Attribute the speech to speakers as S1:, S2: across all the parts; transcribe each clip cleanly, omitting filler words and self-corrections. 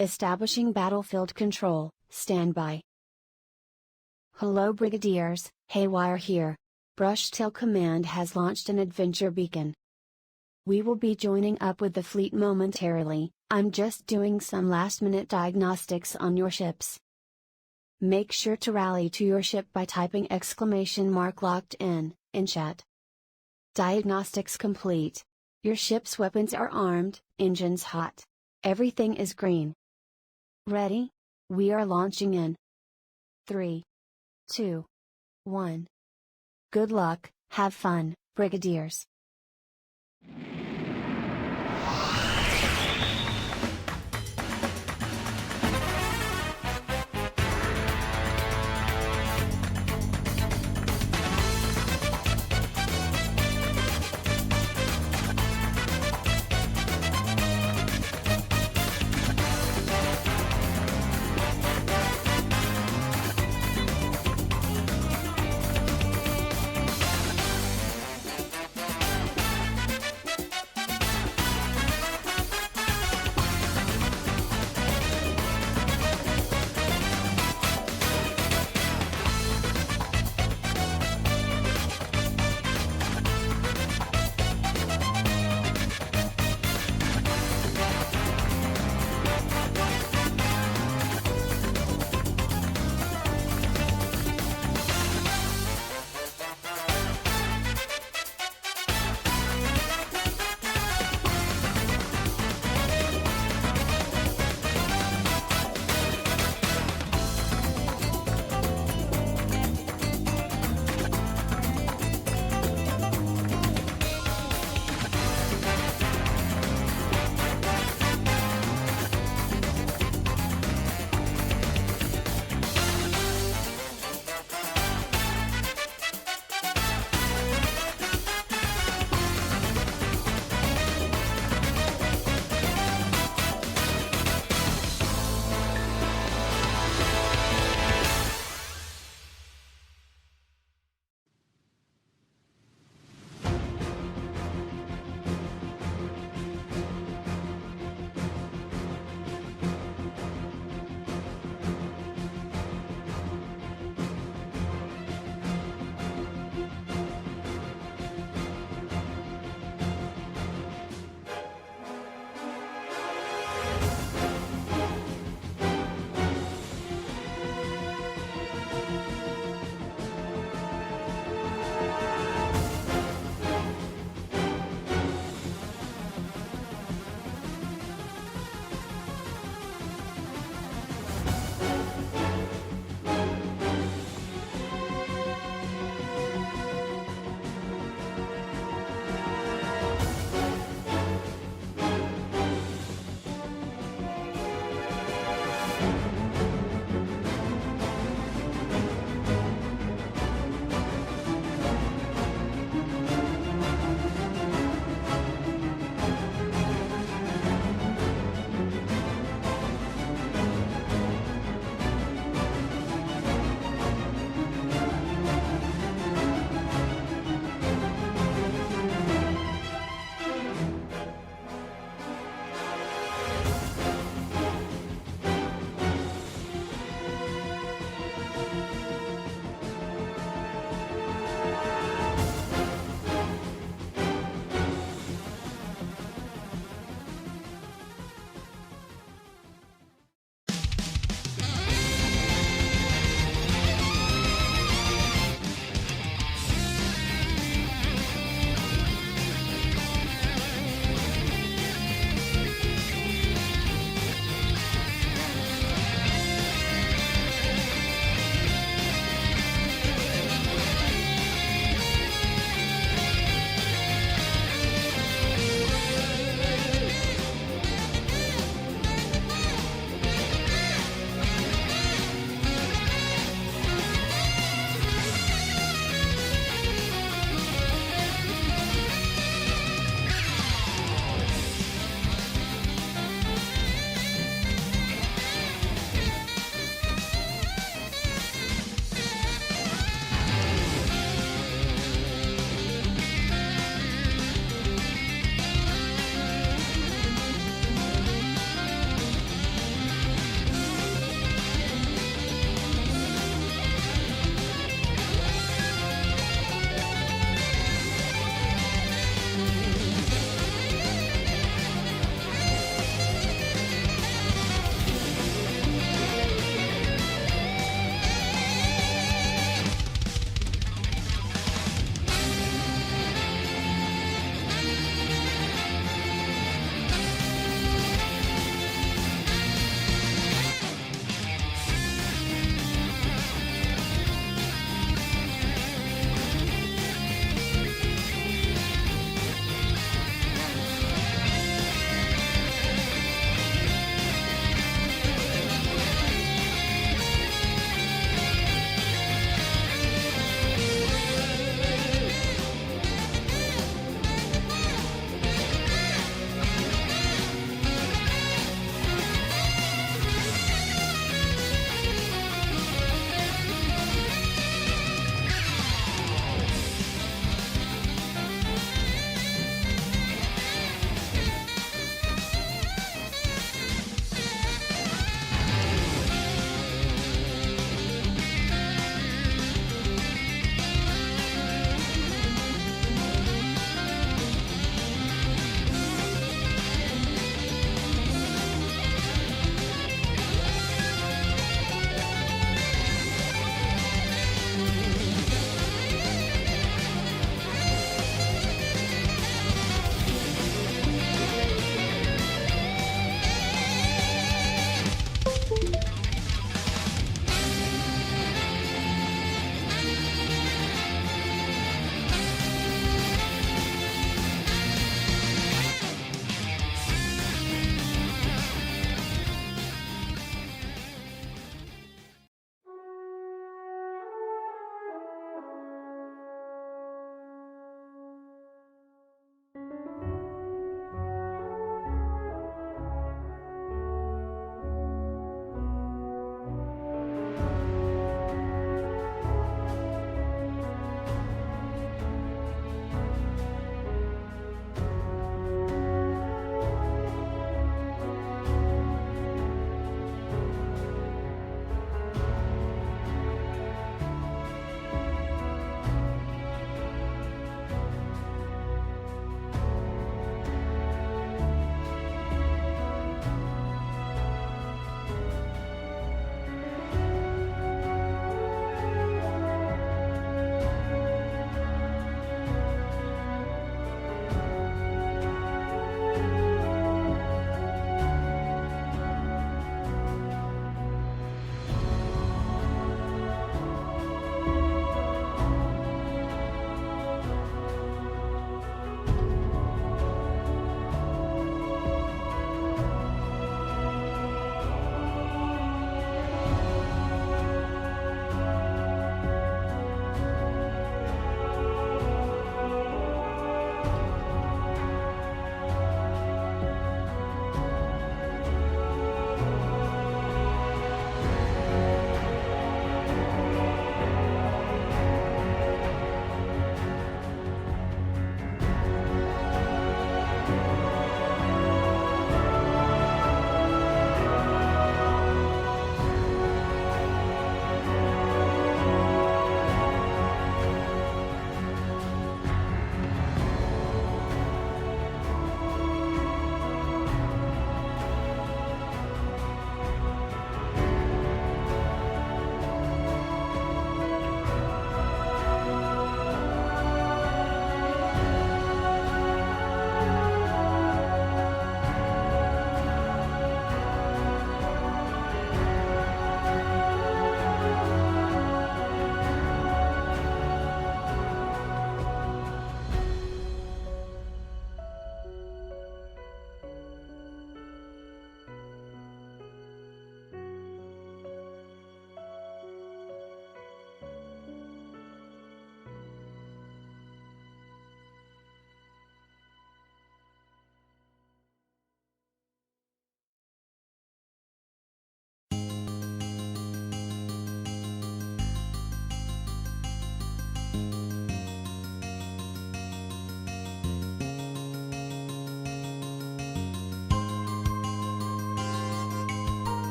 S1: Establishing battlefield control, standby. Hello Brigadiers, Haywire here. Brushtail Command has launched an adventure beacon. We will be joining up with the fleet momentarily. I'm just doing some last-minute diagnostics on your ships. Make sure to rally to your ship by typing !locked in chat. Diagnostics complete. Your ship's weapons are armed, engines hot. Everything is green. Ready? We are launching in 3, 2, 1. Good luck, have fun, Brigadiers.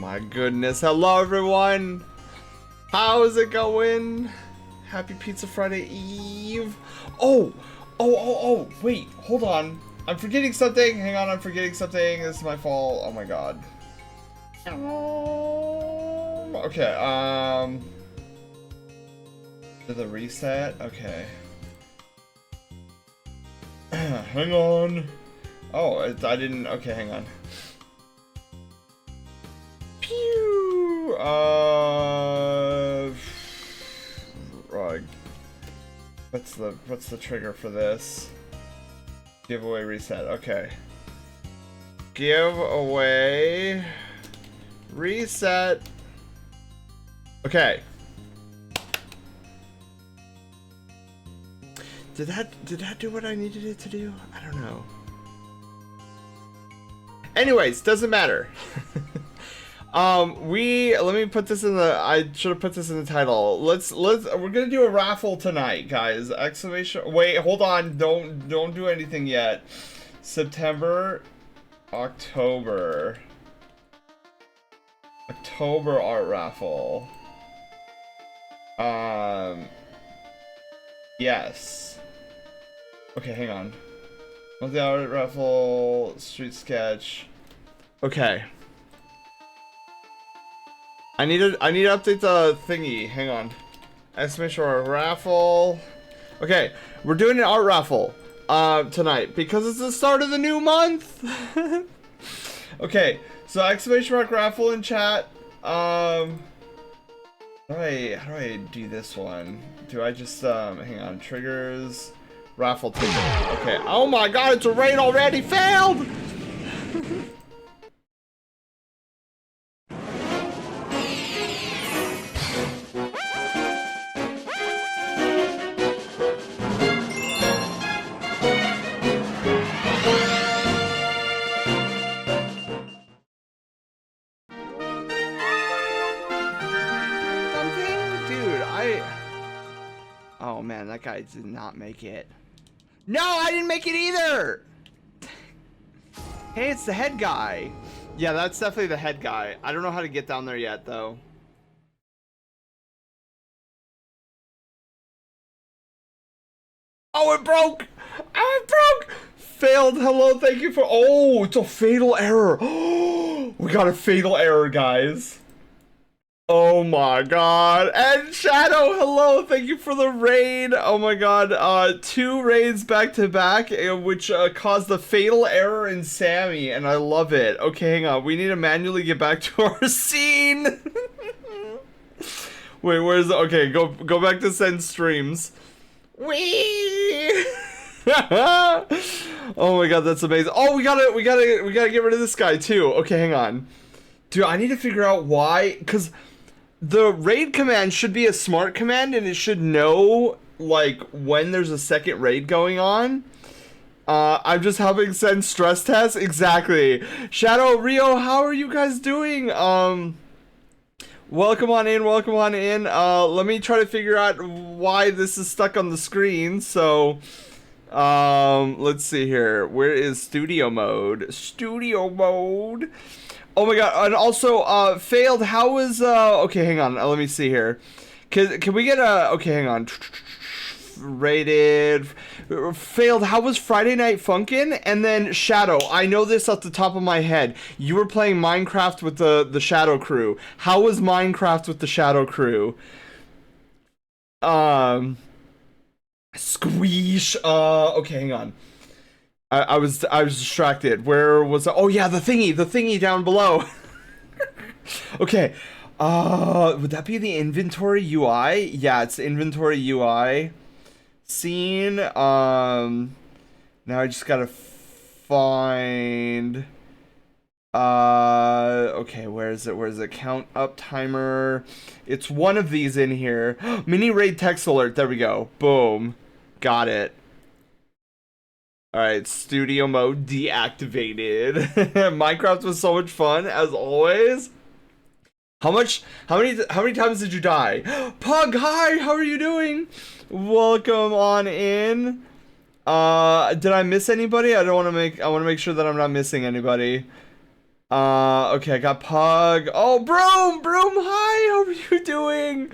S2: my goodness. Hello, everyone. How's it going? Happy Pizza Friday Eve. Oh, wait, hold on. I'm forgetting something. Hang on, I'm forgetting something. This is my fault. Oh my god. Okay, did the reset? Okay. Hang on. Oh, I didn't. Okay, hang on. Pew! Right. What's the trigger for this? Giveaway reset. Okay. Giveaway reset. Okay. Did that do what I needed it to do? I don't know. Anyways, doesn't matter. Let me put this in the, I should have put this in the title. We're gonna do a raffle tonight, guys. Exclamation, wait, hold on, don't do anything yet. September, October art raffle. Yes. Okay, hang on. Monthly art raffle, street sketch. Okay. I need to update the thingy. Hang on. Exclamation mark raffle. Okay, we're doing an art raffle tonight because it's the start of the new month. Okay, so exclamation mark raffle in chat. How do I do this one? Do I just hang on, triggers, raffle ticket. Okay. Oh my god, it's a raid already. Failed. Oh man, that guy did not make it. No, I didn't make it either! Hey, it's the head guy. Yeah, that's definitely the head guy. I don't know how to get down there yet, though. Oh, it broke! Oh, it broke! Failed, hello, thank you for... Oh, it's a fatal error. Oh, we got a fatal error, guys. Oh my god. And Shadow, hello, thank you for the raid. Oh my god, 2 raids back to back, which caused the fatal error in Sammy, and I love it. Okay, hang on, we need to manually get back to our scene. Wait, where's the, okay, go back to send streams. Whee! Oh my god, that's amazing. Oh, we gotta get rid of this guy too. Okay, hang on. Dude, I need to figure out why, because the raid command should be a smart command, and it should know, like, when there's a second raid going on. I'm just helping send stress tests. Exactly. Shadow, Rio, how are you guys doing? Welcome on in, welcome on in. Let me try to figure out why this is stuck on the screen. So, let's see here. Where is studio mode? Studio mode. Oh my god, and also, failed, how was, okay, hang on, let me see here. Can we get a, okay, hang on. Rated, failed, how was Friday Night Funkin'? And then, Shadow, I know this off the top of my head. You were playing Minecraft with the Shadow Crew. How was Minecraft with the Shadow Crew? Squeesh, okay, hang on. I was distracted. Where was I? Oh yeah, the thingy down below. Okay. Would that be the inventory UI? Yeah, it's inventory UI. Scene. Now I just gotta find. Okay, where is it? Where is it? Count up timer. It's one of these in here. Mini raid text alert. There we go. Boom. Got it. Alright, studio mode deactivated. Minecraft was so much fun, as always. How many times did you die? Pug, hi, how are you doing? Welcome on in. Did I miss anybody? I want to make sure that I'm not missing anybody. Okay, I got Pug. Oh, Broom, hi, how are you doing?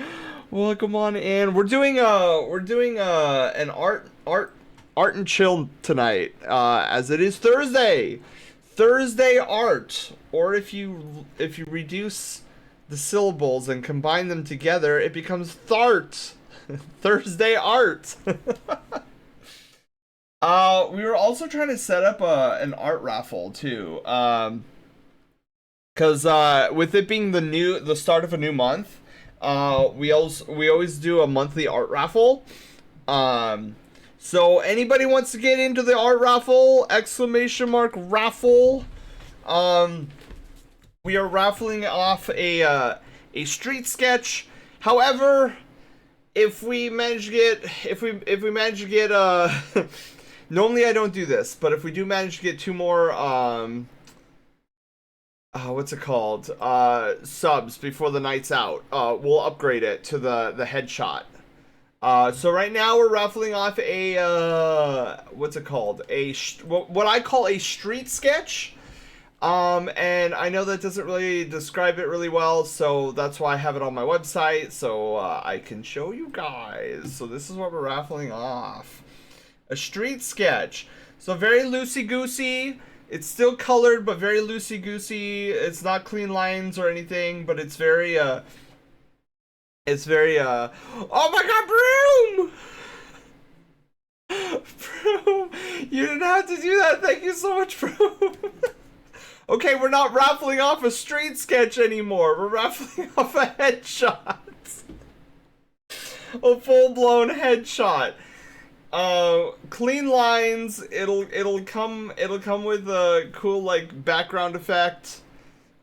S2: Welcome on in. We're doing an art and chill tonight, as it is Thursday. Thursday art. Or if you reduce the syllables and combine them together, it becomes Thart. Thursday art. We were also trying to set up an art raffle too. Cause with it being the start of a new month, we always do a monthly art raffle. So anybody wants to get into the art raffle, !raffle. We are raffling off a street sketch. However, if we manage to get normally I don't do this, but if we do manage to get 2 more what's it called? Subs before the night's out, we'll upgrade it to the headshot. So right now we're raffling off a what's it called? What I call a street sketch. And I know that doesn't really describe it really well, so that's why I have it on my website, so I can show you guys. So this is what we're raffling off. A street sketch. So very loosey-goosey. It's still colored, but very loosey-goosey. It's not clean lines or anything, but it's very, oh my god, Broom! Broom, you didn't have to do that. Thank you so much, Broom. Okay, we're not raffling off a street sketch anymore. We're raffling off a headshot. A full-blown headshot. Clean lines. It'll come with a cool like background effect.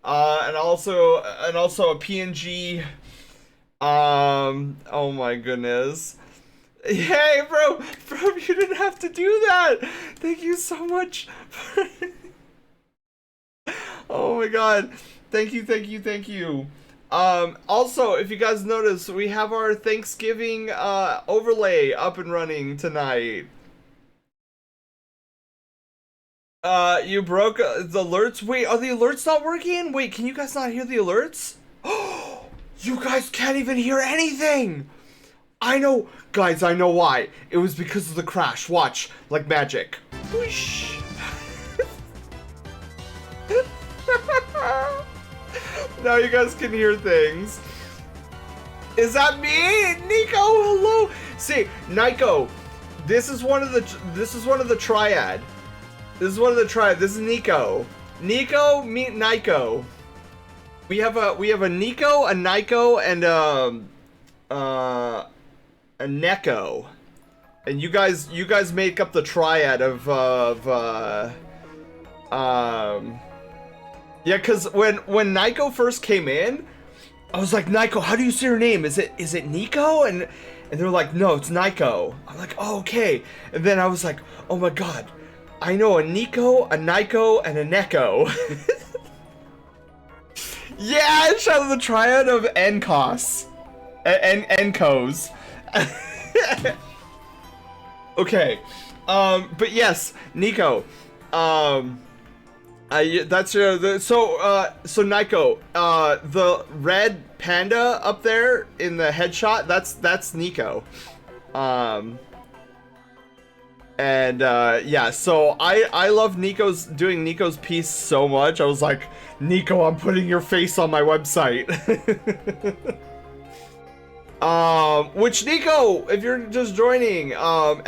S2: And also a PNG. Oh my goodness. Hey, bro, you didn't have to do that. Thank you so much. Oh my god. Thank you. Also, if you guys notice, we have our Thanksgiving overlay up and running tonight. You broke the alerts? Wait, are the alerts not working? Wait, can you guys not hear the alerts? Oh, you guys can't even hear anything! I know, guys, I know why. It was because of the crash. Watch, like magic. Whoosh. Now you guys can hear things. Is that me? Nico, hello. See, Nico, this is one of the triad. This is Nico. Nico, meet Nico. We have a Nico, a Nico, and a Neko. And you guys make up the triad of yeah, cause when Nico first came in, I was like, Nico, how do you say your name? Is it Nico? And they're like, no, it's Nico. I'm like, oh, okay. And then I was like, oh my god, I know a Nico, a Nico, and a Neko. Yeah, it's out of the triad of Nkos. Nkos. Okay. But yes, Nico. That's your so Nico, the red panda up there in the headshot, that's Nico. And yeah, so I love doing Nico's piece so much. I was like, Nico, I'm putting your face on my website. Which Nico, if you're just joining, !raffle.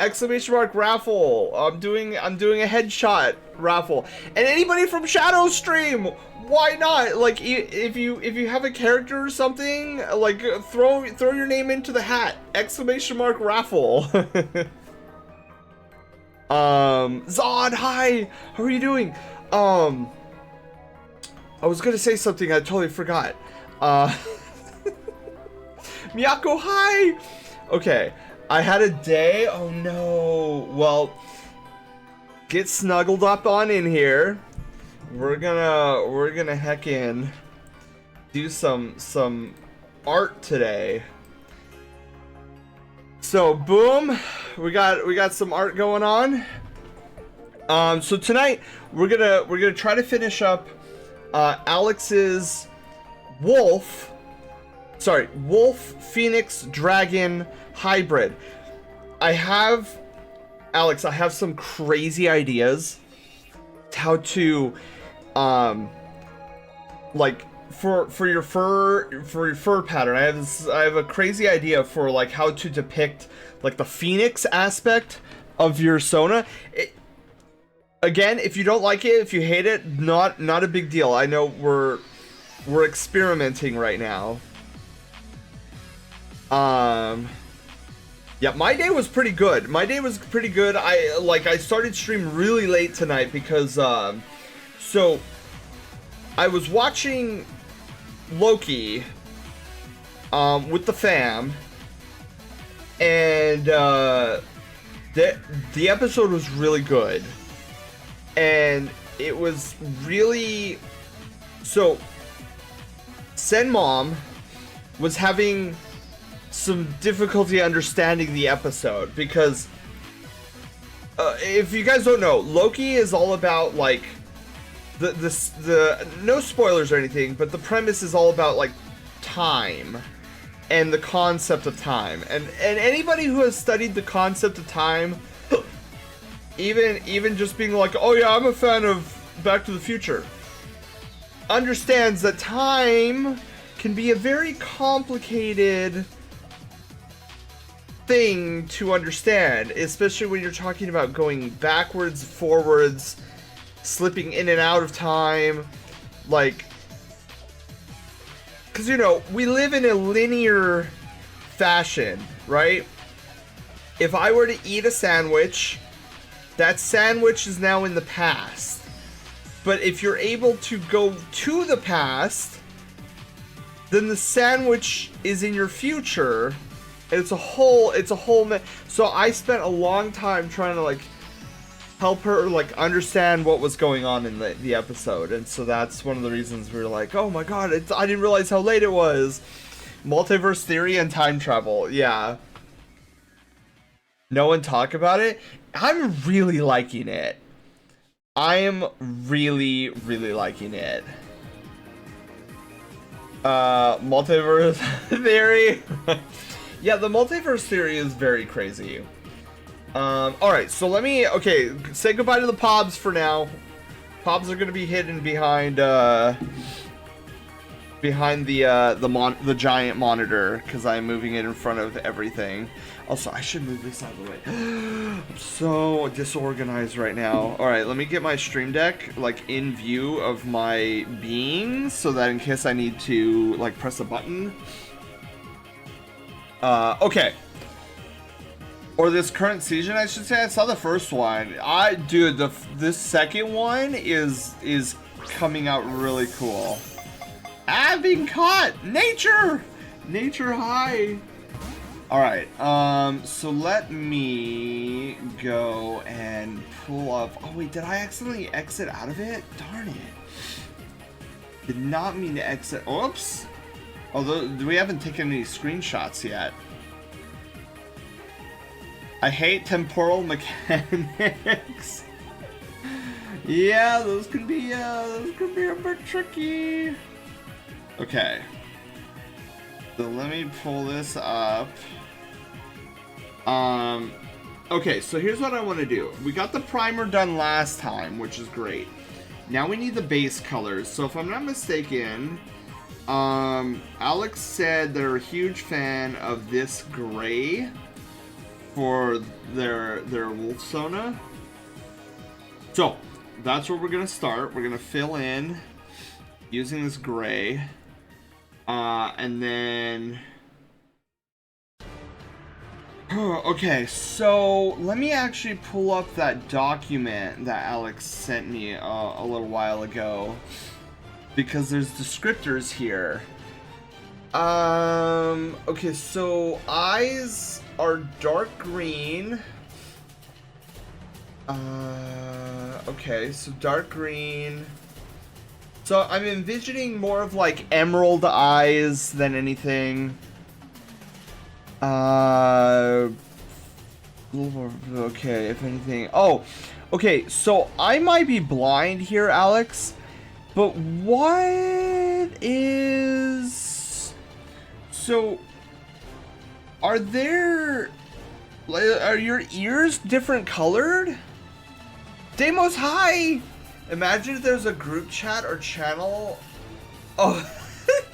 S2: I'm doing a headshot raffle, and anybody from Shadow Stream, why not? Like, if you have a character or something, like throw your name into the hat, !raffle. Zod, hi, how are you doing? I was gonna say something, I totally forgot. Miyako, hi! Okay, I had a day. Oh no. Well, get snuggled up on in here. We're gonna heckin' do some art today. So boom, we got some art going on. So tonight we're gonna try to finish up Alex's wolf phoenix dragon hybrid. Alex, I have some crazy ideas how to like for your fur pattern. I have a crazy idea for like how to depict like the phoenix aspect of your Sona. Again, if you don't like it, if you hate it, not a big deal. I know we're experimenting right now. Yeah, my day was pretty good. I started stream really late tonight because so I was watching Loki with the fam, and the episode was really good. And it was really... So, Sen Mom was having some difficulty understanding the episode because if you guys don't know, Loki is all about like the no spoilers or anything, but the premise is all about like time and the concept of time. And anybody who has studied the concept of time, even just being like, oh yeah, I'm a fan of Back to the Future, understands that time can be a very complicated thing to understand, especially when you're talking about going backwards, forwards, slipping in and out of time, like, because you know, we live in a linear fashion, right? If I were to eat a sandwich, that sandwich is now in the past. But if you're able to go to the past, then the sandwich is in your future. And it's a whole so I spent a long time trying to like help her like understand what was going on in the episode. And so that's one of the reasons we were like, oh my god, I didn't realize how late it was. Multiverse theory and time travel. Yeah. No one talk about it? I'm really liking it. I am really, really liking it. Multiverse theory. Yeah, the multiverse theory is very crazy. Alright, so say goodbye to the Pobs for now. Pobs are gonna be hidden behind the giant monitor, because I'm moving it in front of everything. Also, I should move this out of the way. I'm so disorganized right now. Alright, let me get my stream deck, like, in view of my being, so that in case I need to, like, press a button. Okay. Or this current season, I should say. I saw the first one. Dude, this second one is coming out really cool. I'm being caught! Nature! Nature high! Alright, so let me go and pull up... Oh wait, did I accidentally exit out of it? Darn it. Did not mean to exit... Oops! Although, we haven't taken any screenshots yet. I hate temporal mechanics. Yeah, those can be a bit tricky. Okay. So let me pull this up. Okay, so here's what I want to do. We got the primer done last time, which is great. Now we need the base colors. So if I'm not mistaken, Alex said they're a huge fan of this gray for their Wolf Sona. So that's where we're gonna start. We're gonna fill in using this gray, and then okay, so let me actually pull up that document that Alex sent me a little while ago, because there's descriptors here. Okay, so eyes are dark green. Okay, so dark green. So I'm envisioning more of like emerald eyes than anything. Okay, if anything. Oh, okay, so I might be blind here, Alex. But what is... So, are there... Are your ears different colored? Deimos, hi! Imagine if there's a group chat or channel. Oh,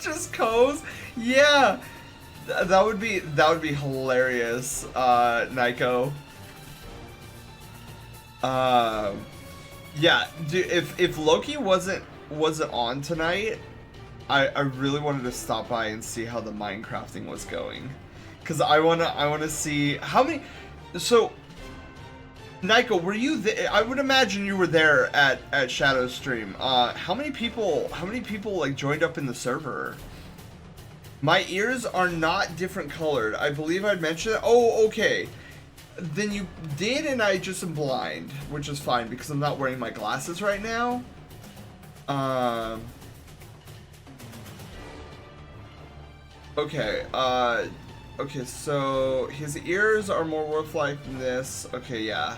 S2: just Co's? Yeah! That would be hilarious, Nico. Yeah, dude, if Loki wasn't on tonight, I really wanted to stop by and see how the Minecrafting was going, cause I wanna see how many. So, Nico, were you there? I would imagine you were there at Shadow's stream. How many people like joined up in the server? My ears are not different colored. I believe I'd mentioned that. Oh, okay. Then you did, and I just am blind, which is fine because I'm not wearing my glasses right now. Okay, okay, so his ears are more wolf-like than this. Okay, yeah.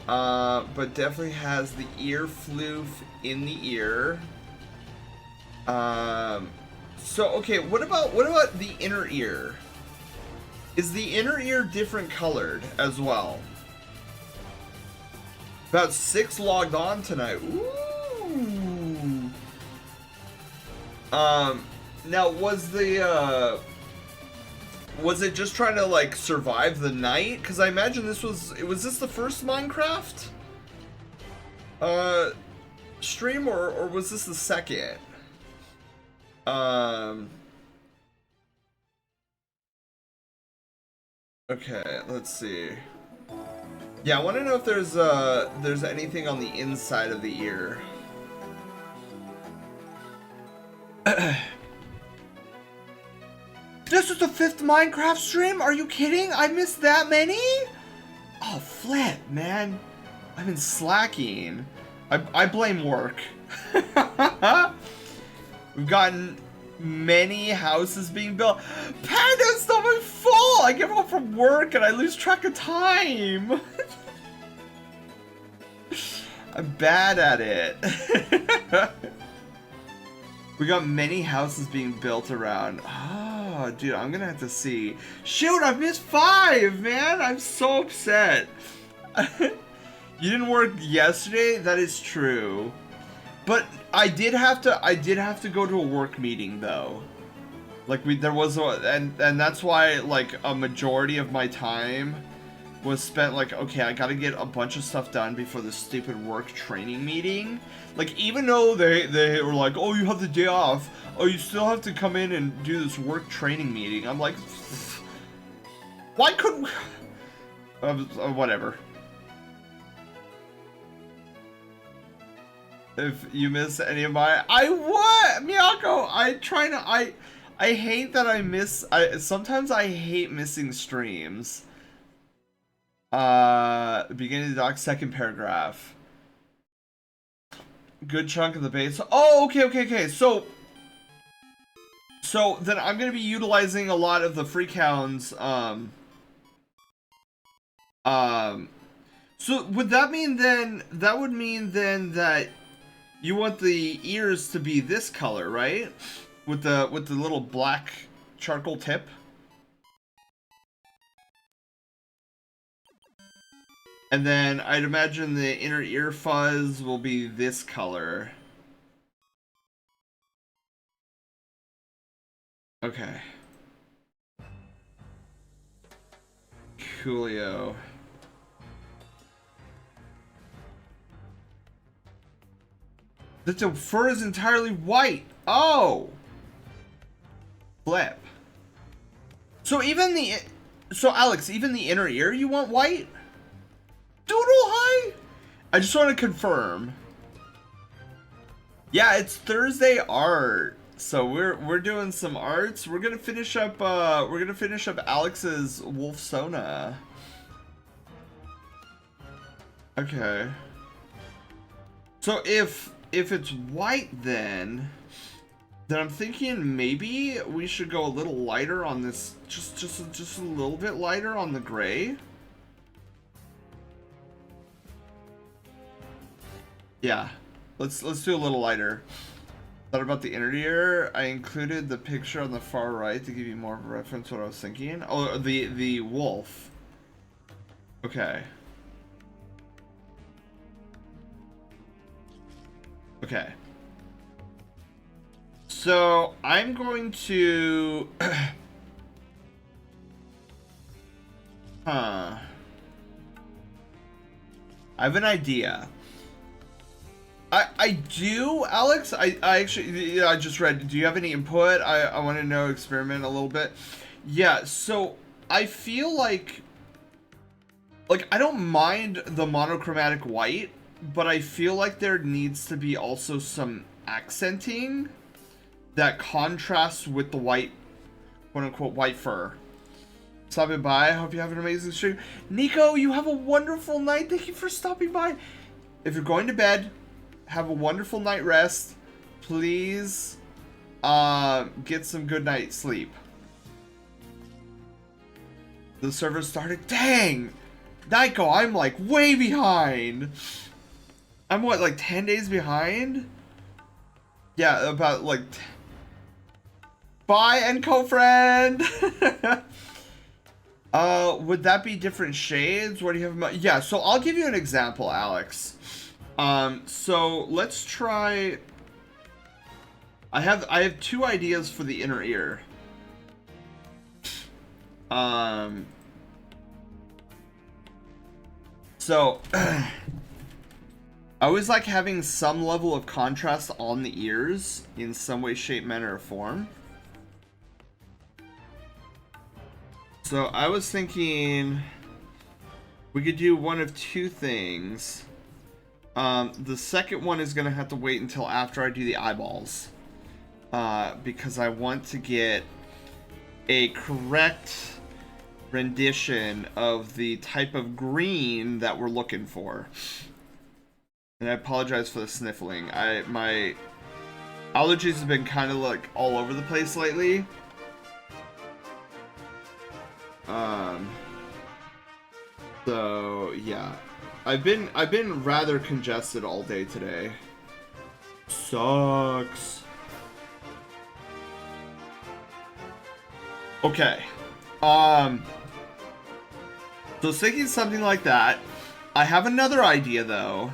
S2: But definitely has the ear floof in the ear. So, okay, what about the inner ear? Is the inner ear different colored as well? About 6 logged on tonight. Ooh. Now was it just trying to like survive the night? Because I imagine was this the first Minecraft stream, or was this the second? Okay, let's see. Yeah, I want to know if there's anything on the inside of the ear. This is the 5th Minecraft stream? Are you kidding? I missed that many? Oh, flip, man. I've been slacking. I blame work. We've gotten many houses being built. Panda, it's not my fault! I get home from work and I lose track of time. I'm bad at it. We got many houses being built around. Oh, dude, I'm gonna have to see. Shoot, I've missed 5, man! I'm so upset. You didn't work yesterday? That is true. But I did have to go to a work meeting though. Like there was and that's why like a majority of my time was spent like, okay, I gotta get a bunch of stuff done before the stupid work training meeting. Like, even though they were like, oh, you have the day off, oh, you still have to come in and do this work training meeting. I'm like, why couldn't we? Whatever. If you miss any of my, Miyako, I hate that I miss, sometimes I hate missing streams. Beginning of the doc, second paragraph. Good chunk of the base. Oh, okay. So then I'm gonna be utilizing a lot of the Freakhound's, so would that mean then, that you want the ears to be this color, right? With the little black charcoal tip? And then I'd imagine the inner ear fuzz will be this color. Okay. Coolio. The fur is entirely white. Oh! Flip. So Alex, even the inner ear you want white? Doodle hi! I just want to confirm. Yeah, it's Thursday art. So we're doing some arts. We're gonna finish up Alex's Wolf Sona. Okay. So if it's white then I'm thinking maybe we should go a little lighter on this, just a little bit lighter on the gray. Yeah. Let's do a little lighter. Thought about the inner ear. I included the picture on the far right to give you more of a reference to what I was thinking. Oh, the wolf. Okay. Okay. So I'm going to I have an idea. I do, Alex. I actually, yeah, I just read. Do you have any input? I want to know, experiment a little bit. Yeah, so I feel like I don't mind the monochromatic white, but I feel like there needs to be also some accenting that contrasts with the white, quote unquote, white fur. Stopping by. I hope you have an amazing stream. Nico, you have a wonderful night. Thank you for stopping by. If you're going to bed, have a wonderful night rest. Please get some good night sleep. The server started. Dang! Nico, I'm like way behind. I'm what, like 10 days behind? Yeah, about like... Bye, Enco friend! Would that be different shades? What do you have? Yeah, so I'll give you an example, Alex. So let's try. I have two ideas for the inner ear. So I always like having some level of contrast on the ears in some way, shape, manner, or form. So I was thinking we could do one of two things. The second one is gonna have to wait until after I do the eyeballs, because I want to get a correct rendition of the type of green that we're looking for. And I apologize for the sniffling. My allergies have been kind of like all over the place lately. So yeah, I've been rather congested all day today. Sucks. Okay. So thinking something like that. I have another idea though.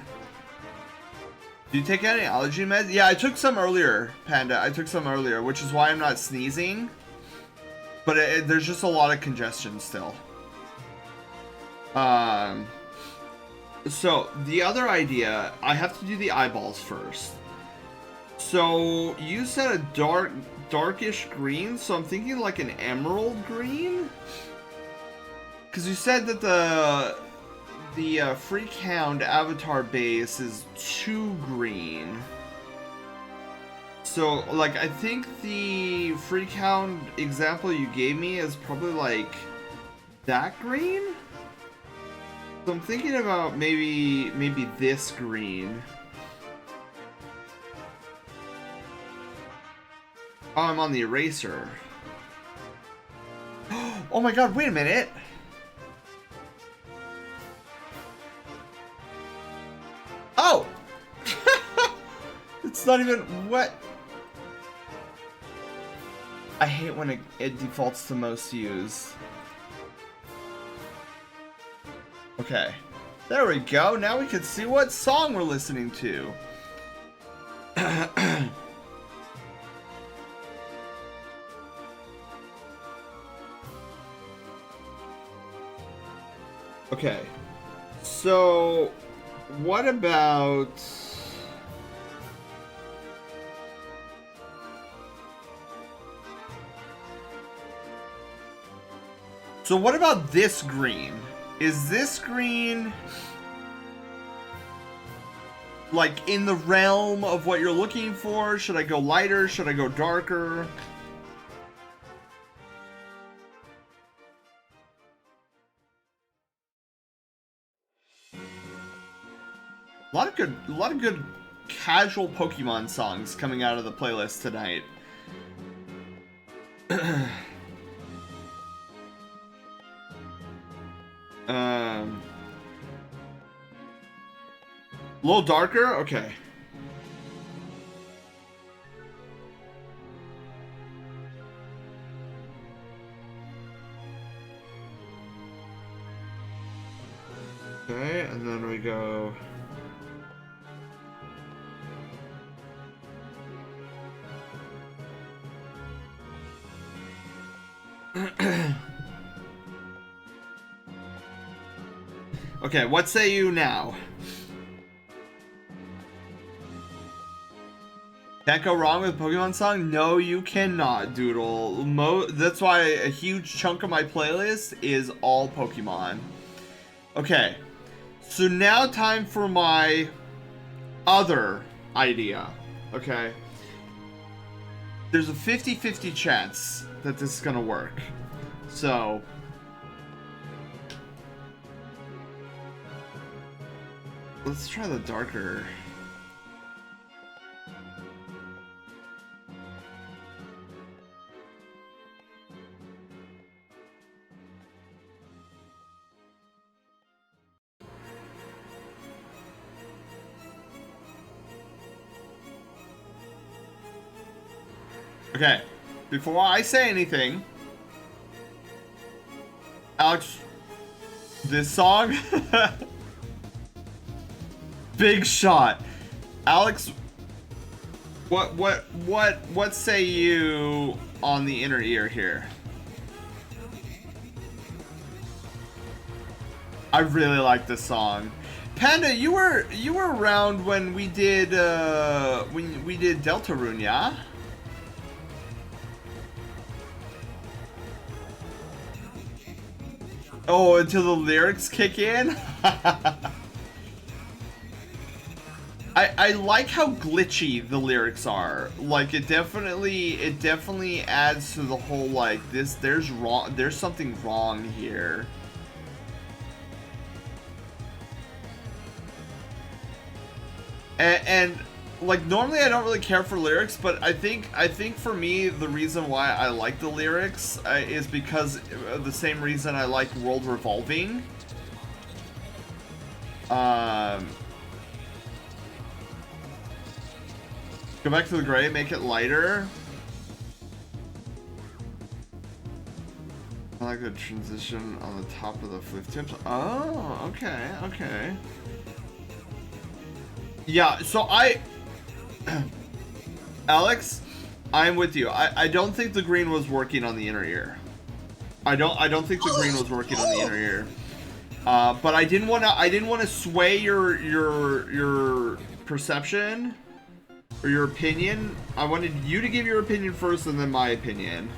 S2: Do you take any allergy meds? Yeah, I took some earlier, Panda. I took some earlier, which is why I'm not sneezing. But there's just a lot of congestion still. So the other idea, I have to do the eyeballs first. So you said a darkish green, so I'm thinking like an emerald green. Because you said that the Freakhound avatar base is too green. So, like, I think the Freakhound example you gave me is probably, like, that green? So I'm thinking about maybe this green. Oh, I'm on the eraser. Oh my god, wait a minute! Oh! It's not even wet. I hate when it defaults to most used. Okay. There we go. Now we can see what song we're listening to. A Okay. So, what about... So what about this green? Is this green like in the realm of what you're looking for? Should I go lighter? Should I go darker? A lot of good casual Pokemon songs coming out of the playlist tonight. A little darker? Okay. Okay, what say you now? Can't go wrong with a Pokemon song? No, you cannot, Doodle. That's why a huge chunk of my playlist is all Pokemon. Okay, so now time for my other idea. Okay. There's a 50-50 chance that this is gonna work. So... let's try the darker... Okay, before I say anything, Alex, this song, big shot. Alex, what say you on the inner ear here? I really like this song. Panda, you were around when we did Deltarune, yeah? Oh, until the lyrics kick in? I like how glitchy the lyrics are. Like it definitely adds to the whole like there's something wrong here. And like normally I don't really care for lyrics, but I think for me the reason why I like the lyrics is because the same reason I like World Revolving. Go back to the gray, make it lighter. I like the transition on the top of the flip tips. Oh, okay, okay. Yeah, so Alex, I'm with you. I don't think the green was working on the inner ear. I don't think the green was working on the inner ear. But I didn't want to sway your perception or your opinion. I wanted you to give your opinion first and then my opinion.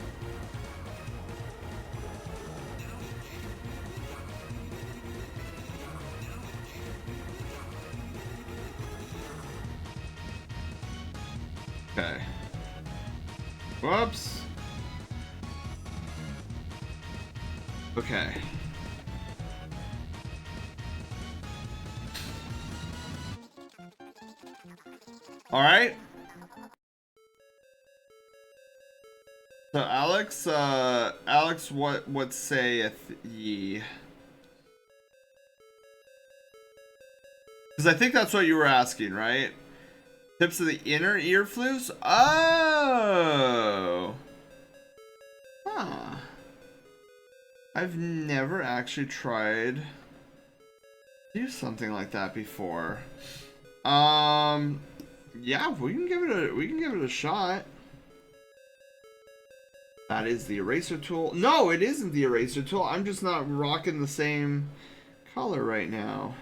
S2: Okay. Whoops. Okay. All right. So Alex, what saith ye? Because I think that's what you were asking, right? Tips of the inner ear flutes? Oh! Huh. I've never actually tried to do something like that before. Yeah, we can give it a shot. That is the eraser tool. No, it isn't the eraser tool. I'm just not rocking the same color right now.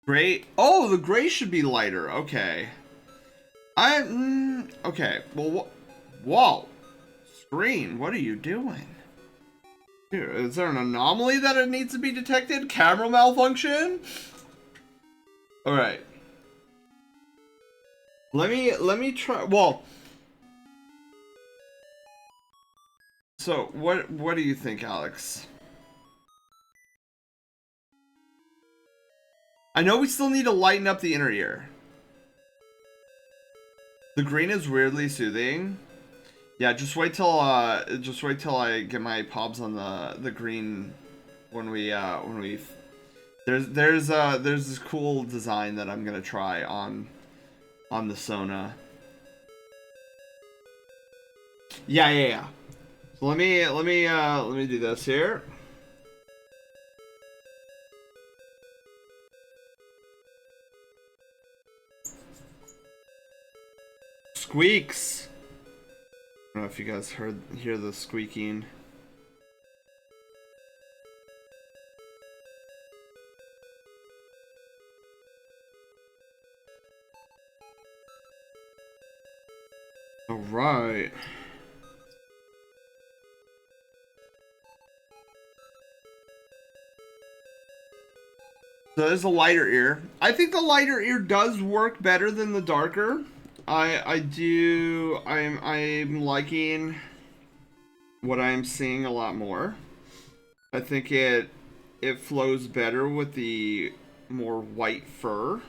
S2: Gray. Oh, the gray should be lighter. Okay. Okay. Well, whoa. Screen, what are you doing? Here, is there an anomaly that it needs to be detected? Camera malfunction? All right. Let me try. Well. So, what do you think, Alex? I know we still need to lighten up the inner ear. The green is weirdly soothing. Yeah, just wait till I get my pobs on the green when we there's this cool design that I'm gonna try on the Sona. Yeah. So let me do this here. Squeaks. I don't know if you guys hear the squeaking. All right. So there's a lighter ear. I think the lighter ear does work better than the darker. I'm liking what I'm seeing a lot more. I think it flows better with the more white fur.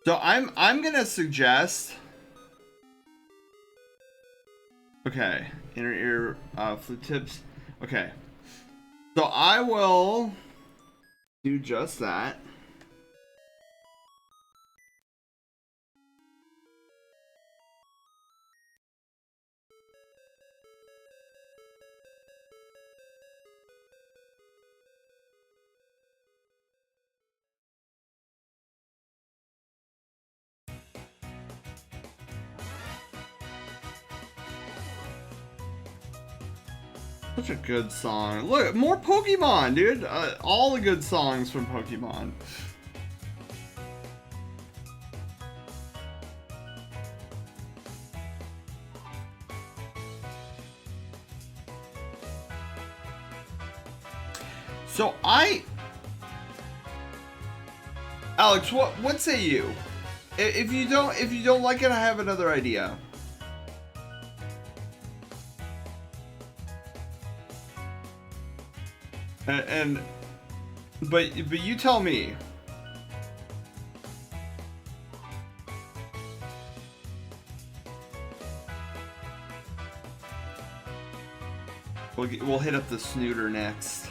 S2: So I'm gonna suggest. Okay, inner ear flute tips. Okay, so I will do just that. Such a good song. Look, more Pokemon, dude. All the good songs from Pokemon. So Alex, what say you? If you don't like it, I have another idea. But you tell me. We'll hit up the snooter next.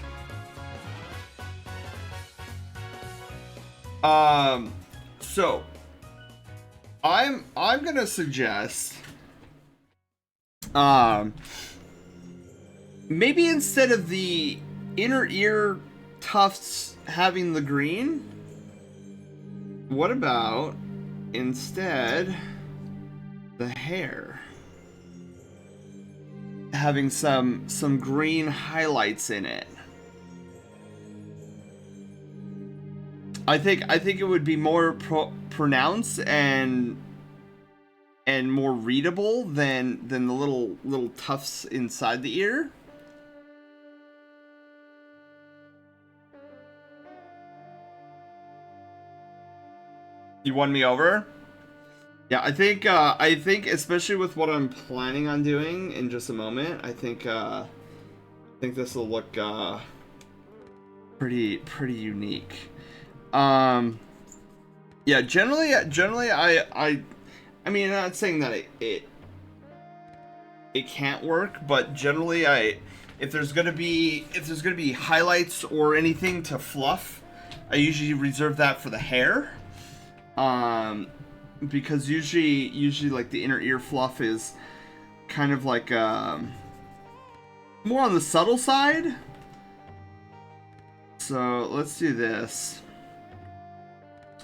S2: So I'm gonna suggest maybe instead of the inner ear tufts having the green, what about instead the hair having some green highlights in it? I think it would be more pronounced and more readable than the little tufts inside the ear. You won me over? Yeah, I think especially with what I'm planning on doing in just a moment, I think this will look pretty unique. Yeah, generally I mean, I'm not saying that it can't work, but generally if there's gonna be highlights or anything to fluff, I usually reserve that for the hair. Because usually like the inner ear fluff is kind of like more on the subtle side. So let's do this.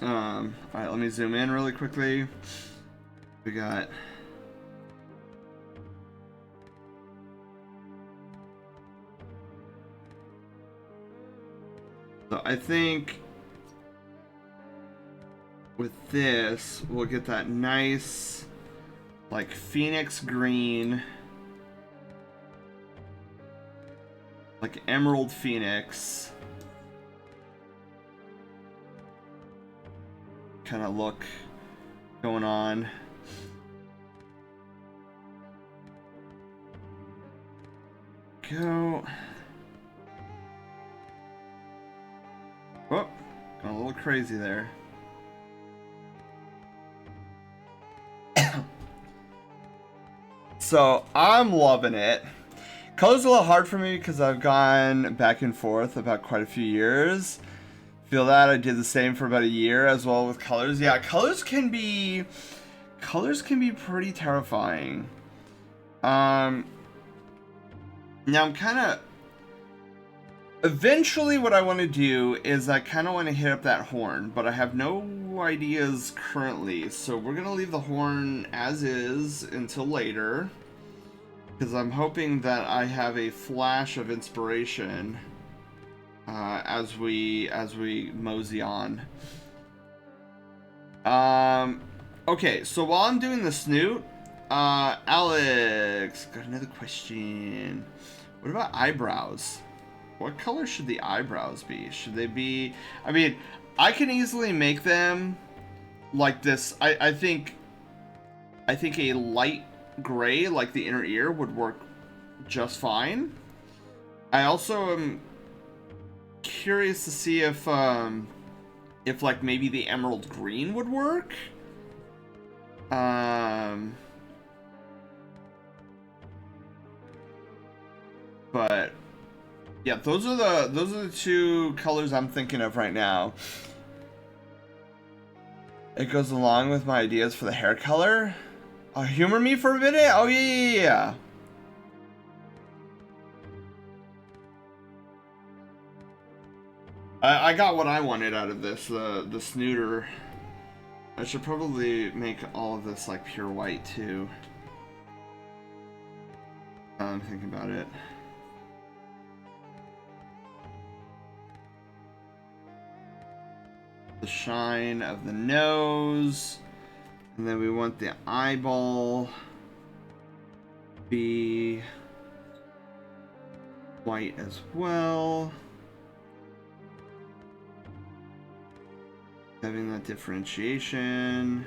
S2: Alright, let me zoom in really quickly. We got so I think with this we'll get that nice like phoenix green, like emerald phoenix kind of look going on. Go. crazy there. So I'm loving it. Color's a little hard for me because I've gone back and forth about quite a few years. Feel that I did the same for about a year as well with colors. Yeah, colors can be pretty terrifying. Now I'm kind of eventually what I want to do is I kind of want to hit up that horn, but I have no ideas currently. So we're going to leave the horn as is until later, because I'm hoping that I have a flash of inspiration as we mosey on. Okay, so while I'm doing the snoot, Alex, got another question. What about eyebrows? What color should the eyebrows be? Should they be... I mean, I can easily make them like this. I think a light gray, like the inner ear, would work just fine. I also am curious to see if like maybe the emerald green would work. But yeah, those are the two colors I'm thinking of right now. It goes along with my ideas for the hair color. Humor me for a minute? Oh yeah. I got what I wanted out of this, the snooter. I should probably make all of this like pure white too. I'm thinking about it. The shine of the nose, and then we want the eyeball be white as well, having that differentiation.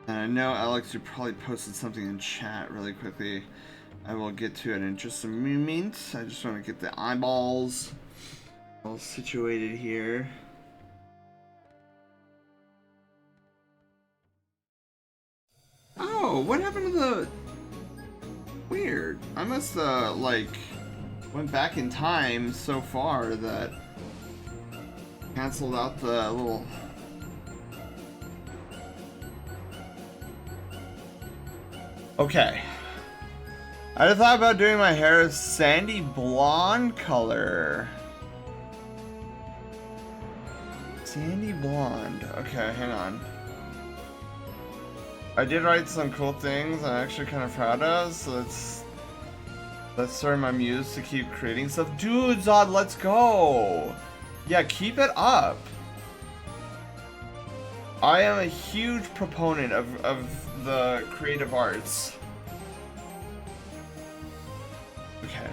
S2: And I know, Alex, you probably posted something in chat really quickly. I will get to it in just a moment. I just want to get the eyeballs all situated here. Oh, what happened to the... Weird. I must, like, went back in time so far that canceled out the little... Okay. I just thought about doing my hair a sandy blonde color. Sandy blonde. Okay, hang on. I did write some cool things I'm actually kind of proud of, so let's start my muse to keep creating stuff. Dude, Zod, let's go! Yeah, keep it up. I am a huge proponent of the creative arts. Okay.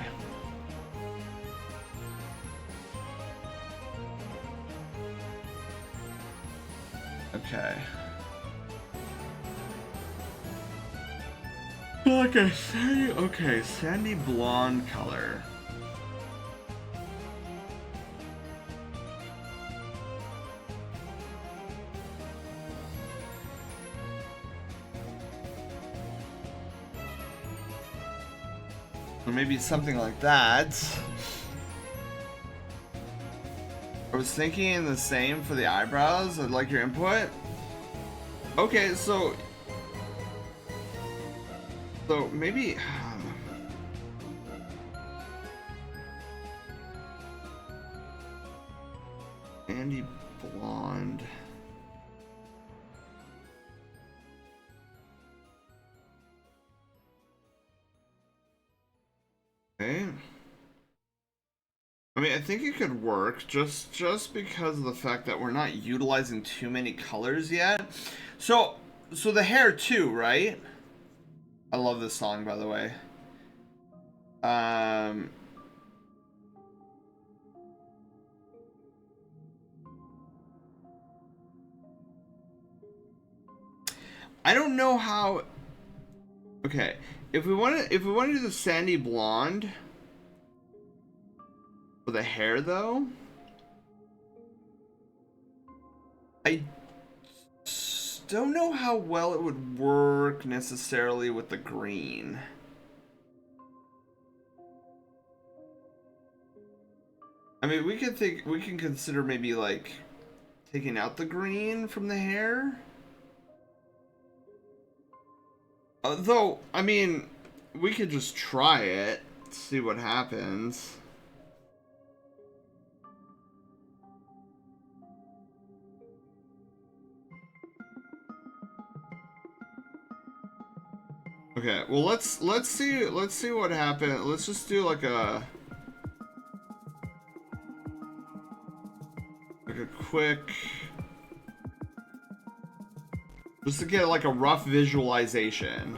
S2: Okay. Okay, sandy blonde color. Or maybe something like that. I was thinking the same for the eyebrows. I'd like your input. Okay, so maybe sandy blonde. Okay. I mean, I think it could work just because of the fact that we're not utilizing too many colors yet. So the hair too, right? I love this song, by the way. I don't know how. Okay, if we want to do the sandy blonde for the hair though, I don't know how well it would work necessarily with the green. I mean, we can consider maybe like taking out the green from the hair. Though, I mean, we could just try it, see what happens. Okay, well let's see what happens. Let's just do like a quick, just to get like a rough visualization.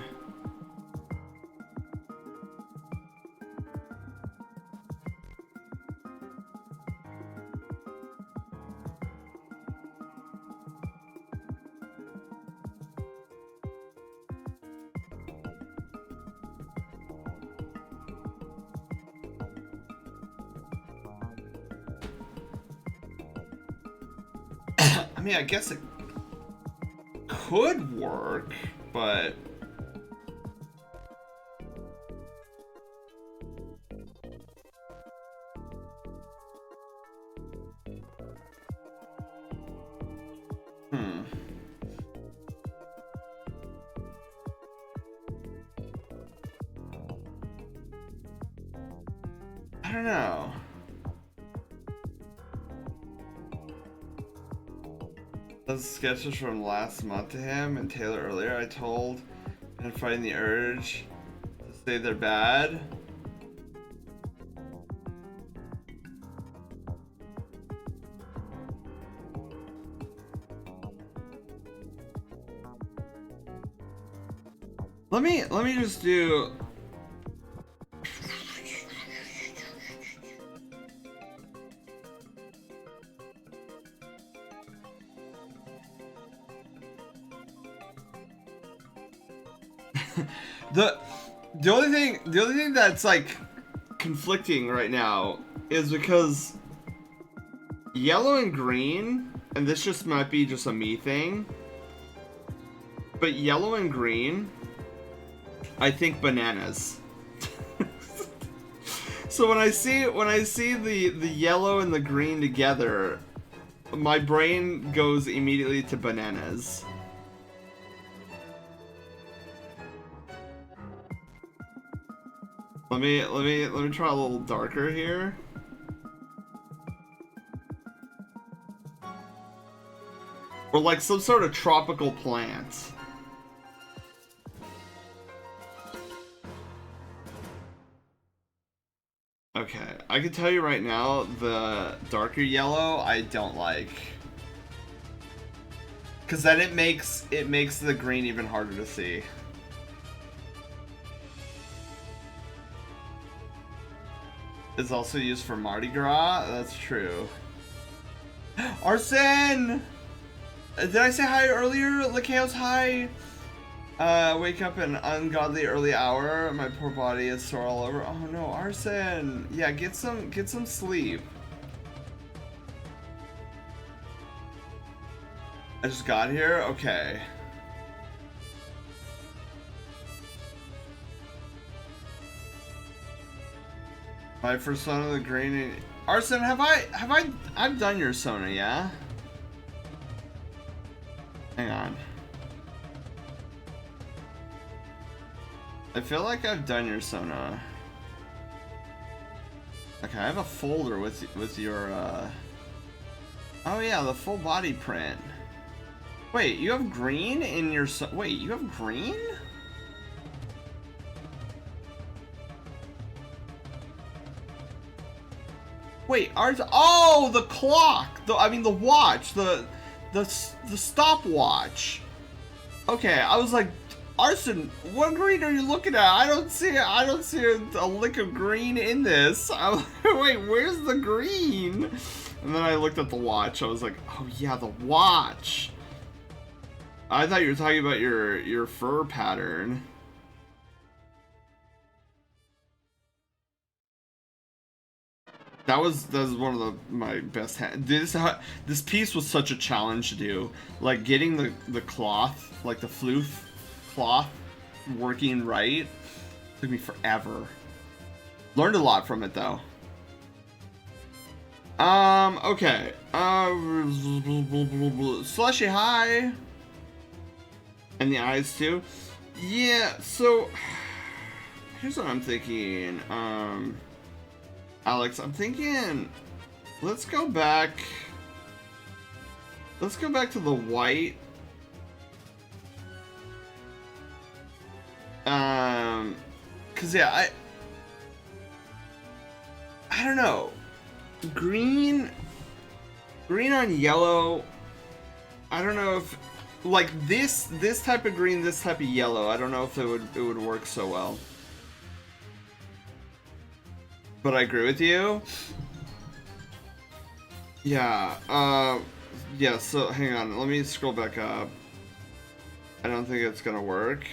S2: I mean, I guess it could work, but I don't know. Those sketches from last month to him and Taylor earlier, I told and fighting the urge to say they're bad. Let me just do the only thing that's like conflicting right now is because yellow and green, and this just might be just a me thing, but yellow and green, I think bananas. So when I see the yellow and the green together, my brain goes immediately to bananas. Let me try a little darker here. Or like some sort of tropical plant. Okay, I can tell you right now, the darker yellow I don't like. Cause then it makes the green even harder to see. Is also used for Mardi Gras. That's true. Arsen! Did I say hi earlier? Chaos, hi! Wake up an ungodly early hour. My poor body is sore all over. Oh no, Arsen! Yeah, get some sleep. I just got here? Okay. My first one of the green. Arsen, I've done your Sona, yeah? Hang on. I feel like I've done your Sona. Okay, I have a folder with your oh yeah, the full body print. Wait, you have green in your wait, you have green? Wait, ours. Oh, the clock. I mean, the watch. The stopwatch. Okay, I was like, Arsen, what green are you looking at? I don't see a lick of green in this. I was like, wait, where's the green? And then I looked at the watch. I was like, oh yeah, the watch. I thought you were talking about your fur pattern. That was one of my best this piece was such a challenge to do. Like getting the cloth, like the floof cloth working right took me forever. Learned a lot from it though. Okay. Slushy hi. And the eyes too. Yeah, so here's what I'm thinking. Alex, I'm thinking let's go back to the white. Cause yeah, I don't know. Green on yellow. I don't know if like this type of green, this type of yellow. I don't know if it would work so well. But I agree with you. Yeah. Yeah. So hang on. Let me scroll back up. I don't think it's gonna work.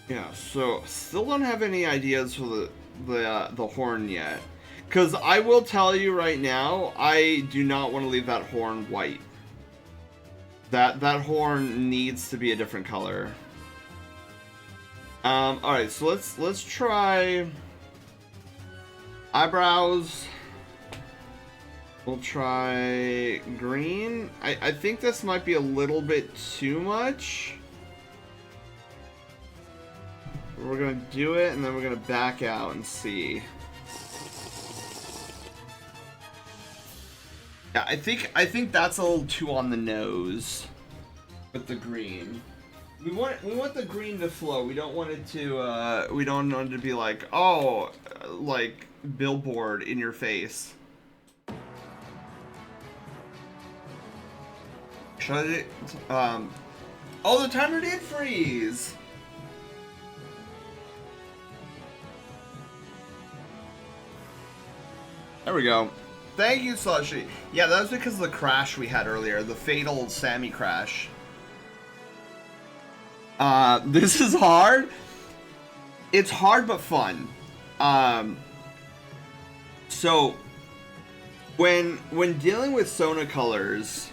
S2: Yeah, so still don't have any ideas for the horn yet. Cause I will tell you right now, I do not want to leave that horn white. That horn needs to be a different color. Alright, so let's try eyebrows. We'll try green. I think this might be a little bit too much. We're gonna do it, and then we're gonna back out and see. Yeah, I think that's a little too on the nose with the green. We want the green to flow. We don't want it to we don't want it to be like, oh, like billboard in your face. Should I oh, the timer did freeze. There we go. Thank you, Slushy. Yeah, that was because of the crash we had earlier, the fatal Sammy crash. This is hard. It's hard but fun. So when dealing with Sona colors,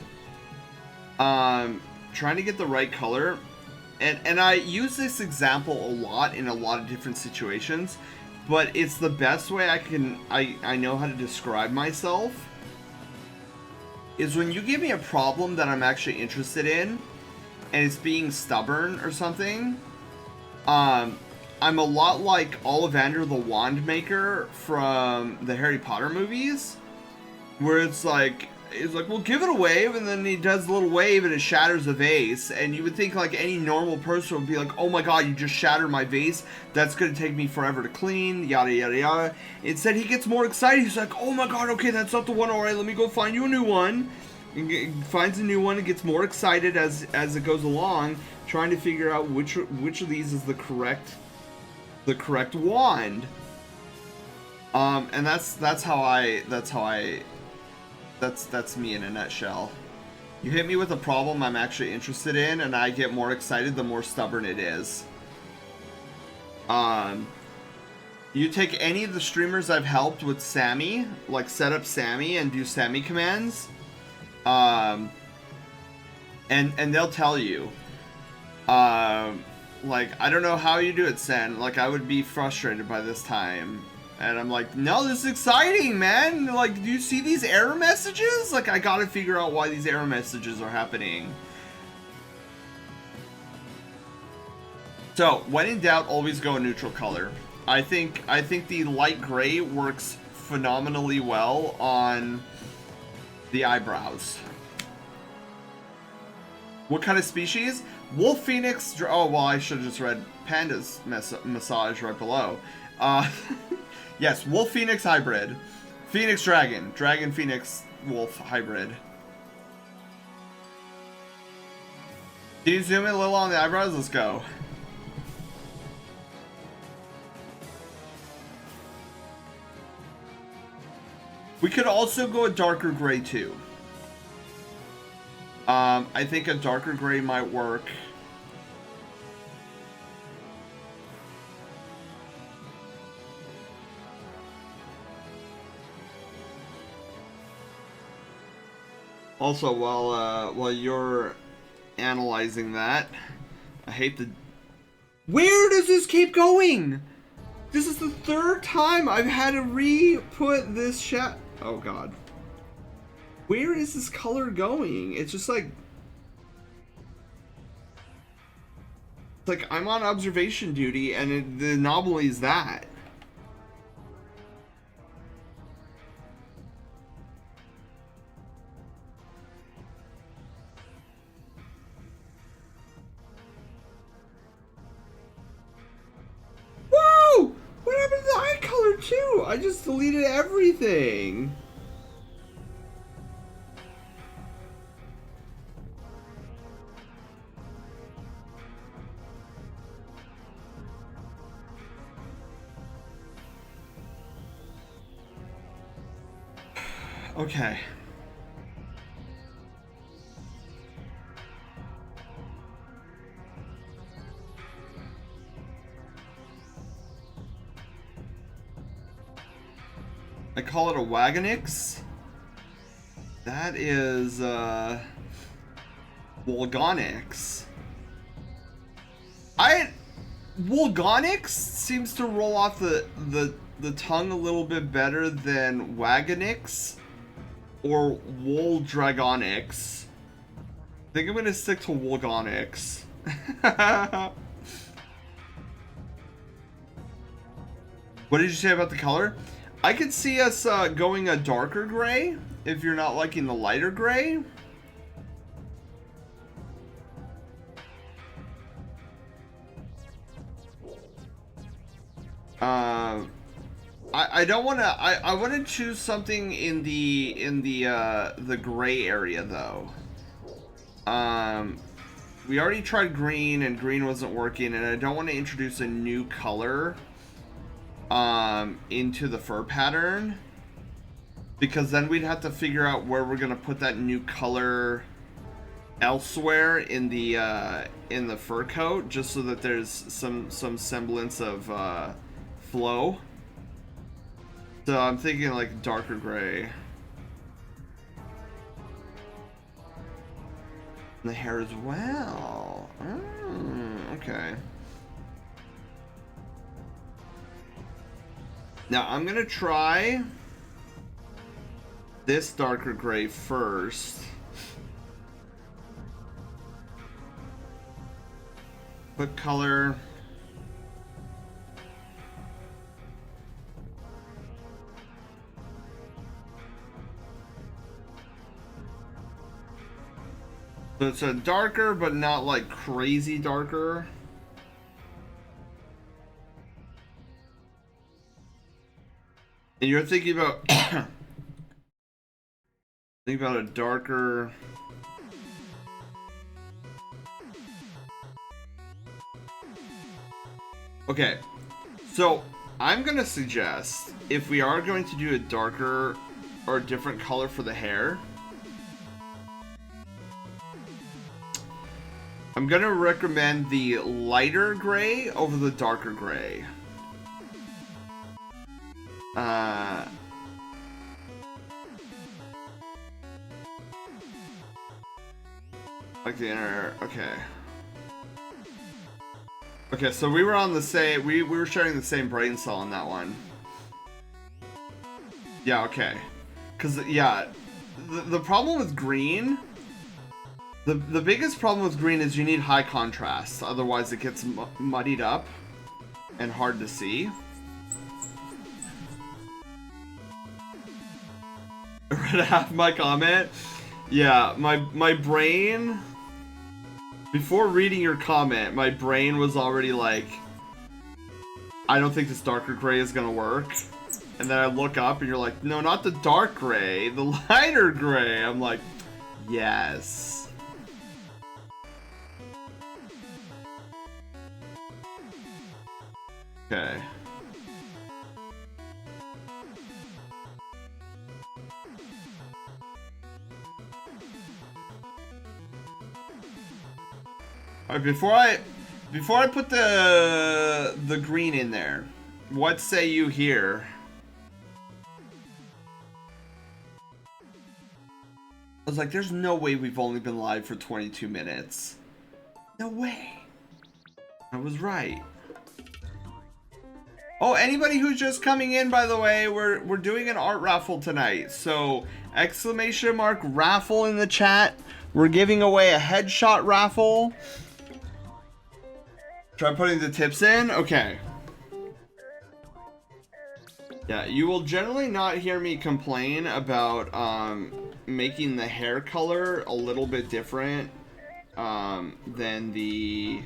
S2: trying to get the right color, and I use this example a lot in a lot of different situations. But it's the best way I know how to describe myself is when you give me a problem that I'm actually interested in and it's being stubborn or something. I'm a lot like Ollivander the Wand Maker from the Harry Potter movies, where it's like, well, give it a wave, and then he does a little wave and it shatters a vase, and you would think like any normal person would be like, oh my god, you just shattered my vase, that's gonna take me forever to clean, yada yada yada. Instead he gets more excited, he's like, oh my god, okay, that's not the one, alright, let me go find you a new one. He finds a new one and gets more excited as it goes along, trying to figure out which of these is the correct wand. And that's me in a nutshell. You hit me with a problem I'm actually interested in, and I get more excited the more stubborn it is. You take any of the streamers I've helped with Sammy, like set up Sammy and do Sammy commands, and they'll tell you, like, I don't know how you do it, Sen. Like, I would be frustrated by this time. And I'm like, no, this is exciting, man. Like, do you see these error messages? Like, I gotta figure out why these error messages are happening. So, when in doubt, always go a neutral color. I think the light gray works phenomenally well on the eyebrows. What kind of species? Wolf Phoenix. Oh, well, I should have just read Panda's massage right below. Yes, Wolf Phoenix hybrid. Phoenix Dragon. Dragon Phoenix Wolf hybrid. Can you zoom in a little on the eyebrows? Let's go. We could also go a darker gray too. I think a darker gray might work. Also, while you're analyzing that, I hate the... Where does this keep going? This is the third time I've had to re-put this shot. Oh god. Where is this color going? It's just like... It's like I'm on observation duty and the anomaly is that. Whoa! What happened to the eye color too? I just deleted everything. Okay. I call it a Wagonix. That is Wolgonix. Wolgonix seems to roll off the tongue a little bit better than Wagonix or Woldragonix. I think I'm gonna stick to Wolgonix. What did you say about the color? I could see us going a darker gray if you're not liking the lighter gray. I don't want to. I want to choose something in the gray area though. We already tried green and green wasn't working, and I don't want to introduce a new color into the fur pattern, because then we'd have to figure out where we're gonna put that new color elsewhere in the fur coat, just so that there's some semblance of flow. So I'm thinking like darker gray. The hair as well. Okay. Now I'm gonna try this darker gray first. What color? So it's a darker, but not like crazy darker. And you're thinking about think about a darker. Okay, so I'm gonna suggest if we are going to do a darker or a different color for the hair, I'm gonna recommend the lighter gray over the darker gray. Like the inner, okay. Okay, so we were on the same, we were sharing the same brain cell on that one. Yeah, okay. Cause yeah, the problem with green, the biggest problem with green is you need high contrast, otherwise it gets muddied up and hard to see. I read half my comment. Yeah, my brain, before reading your comment, my brain was already like, I don't think this darker gray is gonna work. And then I look up and you're like, no, not the dark gray, the lighter gray. I'm like, yes. Okay. Alright, before I put the green in there, what say you here? I was like, there's no way we've only been live for 22 minutes. No way. I was right. Oh, anybody who's just coming in, by the way, we're doing an art raffle tonight. So, exclamation mark raffle in the chat. We're giving away a headshot raffle. Try putting the tips in? Okay. Yeah, you will generally not hear me complain about making the hair color a little bit different than the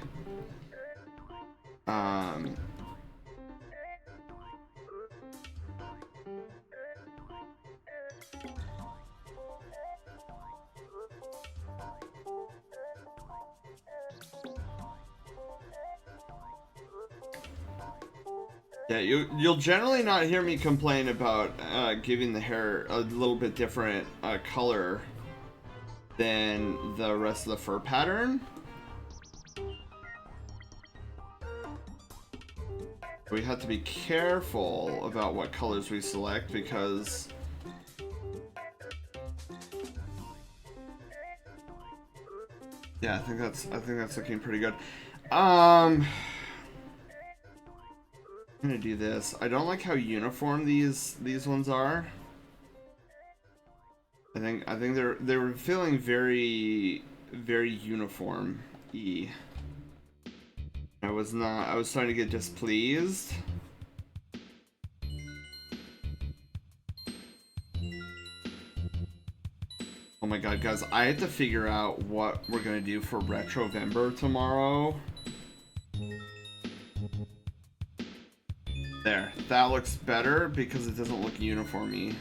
S2: yeah, you'll generally not hear me complain about giving the hair a little bit different color than the rest of the fur pattern. We have to be careful about what colors we select because yeah, I think that's looking pretty good. I'm gonna do this. I don't like how uniform these ones are. I think they were feeling very uniform-y. I was starting to get displeased. Oh my god, guys, I have to figure out what we're gonna do for Retrovember tomorrow. There, that looks better because it doesn't look uniform-y.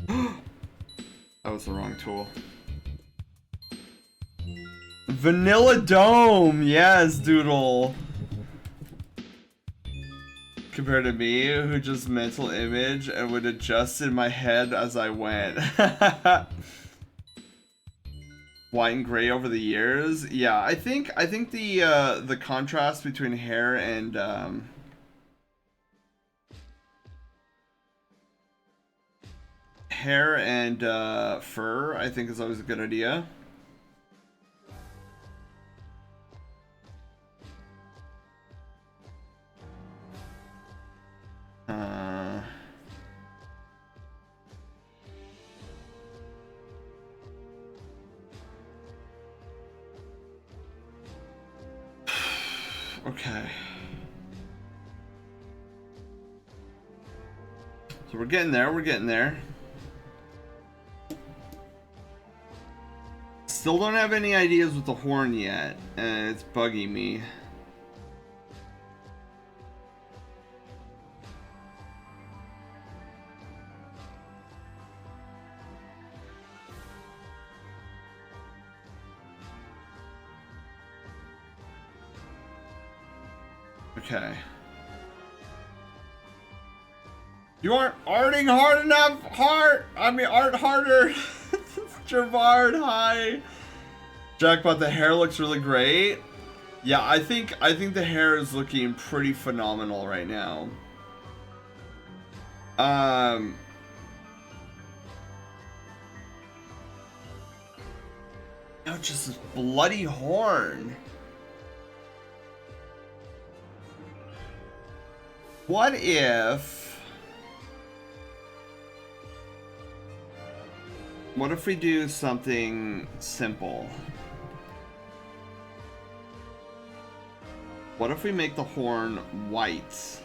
S2: That was the wrong tool. Vanilla Dome! Yes, Doodle! Compared to me, who just mental image and would adjust in my head as I went. White and gray over the years? Yeah, I think the contrast between hair and fur, I think is always a good idea. Okay. So we're getting there. Still don't have any ideas with the horn yet, and it's bugging me. Okay. You aren't arting hard enough, art harder. Javard, hi. Jackpot, the hair looks really great. Yeah, I think the hair is looking pretty phenomenal right now. No, just this bloody horn. What if we do something simple? What if we make the horn white?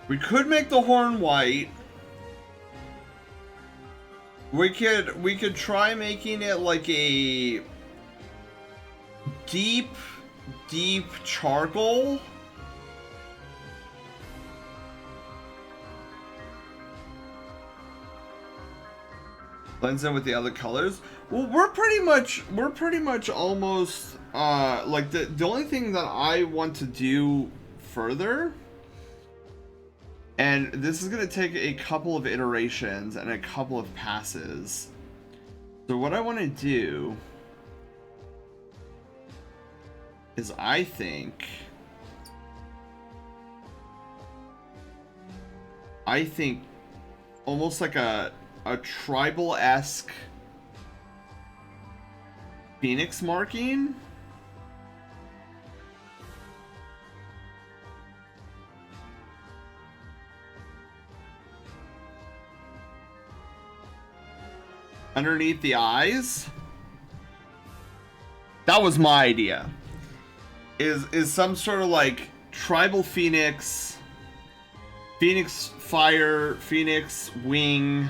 S2: We could make the horn white. We could try making it like a deep charcoal. blends in with the other colors. Well, we're pretty much almost like the only thing that I want to do further, and this is gonna take a couple of iterations and a couple of passes. So what I want to do is I think almost like a tribal-esque phoenix marking. Underneath the eyes. That was my idea. Is some sort of like tribal phoenix, phoenix fire, phoenix wing.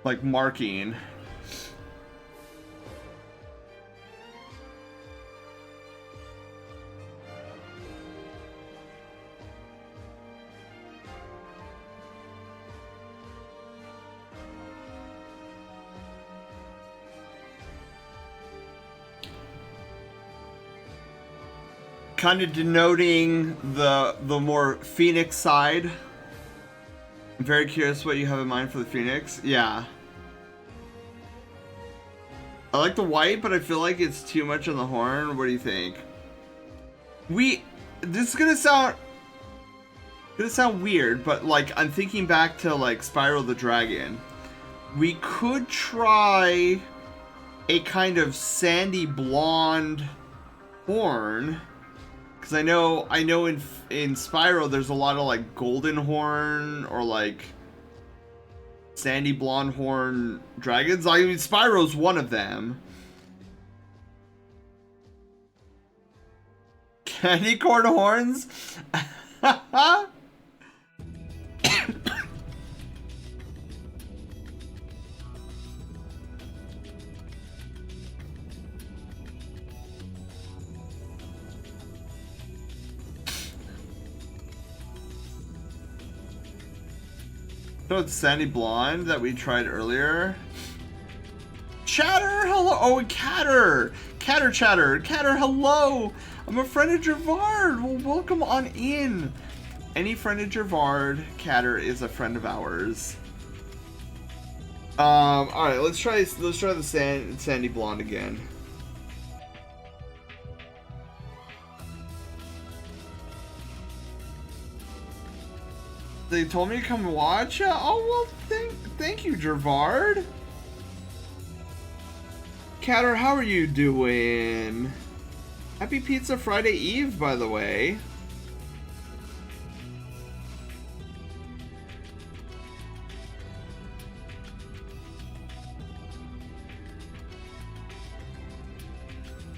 S2: Like marking. Kind of denoting the more phoenix side. I'm very curious what you have in mind for the phoenix. Yeah. I like the white, but I feel like it's too much on the horn. What do you think? This is gonna sound weird, but like I'm thinking back to like Spyro the Dragon. We could try a kind of sandy blonde horn. Because I know in Spyro there's a lot of like golden horn or like sandy blonde horn dragons. I mean, Spyro's one of them. Candy corn horns? So it's sandy blonde that we tried earlier. Chatter, hello. Oh, Catter, Chatter, hello. I'm a friend of Gervard. Well, welcome on in. Any friend of Gervard, Catter is a friend of ours. All right, let's try the sandy blonde again. They told me to come watch. Oh well, thank you, Gervard. Catter, how are you doing? Happy Pizza Friday Eve, by the way.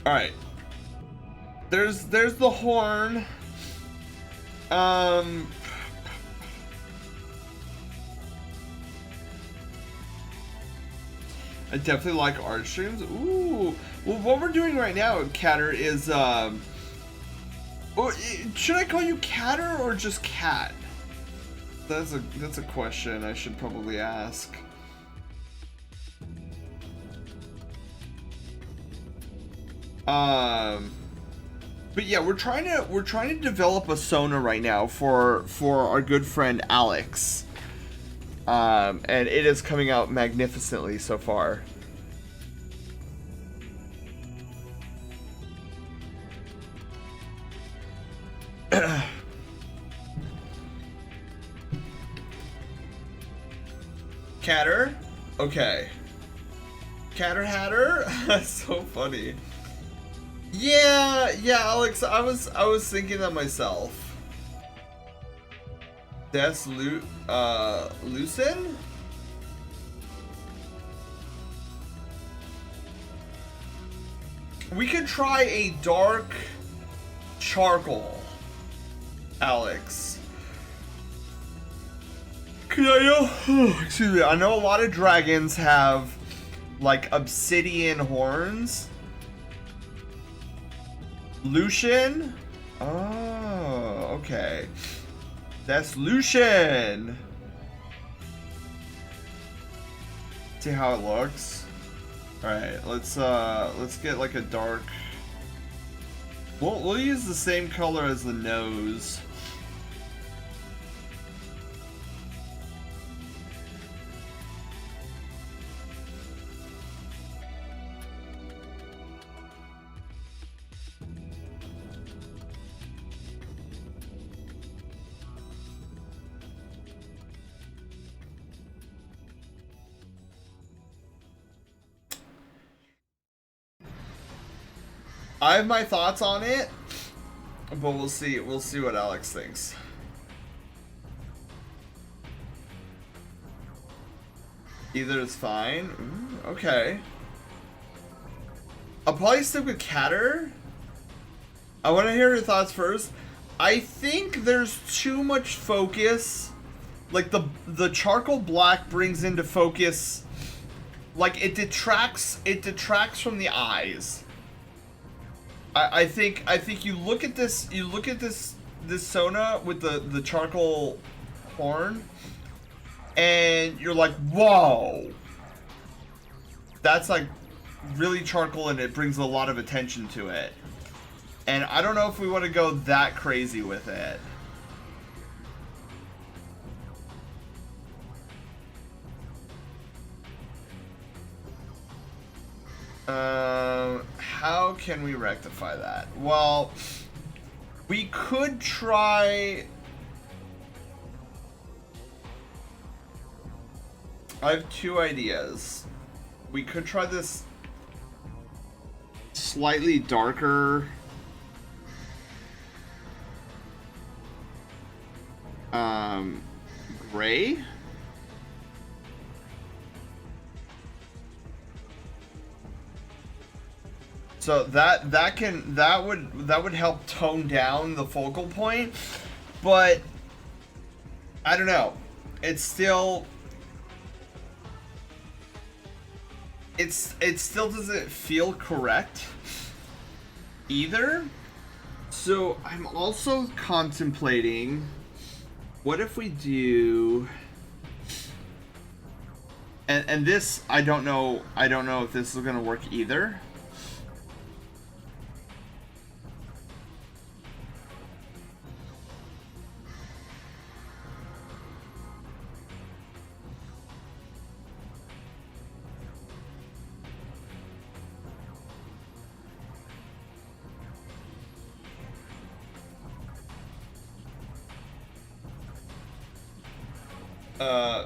S2: All right. There's the horn. I definitely like art streams. Ooh. Well, what we're doing right now, Catter, is should I call you Catter or just Cat? That's a question I should probably ask. But yeah, we're trying to develop a Sona right now for our good friend Alex. And it is coming out magnificently so far. Catter? Okay. Catter Hatter? That's so funny. Yeah, Alex, I was thinking that myself. That's Lucen? We could try a dark charcoal, Alex. Excuse me, I know a lot of dragons have like obsidian horns. Lucian? Oh, okay. That's Lucian. See how it looks. All right, let's get like a dark. We'll use the same color as the nose. I have my thoughts on it, but we'll see. We'll see what Alex thinks. Either is fine. Ooh, okay. I'll probably stick with Catter. I want to hear your thoughts first. I think there's too much focus. Like the charcoal black brings into focus. Like it detracts from the eyes. I think you look at this Sona with the charcoal horn, and you're like, whoa, that's like really charcoal, and it brings a lot of attention to it. And I don't know if we want to go that crazy with it. How can we rectify that? Well, we could try. I have two ideas. We could try this slightly darker gray. So that would help tone down the focal point, but I don't know. It still doesn't feel correct either. So I'm also contemplating, what if we do, and this I don't know if this is gonna work either.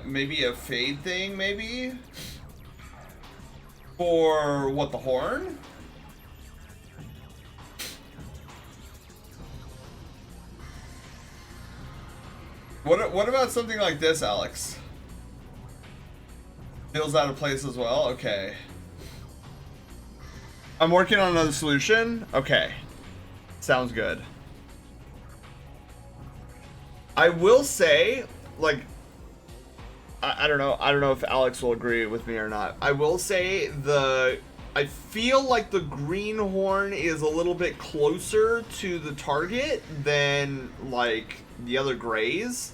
S2: Maybe a fade thing, maybe? For what, the horn? What about something like this, Alex? Feels out of place as well? Okay. I'm working on another solution? Okay. Sounds good. I will say, like, I don't know if Alex will agree with me or not. I will say I feel like the green horn is a little bit closer to the target than like the other grays.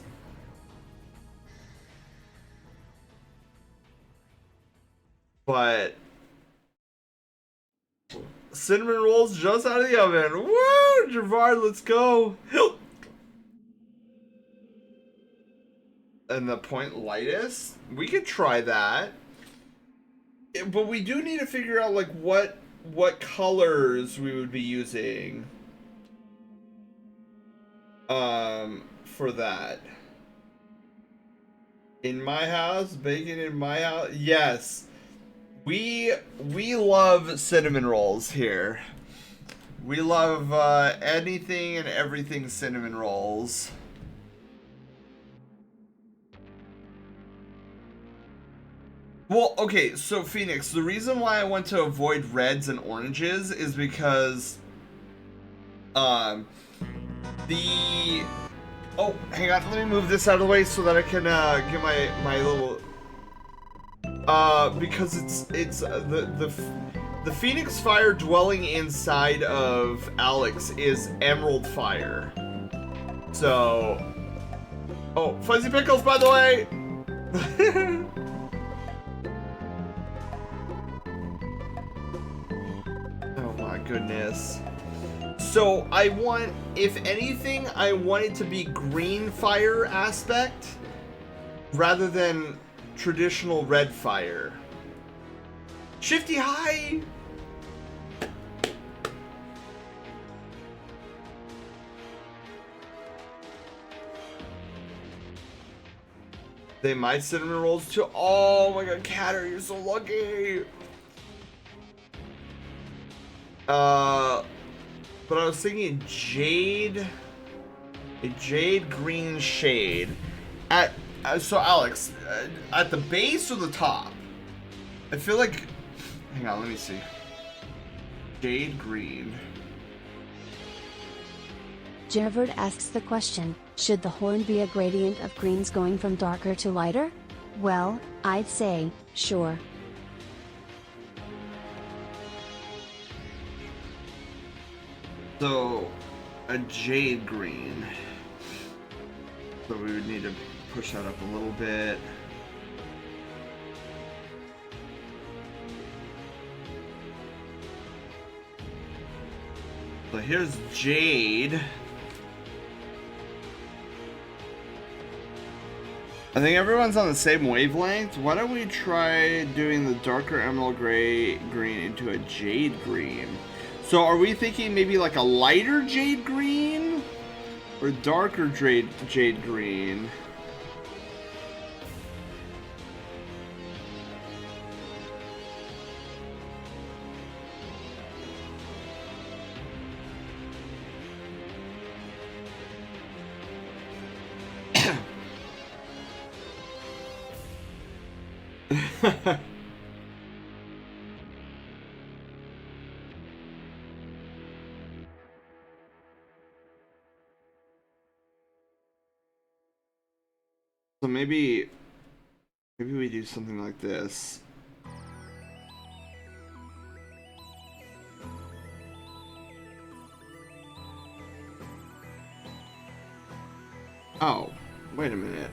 S2: But cinnamon rolls just out of the oven. Woo, Javard, let's go. And the point lightest, we could try that, but we do need to figure out like what colors we would be using for that. In my house, bacon in my house. Yes, we love cinnamon rolls here. We love anything and everything cinnamon rolls. Well, okay, so Phoenix, the reason why I want to avoid reds and oranges is because oh, hang on, let me move this out of the way so that I can get my little Because it's the Phoenix Fire dwelling inside of Alex is Emerald Fire. So, oh, Fuzzy Pickles, by the way. Oh my goodness. So I want, if anything, I want it to be green fire aspect rather than traditional red fire. Shifty high. They might cinnamon rolls too. Oh my god, Catter, you're so lucky. But I was thinking jade, a jade green shade. So Alex, at the base or the top? I feel like, hang on, let me see. Jade green.
S1: Jervard asks the question, should the horn be a gradient of greens going from darker to lighter? Well, I'd say, sure.
S2: So, a jade green. So we would need to push that up a little bit. So here's jade. I think everyone's on the same wavelength. Why don't we try doing the darker emerald gray green into a jade green? So are we thinking maybe like a lighter jade green or darker jade green? So maybe we do something like this. Oh, wait a minute.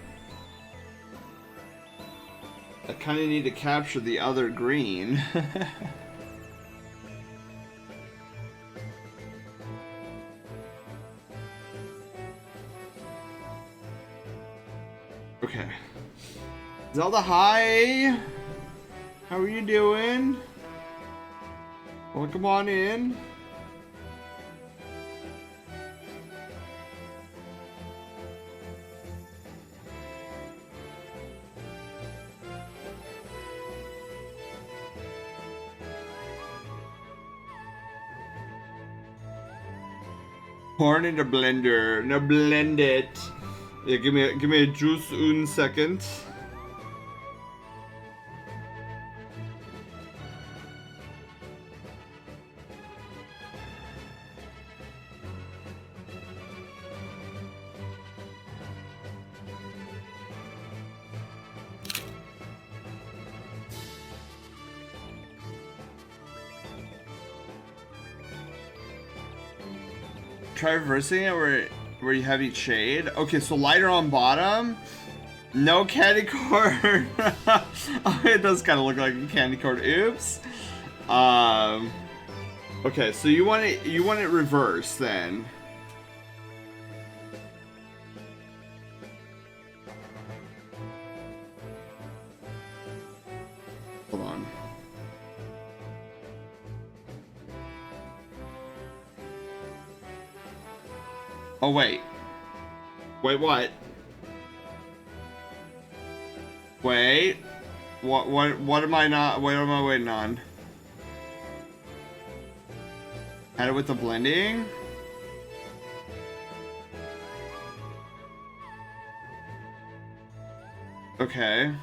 S2: I kind of need to capture the other green. Okay. Zelda, hi! How are you doing? Welcome on in. Pour it into blender. Now blend it. Yeah, give me a juice 1 second. Try reversing it where you have each shade. Okay, so lighter on bottom. No candy corn. Oh, it does kind of look like a candy corn. Oops. Okay, so you want it reversed then. Hold on. Oh wait. Wait, what? Wait. What am I not? What am I waiting on? Add it with the blending? Okay.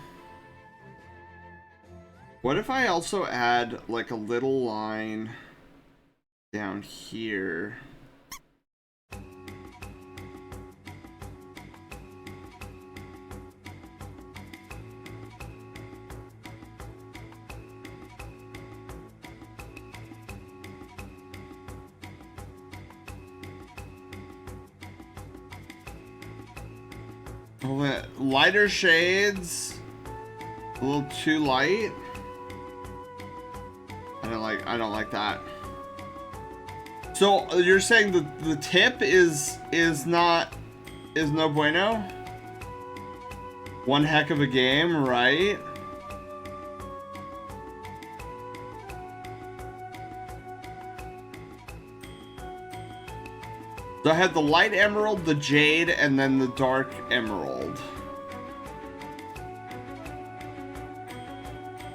S2: What if I also add like a little line down here? Lighter shades. A little too light. I don't like that. So you're saying the tip is no bueno? One heck of a game, right? So I had the light emerald, the jade, and then the dark emerald.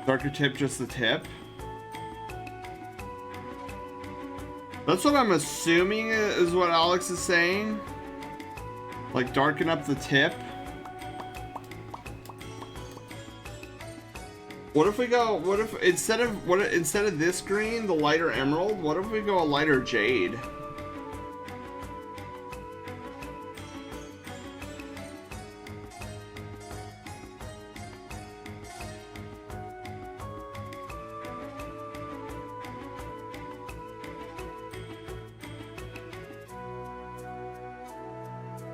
S2: Darker tip, just the tip. That's what I'm assuming is what Alex is saying. Like darken up the tip. What if we go? What if instead of this green, the lighter emerald? What if we go a lighter jade?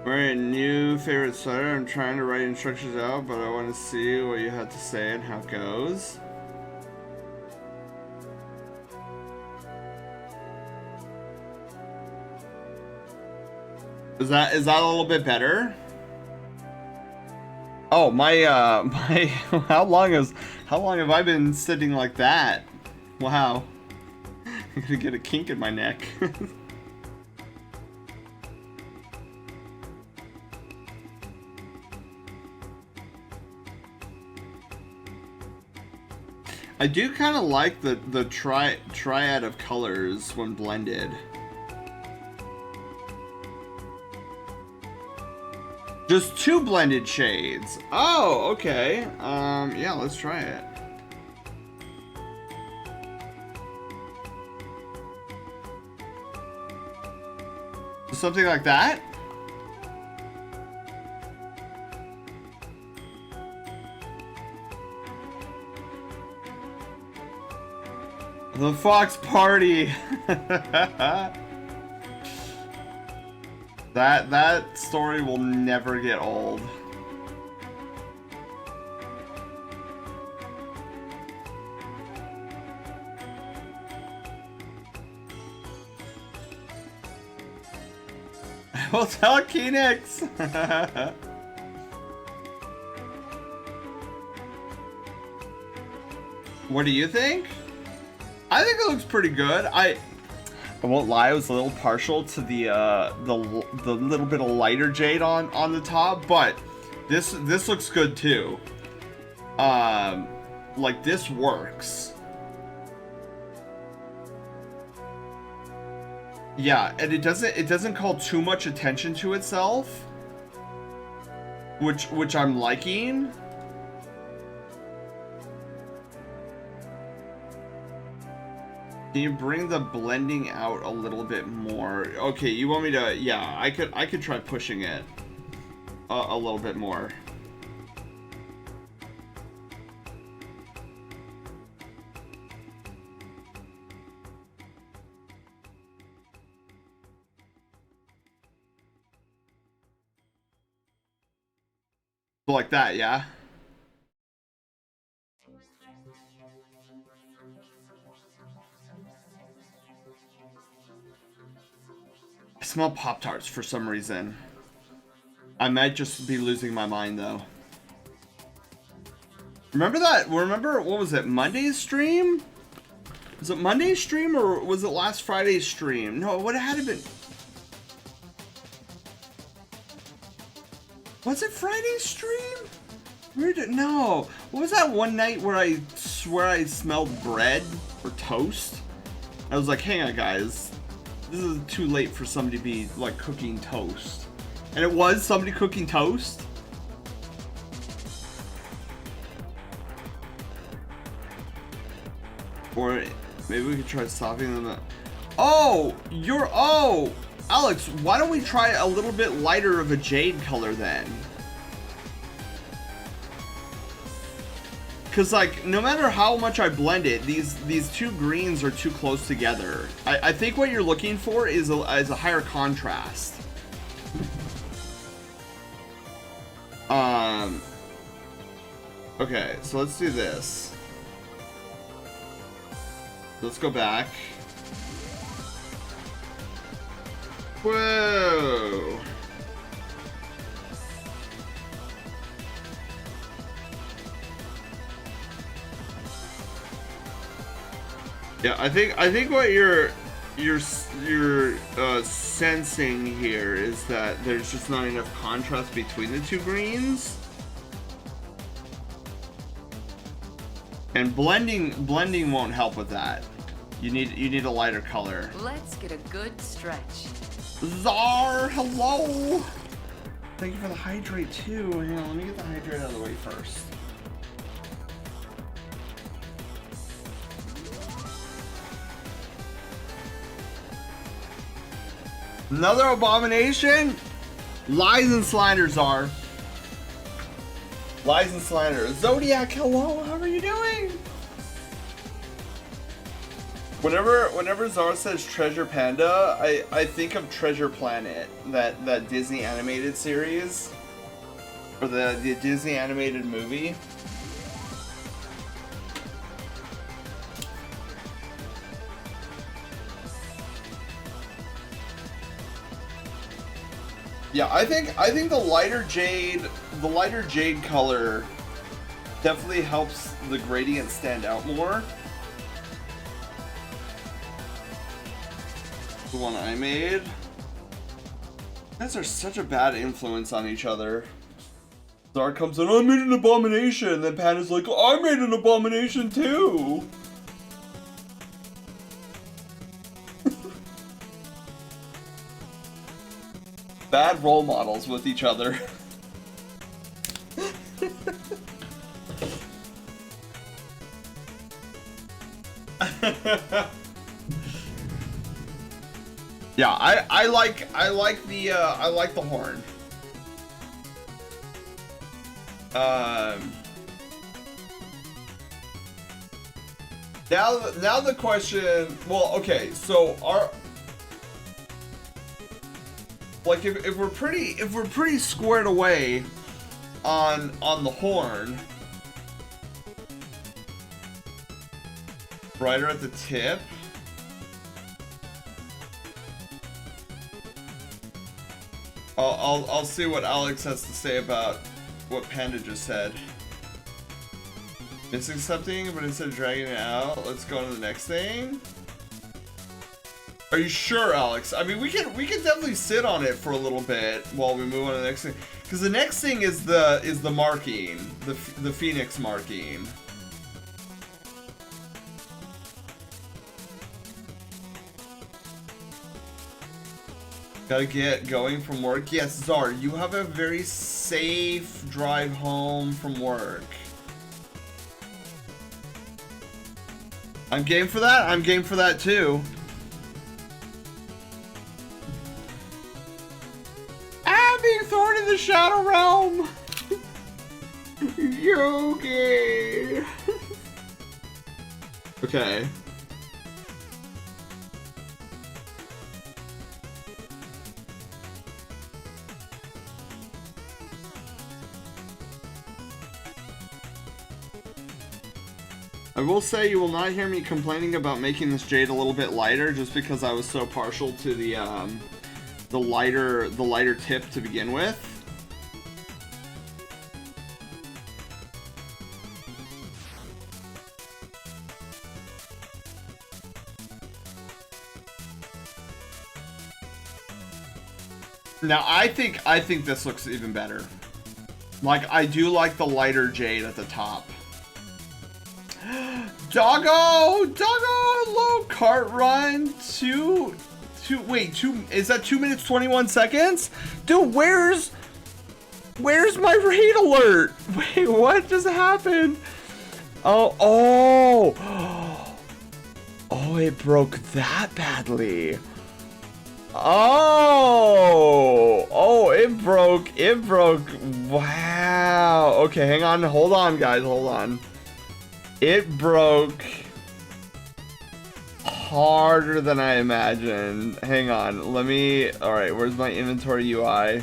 S2: Alright, new favorite sweater. I'm trying to write instructions out, but I want to see what you have to say and how it goes. Is that a little bit better? Oh, my how long have I been sitting like that? Wow. I'm gonna get a kink in my neck. I do kind of like the triad of colors when blended. Just two blended shades. Oh, okay. Yeah, let's try it. Something like that? The Fox Party. That story will never get old. Hotel Phoenix. What do you think? I think it looks pretty good. I won't lie, I was a little partial to the little bit of lighter jade on the top, but this looks good too. Like this works. Yeah, and it doesn't call too much attention to itself, which I'm liking. Can you bring the blending out a little bit more? Okay, you want me to? Yeah, I could try pushing it a little bit more. Like that, yeah. I smell Pop-Tarts for some reason. I might just be losing my mind though. Remember that? Remember, what was it? Monday's stream? Was it Monday's stream or was it last Friday's stream? No, what had it been? Was it Friday's stream? Where did no? What was that one night where I swear I smelled bread or toast? I was like, hang on guys, this is too late for somebody to be like cooking toast. And it was somebody cooking toast? Or maybe we could try softening them. Oh, oh, Alex, why don't we try a little bit lighter of a jade color then? Cause like, no matter how much I blend it, these two greens are too close together. I think what you're looking for is a higher contrast. Okay, so let's do this. Let's go back. Whoa! Yeah, I think what you're sensing here is that there's just not enough contrast between the two greens. And blending won't help with that. You need a lighter color.
S3: Let's get a good stretch.
S2: Czar, hello. Thank you for the hydrate too. Hang on, let me get the hydrate out of the way first. Another abomination? Lies and slander, Czar. Lies and slander. Zodiac, hello, how are you doing? Whenever Czar says Treasure Panda, I think of Treasure Planet, that Disney animated series. Or the Disney animated movie. Yeah, I think the lighter jade color definitely helps the gradient stand out more. The one I made. Guys are such a bad influence on each other. Czar comes in, I made an abomination, and then Panda's like, I made an abomination too. Bad role models with each other. Yeah, I like the horn. Now the question. Well, okay, so if we're pretty squared away on the horn, brighter at the tip. I'll see what Alex has to say about what Panda just said. Missing something, but instead of dragging it out, let's go on to the next thing. Are you sure, Alex? I mean, we can definitely sit on it for a little bit while we move on to the next thing, because the next thing is the marking, the Phoenix marking. Gotta get going from work. Yes, Czar, you have a very safe drive home from work. I'm game for that. I'm game for that too. I'm being thrown in the Shadow Realm. Yogi. Okay. I will say you will not hear me complaining about making this jade a little bit lighter, just because I was so partial to the lighter tip to begin with. Now I think this looks even better. Like, I do like the lighter jade at the top. Doggo! Low cart run. Wait, is that 2 minutes 21 seconds? Dude, where's my raid alert? Wait, what just happened? Oh, it broke that badly. Oh, it broke. Wow. Okay, hang on. Hold on, guys. Hold on. It broke harder than I imagined. Hang on. Alright, where's my inventory UI?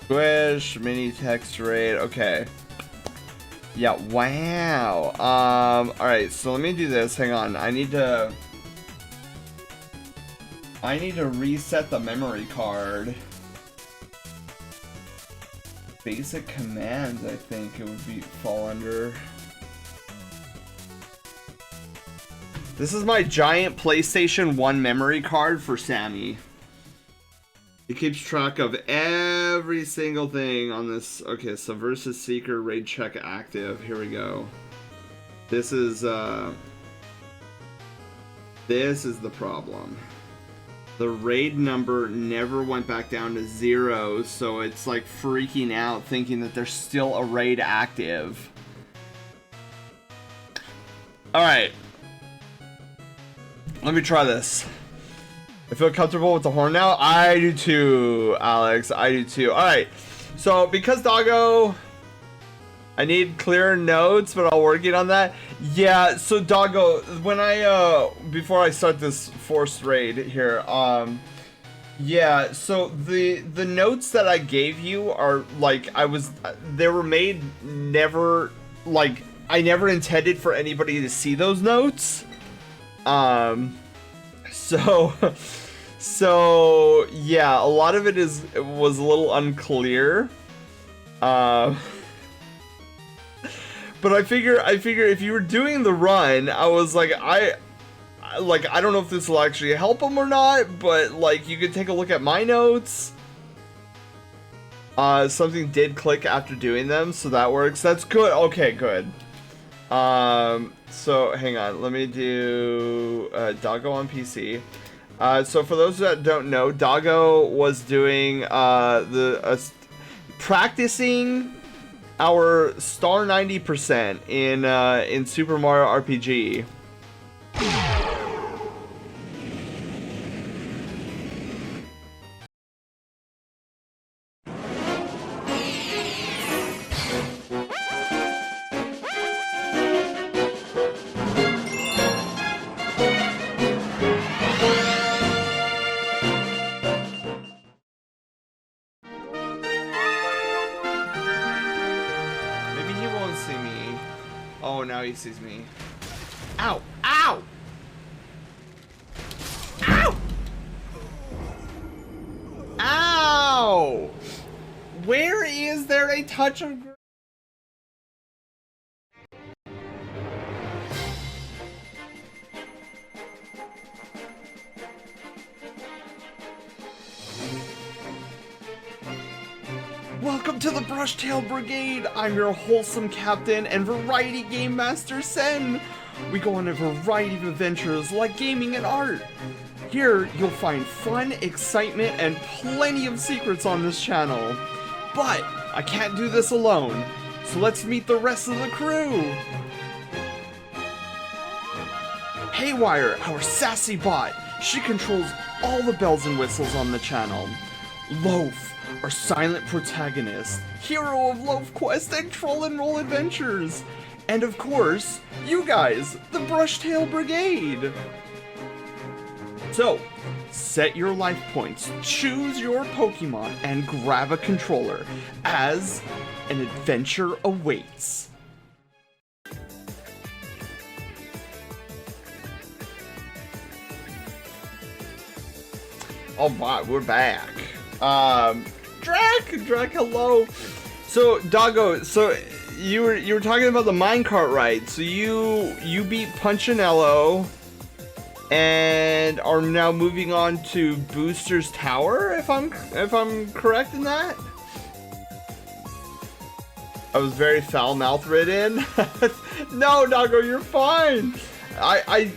S2: Squish, mini text raid. Okay. Yeah, wow. Alright, so let me do this. Hang on. I need to reset the memory card. Basic commands, I think it would fall under. This is my giant PlayStation 1 memory card for Sammy. It keeps track of every single thing on this. Okay, so versus Seeker, raid check active. Here we go. This is the problem. The raid number never went back down to 0, so it's like freaking out thinking that there's still a raid active. Alright. Let me try this. I feel comfortable with the horn now. I do too, Alex. I do too. Alright. So, because Doggo... I need clearer notes, but I'll work it on that. Yeah, so Doggo, when I, before I start this forced raid here, yeah, so the notes that I gave you are, like, they were made never, like, I never intended for anybody to see those notes. So yeah, a lot of it was a little unclear. But I figure if you were doing the run, I was like, I don't know if this will actually help them or not, but like you could take a look at my notes. Something did click after doing them, so that works. That's good. Okay, good. So hang on, let me do Doggo on PC. So for those that don't know, Doggo was doing practicing our star 90% in Super Mario RPG. He sees me. Ow! Ow! Ow! Ow! Where is there a touch of... Welcome to the Brushtail Brigade! I'm your wholesome captain and variety game master, Sen! We go on a variety of adventures like gaming and art. Here, you'll find fun, excitement, and plenty of secrets on this channel. But, I can't do this alone, so let's meet the rest of the crew! Haywire, our sassy bot. She controls all the bells and whistles on the channel. Loaf, our silent protagonist, hero of Loaf Quest and Troll and Roll Adventures, and of course, you guys, the Brushtail Brigade! So, set your life points, choose your Pokemon, and grab a controller, as an adventure awaits. Alright, we're back. Drac, hello. So, Doggo, so you were talking about the minecart ride. So you beat Punchinello and are now moving on to Booster's Tower, if I'm correct in that. I was very foul-mouthed ridden. No, Doggo, you're fine. I'm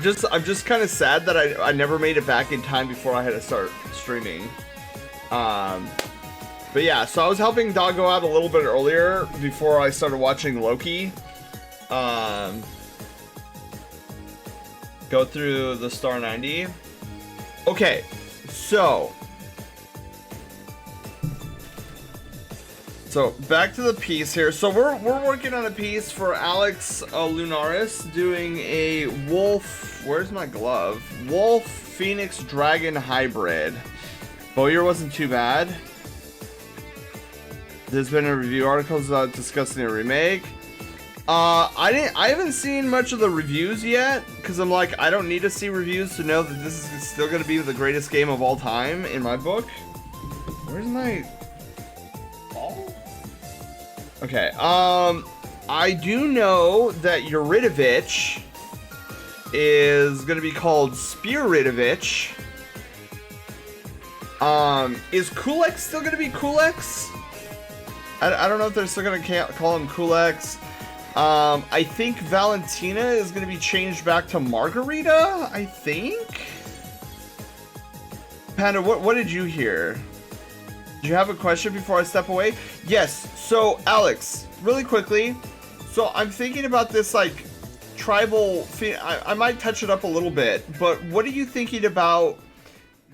S2: just kind of sad that I never made it back in time before I had to start streaming. But yeah, so I was helping Doggo out a little bit earlier before I started watching Loki. Go through the Star 90. Okay, so So back to the piece here. So we're working on a piece for Alex Lunaris, doing a wolf. Where's my glove? Wolf Phoenix Dragon hybrid. Bowyer wasn't too bad. There's been a review articles discussing a remake. I haven't seen much of the reviews yet, because I'm like, I don't need to see reviews to know that this is still going to be the greatest game of all time in my book. Where's my ball? Okay, I do know that Yuridovich is going to be called Spearidovich. Is Kulex still going to be Kulex? I don't know if they're still going to call him Kulex. I think Valentina is going to be changed back to Margarita, I think? Panda, what did you hear? Do you have a question before I step away? Yes, so Alex, really quickly. So I'm thinking about this, like, tribal... I might touch it up a little bit, but what are you thinking about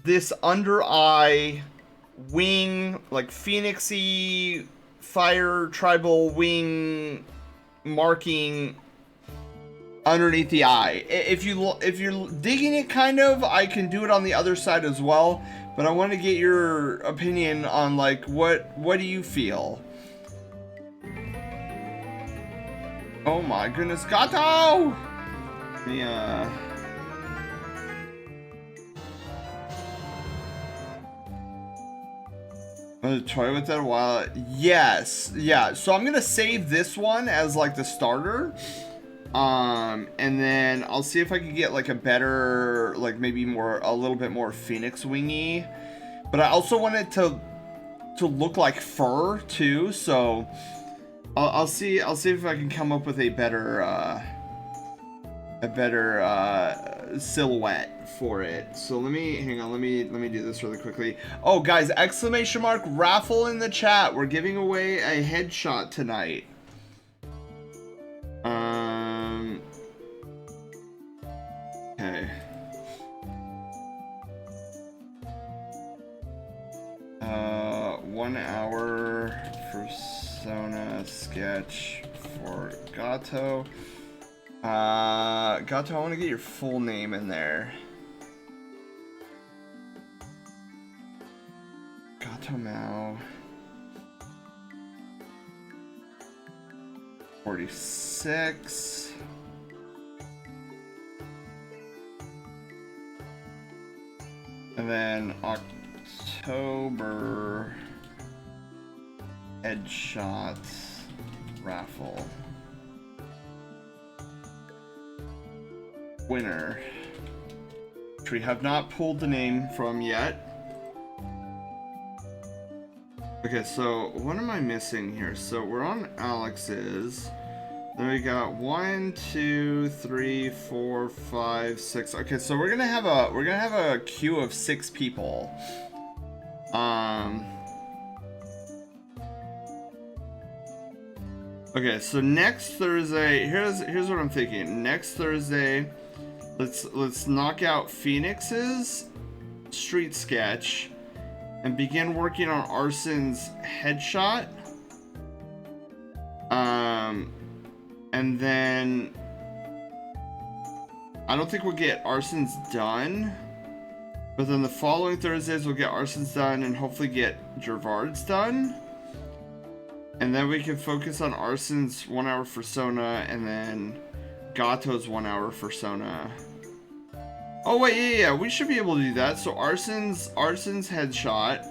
S2: this under-eye wing, like, phoenixy fire tribal wing marking underneath the eye? If you're digging it, kind of, I can do it on the other side as well, but I want to get your opinion on, like, what do you feel? Oh my goodness, Gato! Yeah. I'm gonna toy with that a while. Yes, yeah. So I'm gonna save this one as like the starter, and then I'll see if I can get like a better, like maybe a little bit more Phoenix wingy. But I also want it to look like fur too. So I'll see if I can come up with a better silhouette for it. So let me do this really quickly. Oh guys, exclamation mark raffle in the chat. We're giving away a headshot tonight. Okay. 1 hour persona sketch for Gato. Gato, I want to get your full name in there. Gato Mao. 46. And then October headshot raffle. Winner, which we have not pulled the name from yet. Okay, so what am I missing here? So we're on Alex's. Then we got 1, 2, 3, 4, 5, 6. Okay, so we're gonna have a queue of 6 people. Okay, so next Thursday, here's what I'm thinking. Next Thursday, let's knock out Phoenix's street sketch and begin working on Arson's headshot. And then I don't think we'll get Arson's done, but then the following Thursdays we'll get Arson's done and hopefully get Gervard's done. And then we can focus on Arson's 1 hour persona and then Gato's 1 hour persona. Oh wait, yeah, we should be able to do that. So Arson's headshot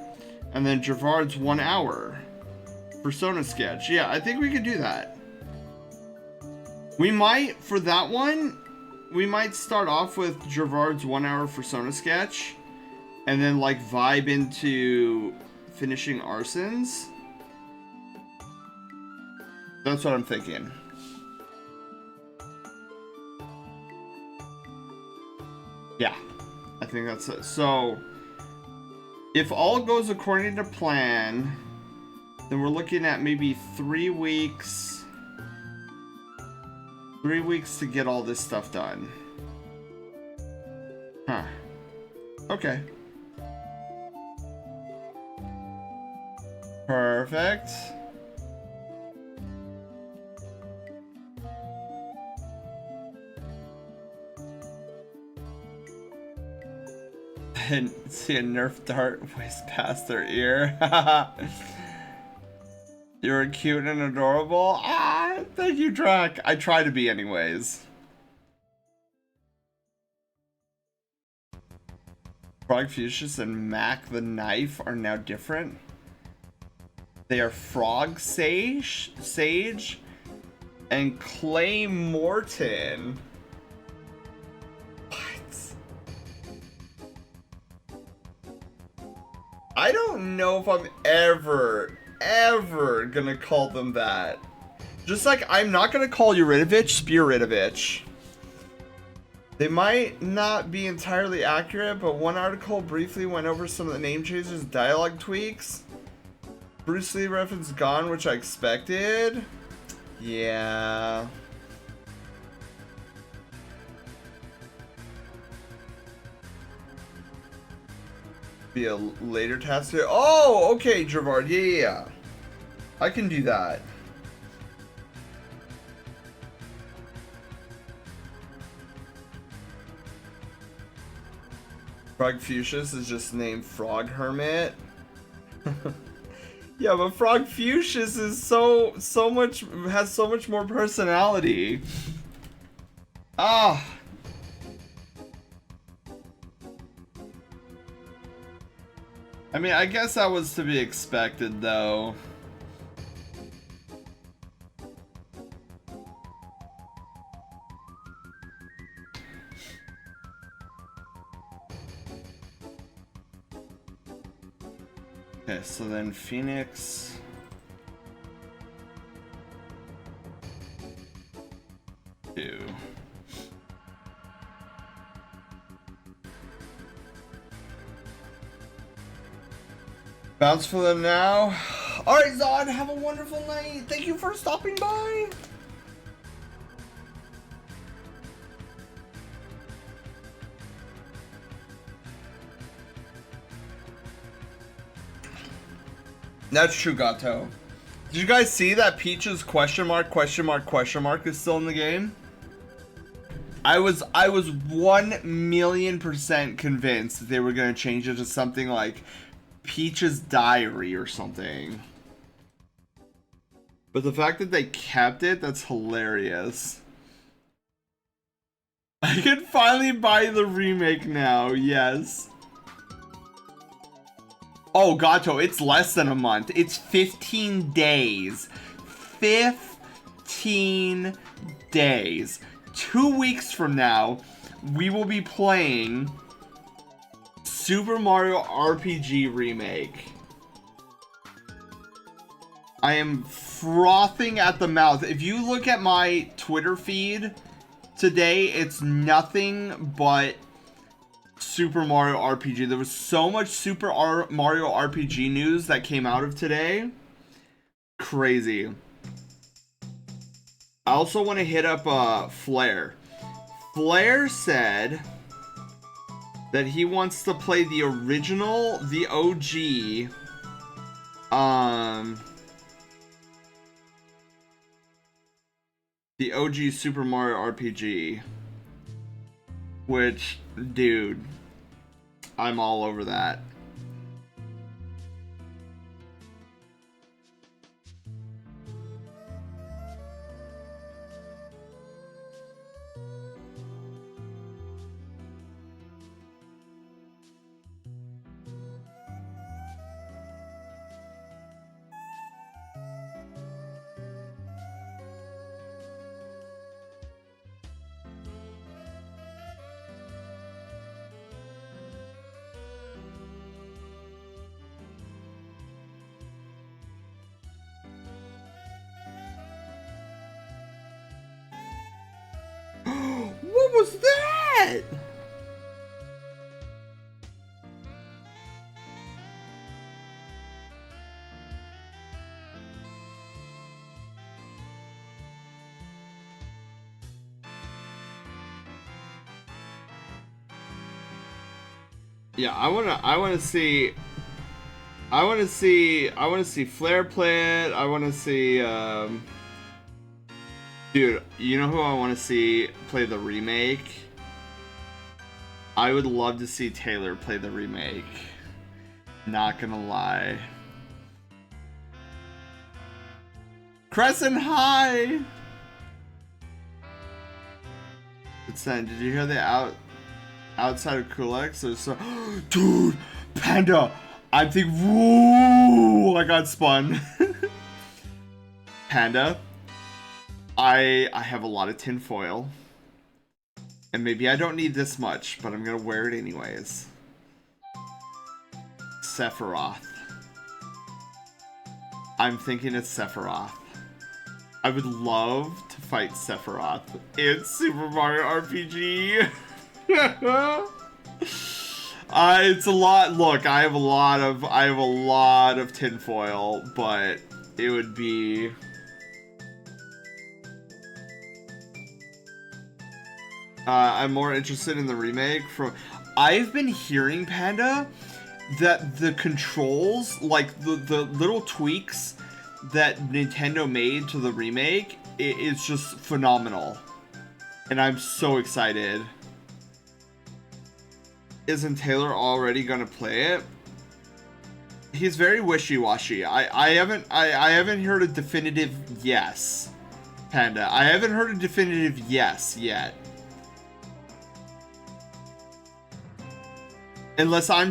S2: and then Gervard's 1 hour persona sketch. Yeah, I think we could do that. We might, for that one, we might start off with Gervard's 1 hour persona sketch and then like vibe into finishing Arson's. That's what I'm thinking. Yeah, I think that's it. So, if all goes according to plan, then we're looking at maybe 3 weeks. 3 weeks to get all this stuff done. Huh. Okay. Perfect. and see a Nerf dart whiz past their ear. You're cute and adorable. Ah, thank you, Drac. I try to be anyways. Frogfucius and Mac the Knife are now different. They are Frog Sage and Clay Morton. What? I don't know if I'm ever gonna call them that. Just like I'm not gonna call Eurytovich Spiritovich. They might not be entirely accurate, but one article briefly went over some of the name changes, dialogue tweaks. Bruce Lee reference gone, which I expected. Yeah. Be a later task here. Oh, okay, Gervard. Yeah. I can do that. Frogfucius is just named Frog Hermit. Yeah, but Frogfucius is has so much more personality. Ah. I mean, I guess that was to be expected, though. Okay, so then Phoenix. Two. Bounce for them now. Alright, Zod, have a wonderful night. Thank you for stopping by. That's true, Gato. Did you guys see that Peach's question mark is still in the game? I was 1,000,000% convinced that they were gonna change it to something like Peach's Diary or something. But the fact that they kept it, that's hilarious. I can finally buy the remake now, yes. Oh, Gato, it's less than a month. It's 15 days. 15 days. 2 weeks from now, we will be playing Super Mario RPG Remake. I am frothing at the mouth. If you look at my Twitter feed today, it's nothing but Super Mario RPG. There was so much Mario RPG news that came out of today. Crazy. I also want to hit up Flair. Flair said that he wants to play the original, the OG, the OG Super Mario RPG. Which, dude, I'm all over that. What was that? Yeah, I wanna see Flair play it. I wanna see dude, you know who I wanna see play the remake? I would love to see Taylor play the remake. Not gonna lie. Crescent High! Did you hear the outside of Kulex? There's so dude, Panda! I think whoa, I got spun. Panda, I have a lot of tinfoil. And maybe I don't need this much, but I'm gonna wear it anyways. Sephiroth. I'm thinking it's Sephiroth. I would love to fight Sephiroth in Super Mario RPG. It's a lot. Look, I have a lot of tinfoil, but it would be. I'm more interested in the remake from. I've been hearing, Panda, that the controls, like the little tweaks that Nintendo made to the remake, it's just phenomenal. And I'm so excited. Isn't Taylor already gonna play it? He's very wishy-washy. I haven't heard a definitive yes, Panda. I haven't heard a definitive yes yet. Unless I'm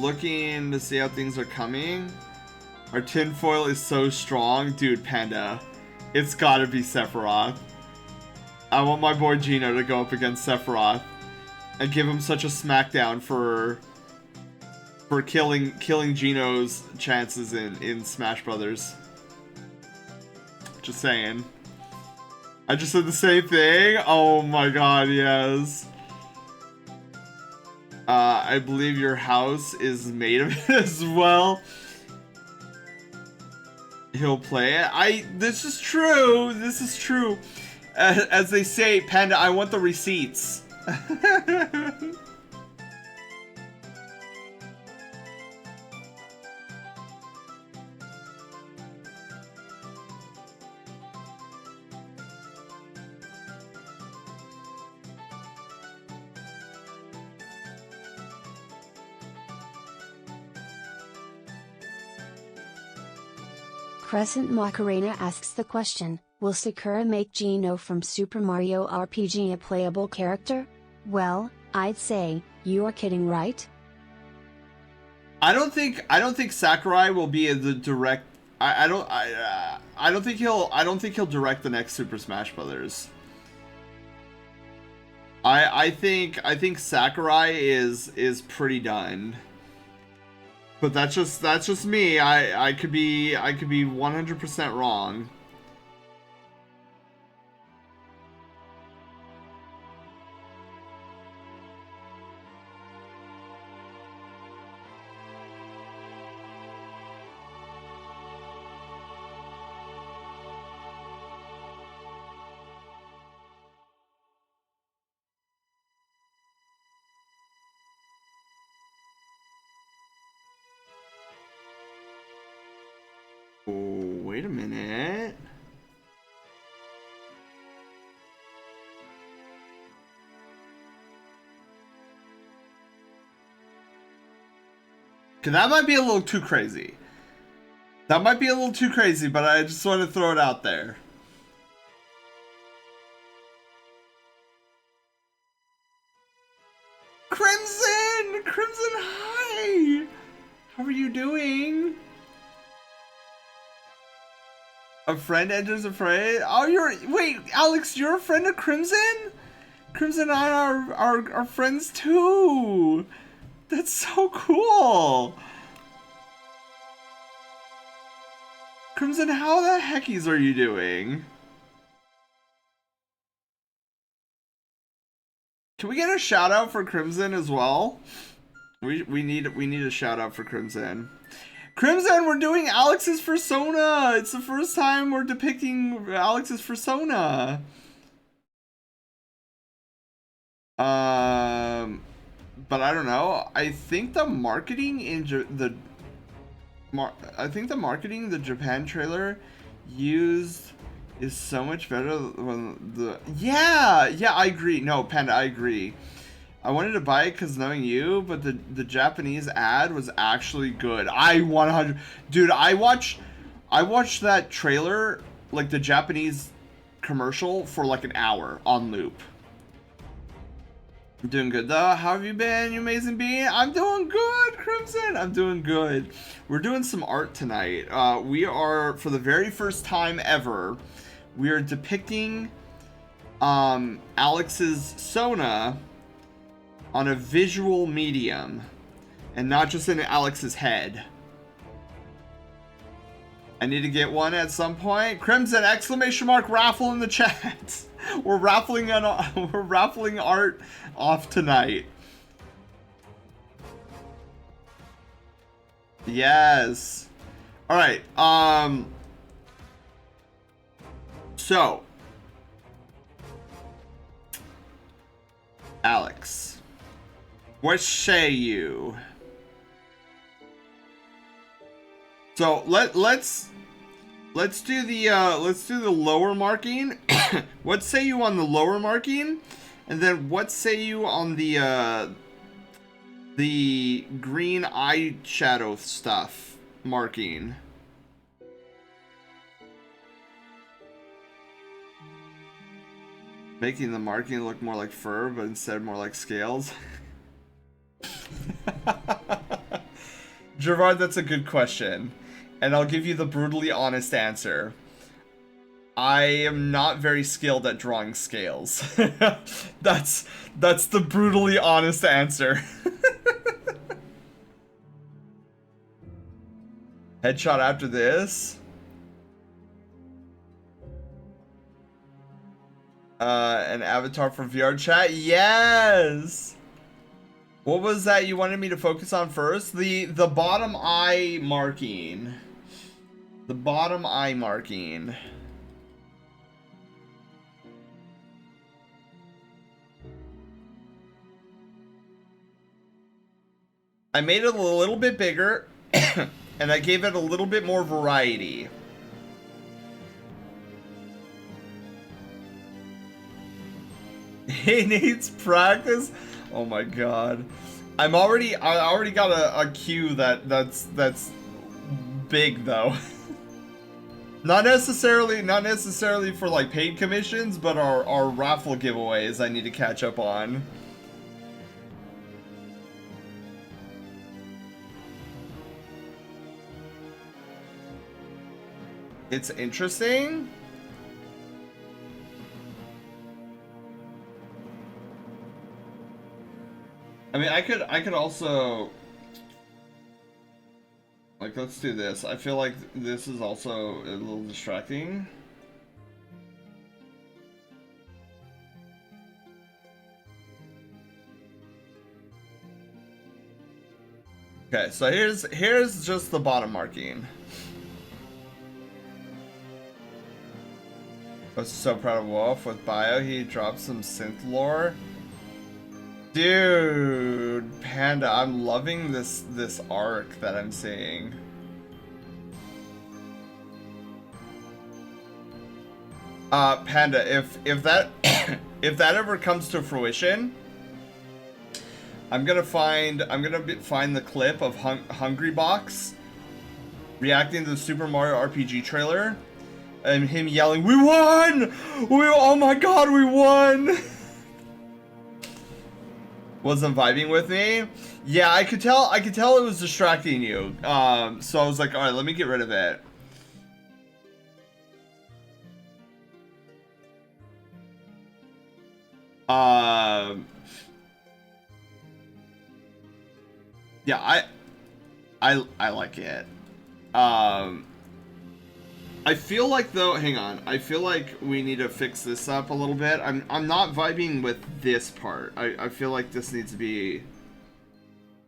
S2: looking to see how things are coming. Our tinfoil is so strong. Dude, Panda. It's gotta be Sephiroth. I want my boy Gino to go up against Sephiroth. And give him such a smackdown for killing Gino's chances in Smash Brothers. Just saying. I just said the same thing? Oh my god, yes. I believe your house is made of it as well. He'll play it. This is true. This is true. As they say, Panda, I want the receipts.
S1: Crescent Macarena asks the question, will Sakura make Gino from Super Mario RPG a playable character? Well, I'd say, you are kidding, right?
S2: I don't think Sakurai will be the direct. I don't think he'll direct the next Super Smash Brothers. I think Sakurai is pretty done. But that's just me. I could be 100% wrong. Oh, wait a minute. Okay, that might be a little too crazy. That might be a little too crazy, but I just want to throw it out there. Crimson! Crimson, hi! How are you doing? A friend enters a fray? Oh, wait, Alex, you're a friend of Crimson? Crimson and I are friends too. That's so cool. Crimson, how the heckies are you doing? Can we get a shout out for Crimson as well? We need a shout out for Crimson. Crimson, we're doing Alex's persona. It's the first time we're depicting Alex's persona. But I don't know. I think the marketing in the Japan trailer used is so much better than the. Yeah, I agree. No, Panda, I agree. I wanted to buy it because knowing you, but the Japanese ad was actually good. I 100, dude. I watched that trailer, like the Japanese commercial, for like an hour on loop. I'm doing good though. How have you been, you amazing being? I'm doing good, Crimson. I'm doing good. We're doing some art tonight. We are, for the very first time ever, we are depicting Alex's Sona on a visual medium, and not just in Alex's head. I need to get one at some point. Crimson exclamation mark raffle in the chat. We're raffling art off tonight. Yes. All right. So, Alex, what say you? So let's do the lower marking. What say you on the lower marking, and then what say you on the green eyeshadow stuff marking? Making the marking look more like fur, but instead more like scales. Gerard, that's a good question, and I'll give you the brutally honest answer. I am not very skilled at drawing scales. That's the brutally honest answer. Headshot after this. An avatar for VR chat. Yes. What was that you wanted me to focus on first? The bottom eye marking. The bottom eye marking. I made it a little bit bigger, and I gave it a little bit more variety. He needs practice. Oh my god. I already got a queue that's big though. Not necessarily for like paid commissions, but our raffle giveaways I need to catch up on. It's interesting. I mean, I could also, like, let's do this. I feel like this is also a little distracting. Okay, so here's just the bottom marking. I was so proud of Wolf with Bio. He dropped some synth lore. Dude, Panda, I'm loving this arc that I'm seeing. Panda, if that if that ever comes to fruition, I'm gonna find the clip of Hungrybox reacting to the Super Mario RPG trailer, and him yelling, "We won! Oh my god, we won!" Wasn't vibing with me. Yeah, I could tell it was distracting you. So I was like, all right, let me get rid of it. Yeah, I like it. I feel like though, hang on. I feel like we need to fix this up a little bit. I'm not vibing with this part. I feel like this needs to be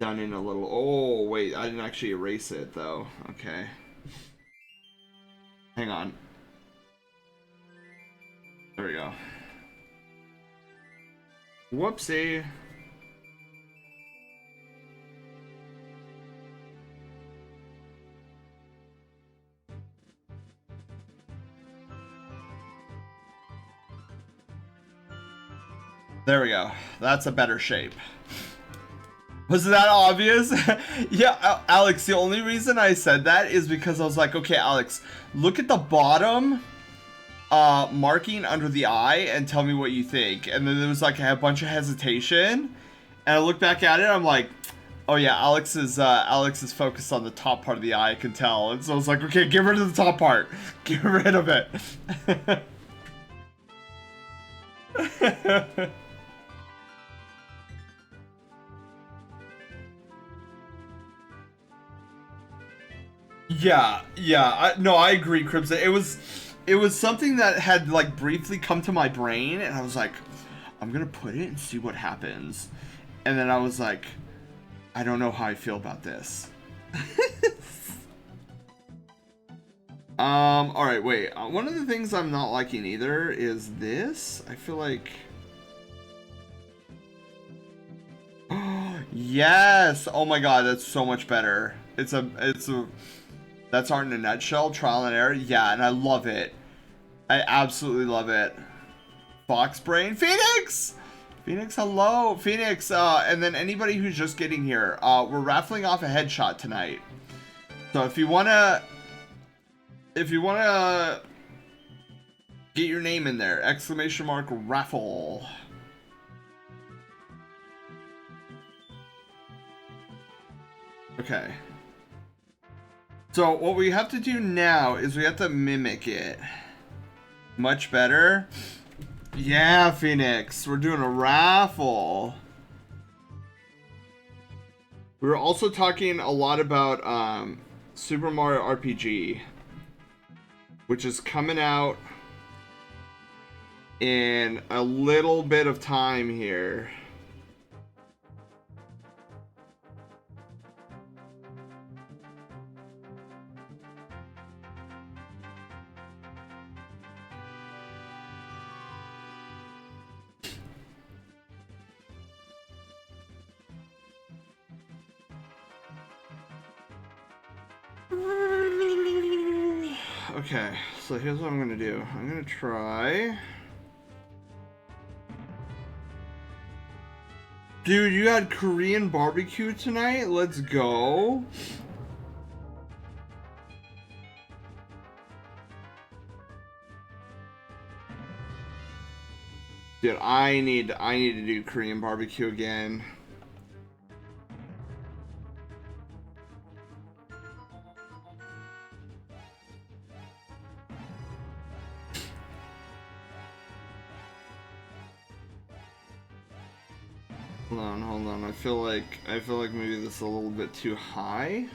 S2: done in a little. Oh wait, I didn't actually erase it though. Okay. Hang on. There we go. Whoopsie. There we go. That's a better shape. Was that obvious? Yeah, Alex, the only reason I said that is because I was like, okay, Alex, look at the bottom marking under the eye and tell me what you think. And then there was like a bunch of hesitation. And I look back at it, I'm like, oh yeah, Alex is focused on the top part of the eye, I can tell. And so I was like, okay, get rid of the top part. Get rid of it. Yeah, no, I agree, Crimson. It was something that had like briefly come to my brain, and I was like, I'm gonna put it and see what happens. And then I was like, I don't know how I feel about this. All right, wait. One of the things I'm not liking either is this. I feel like. Yes. Oh my God, that's so much better. It's a. That's art in a nutshell. Trial and error. Yeah, and I love it. I absolutely love it. Fox Brain. Phoenix! Phoenix, hello. Phoenix, and then anybody who's just getting here. We're raffling off a headshot tonight. So if you wanna get your name in there, ! Raffle. Okay. So what we have to do now is we have to mimic it. Much better. Yeah, Phoenix, we're doing a raffle. We were also talking a lot about Super Mario RPG, which is coming out in a little bit of time here. Okay, so here's what I'm gonna do. I'm gonna try. Dude, you had Korean barbecue tonight? Let's go. Dude, I need to do Korean barbecue again. Hold on. I feel like maybe this is a little bit too high.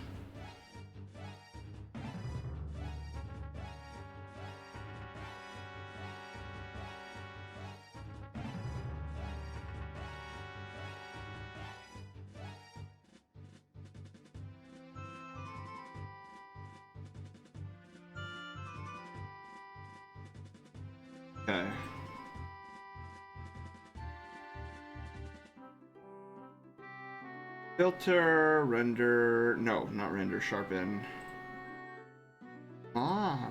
S2: Okay. Filter, render, no, not render, sharpen.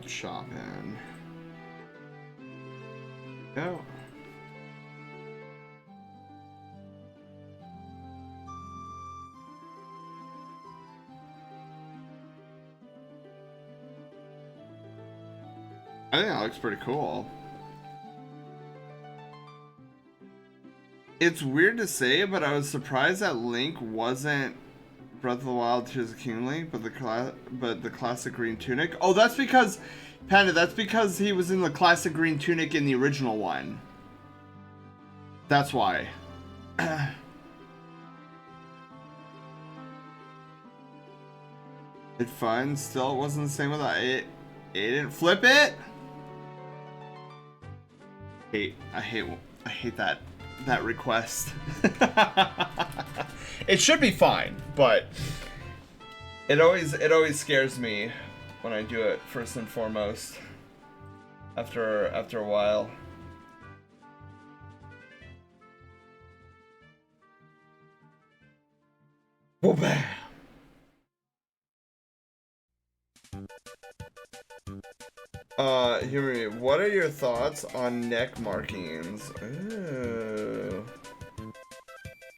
S2: Sharpen. Go. I think that looks pretty cool. It's weird to say, but I was surprised that Link wasn't Breath of the Wild Tears of the Kingdom Link, but the classic green tunic. Oh, that's because, Panda, that's because he was in the classic green tunic in the original one. That's why. It's fun. Still, it wasn't the same without it. It didn't flip it. I hate that request. It should be fine, but it always scares me when I do it first and foremost. After a while. Boom, bam. Hear me. What are your thoughts on neck markings? Ooh.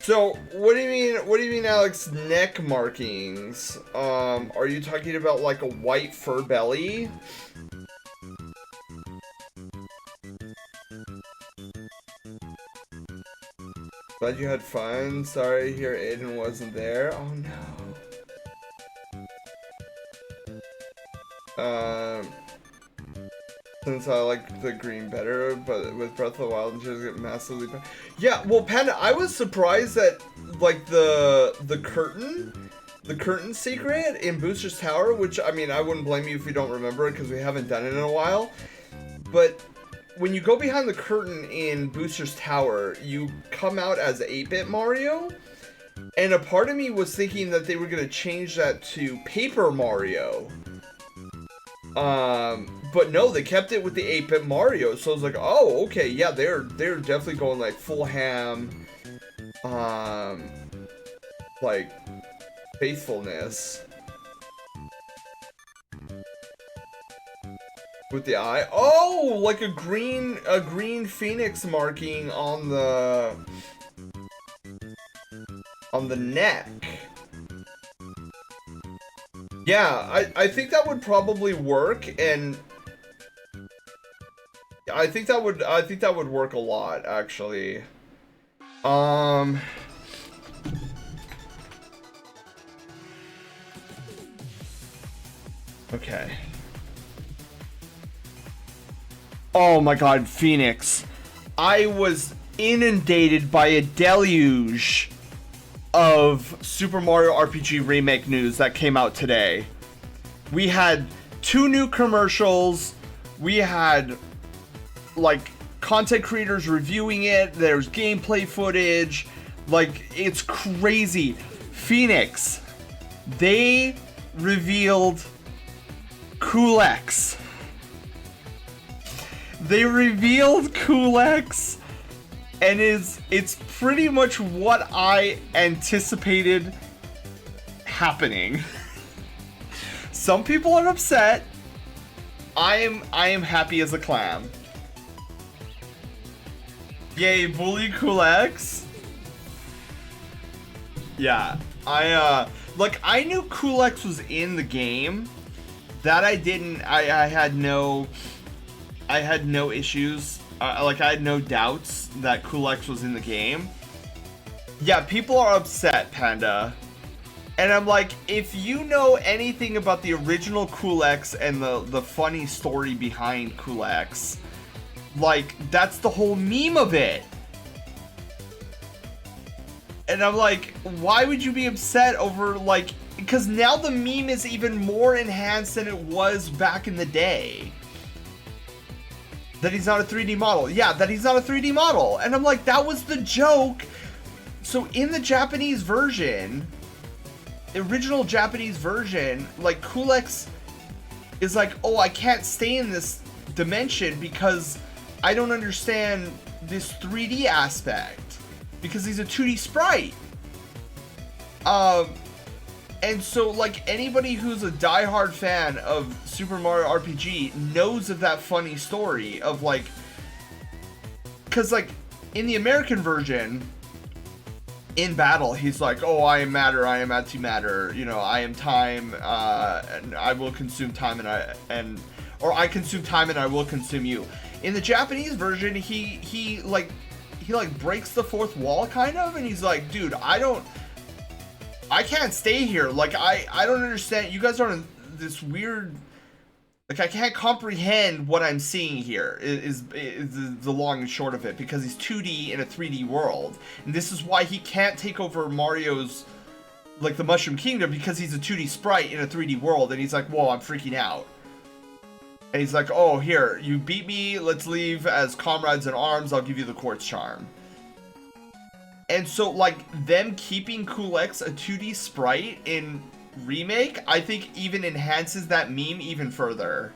S2: So, what do you mean, Alex, neck markings? Are you talking about, like, a white fur belly? Glad you had fun. Sorry to hear Aiden wasn't there. Oh, no. Since I like the green better, but with Breath of the Wild and just get massively better. Yeah, well, Panda, I was surprised that like the curtain secret in Booster's Tower, which I mean I wouldn't blame you if you don't remember it because we haven't done it in a while. But when you go behind the curtain in Booster's Tower, you come out as 8-bit Mario, and a part of me was thinking that they were gonna change that to Paper Mario. But no, they kept it with the 8-bit Mario, so I was like, oh, okay, yeah, they're definitely going like full ham, like faithfulness with the eye. Oh, like a green phoenix marking on the neck. Yeah, I think that would probably work, and I think that would work a lot, actually. Okay. Oh my god, Phoenix. I was inundated by a deluge of Super Mario RPG Remake news that came out today. We had 2 new commercials. We had like content creators reviewing it. There's gameplay footage. Like, it's crazy. Phoenix, they revealed Cool-X. They revealed Cool-X, and it's pretty much what I anticipated happening. Some people are upset. I am happy as a clam. Yay, bully Cool-X. Yeah, I knew Cool-X was in the game. That I didn't. I had no issues. I had no doubts that Cool-X was in the game. Yeah, people are upset, Panda. And I'm like, if you know anything about the original Cool-X and the funny story behind Cool-X, like, that's the whole meme of it. And I'm like, why would you be upset over, like, because now the meme is even more enhanced than it was back in the day. That he's not a 3D model. Yeah, that he's not a 3D model. And I'm like, that was the joke. So in the Japanese version, the original Japanese version, like, Cool-X is like, oh, I can't stay in this dimension because I don't understand this 3D aspect. Because he's a 2D sprite. And so, like, anybody who's a diehard fan of Super Mario RPG knows of that funny story of, like, because, like, in the American version, in battle, he's like, oh, I am matter, I am antimatter, you know, I am time, and I will consume time, or I consume time and I will consume you. In the Japanese version, he breaks the fourth wall, kind of, and he's like, dude, I can't stay here. Like, I don't understand. You guys are in this weird... Like, I can't comprehend what I'm seeing here, is the long and short of it, because he's 2D in a 3D world. And this is why he can't take over Mario's, like, the Mushroom Kingdom, because he's a 2D sprite in a 3D world, and he's like, whoa, I'm freaking out. And he's like, oh, here, you beat me, let's leave as comrades in arms, I'll give you the Quartz Charm. And so, like, them keeping Cool-X a 2D sprite in Remake, I think even enhances that meme even further.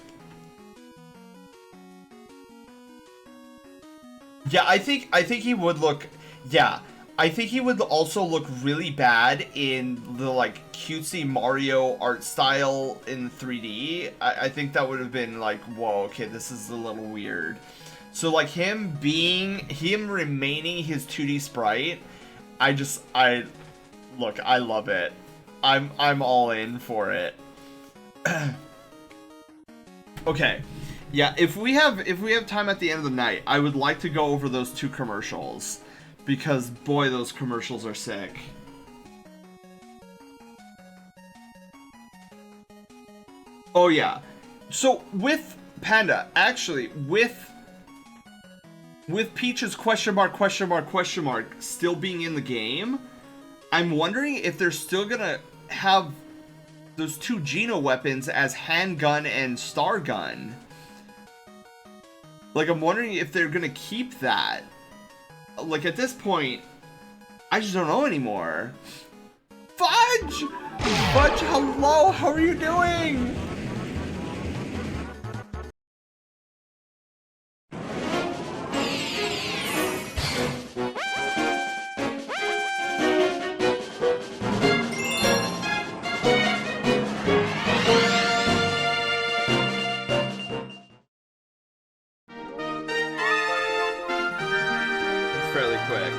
S2: Yeah, I think he would look... Yeah, I think he would also look really bad in the, like, cutesy Mario art style in 3D. I think that would have been like, whoa, okay, this is a little weird. So, like, him remaining his 2D sprite, look, I love it. I'm all in for it. Okay. Yeah, if we have time at the end of the night, I would like to go over those 2 commercials, because boy, those commercials are sick. Oh yeah. So with Panda, actually, with Peach's question mark still being in the game, I'm wondering if they're still gonna have those 2 Geno weapons as handgun and star gun. Like, I'm wondering if they're gonna keep that. Like, at this point, I just don't know anymore. Fudge! Fudge, hello, how are you doing? Fairly quick.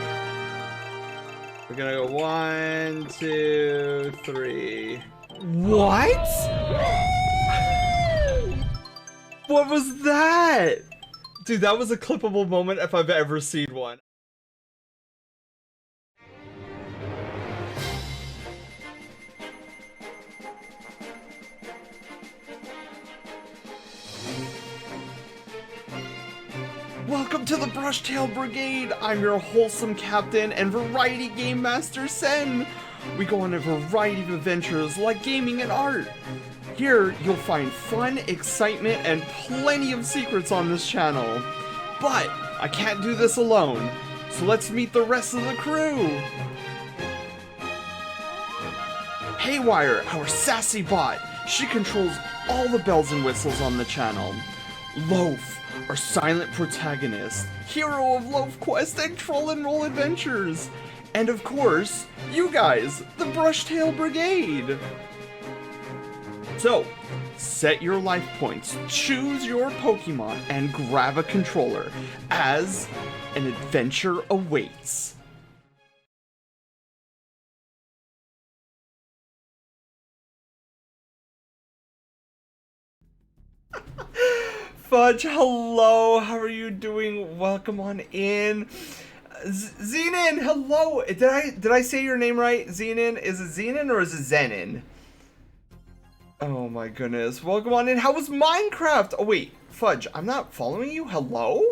S2: We're gonna go 1, 2, 3. What? What was that? Dude, that was a clippable moment if I've ever seen one. Welcome to the Brushtail Brigade! I'm your wholesome captain and variety game master, Sen! We go on a variety of adventures like gaming and art. Here, you'll find fun, excitement, and plenty of secrets on this channel. But, I can't do this alone, so let's meet the rest of the crew! Haywire, our sassy bot. She controls all the bells and whistles on the channel. Loaf, our silent protagonist, hero of Loaf Quest and Troll and Roll Adventures. And of course, you guys, the Brushtail Brigade. So, set your life points, choose your Pokemon, and grab a controller, as an adventure awaits. Fudge, hello, how are you doing? Welcome on in. Zenin, hello. Did I say your name right? Zenin? Is it Zenin or is it Zenin? Oh my goodness. Welcome on in. How was Minecraft? Oh wait, Fudge, I'm not following you. Hello?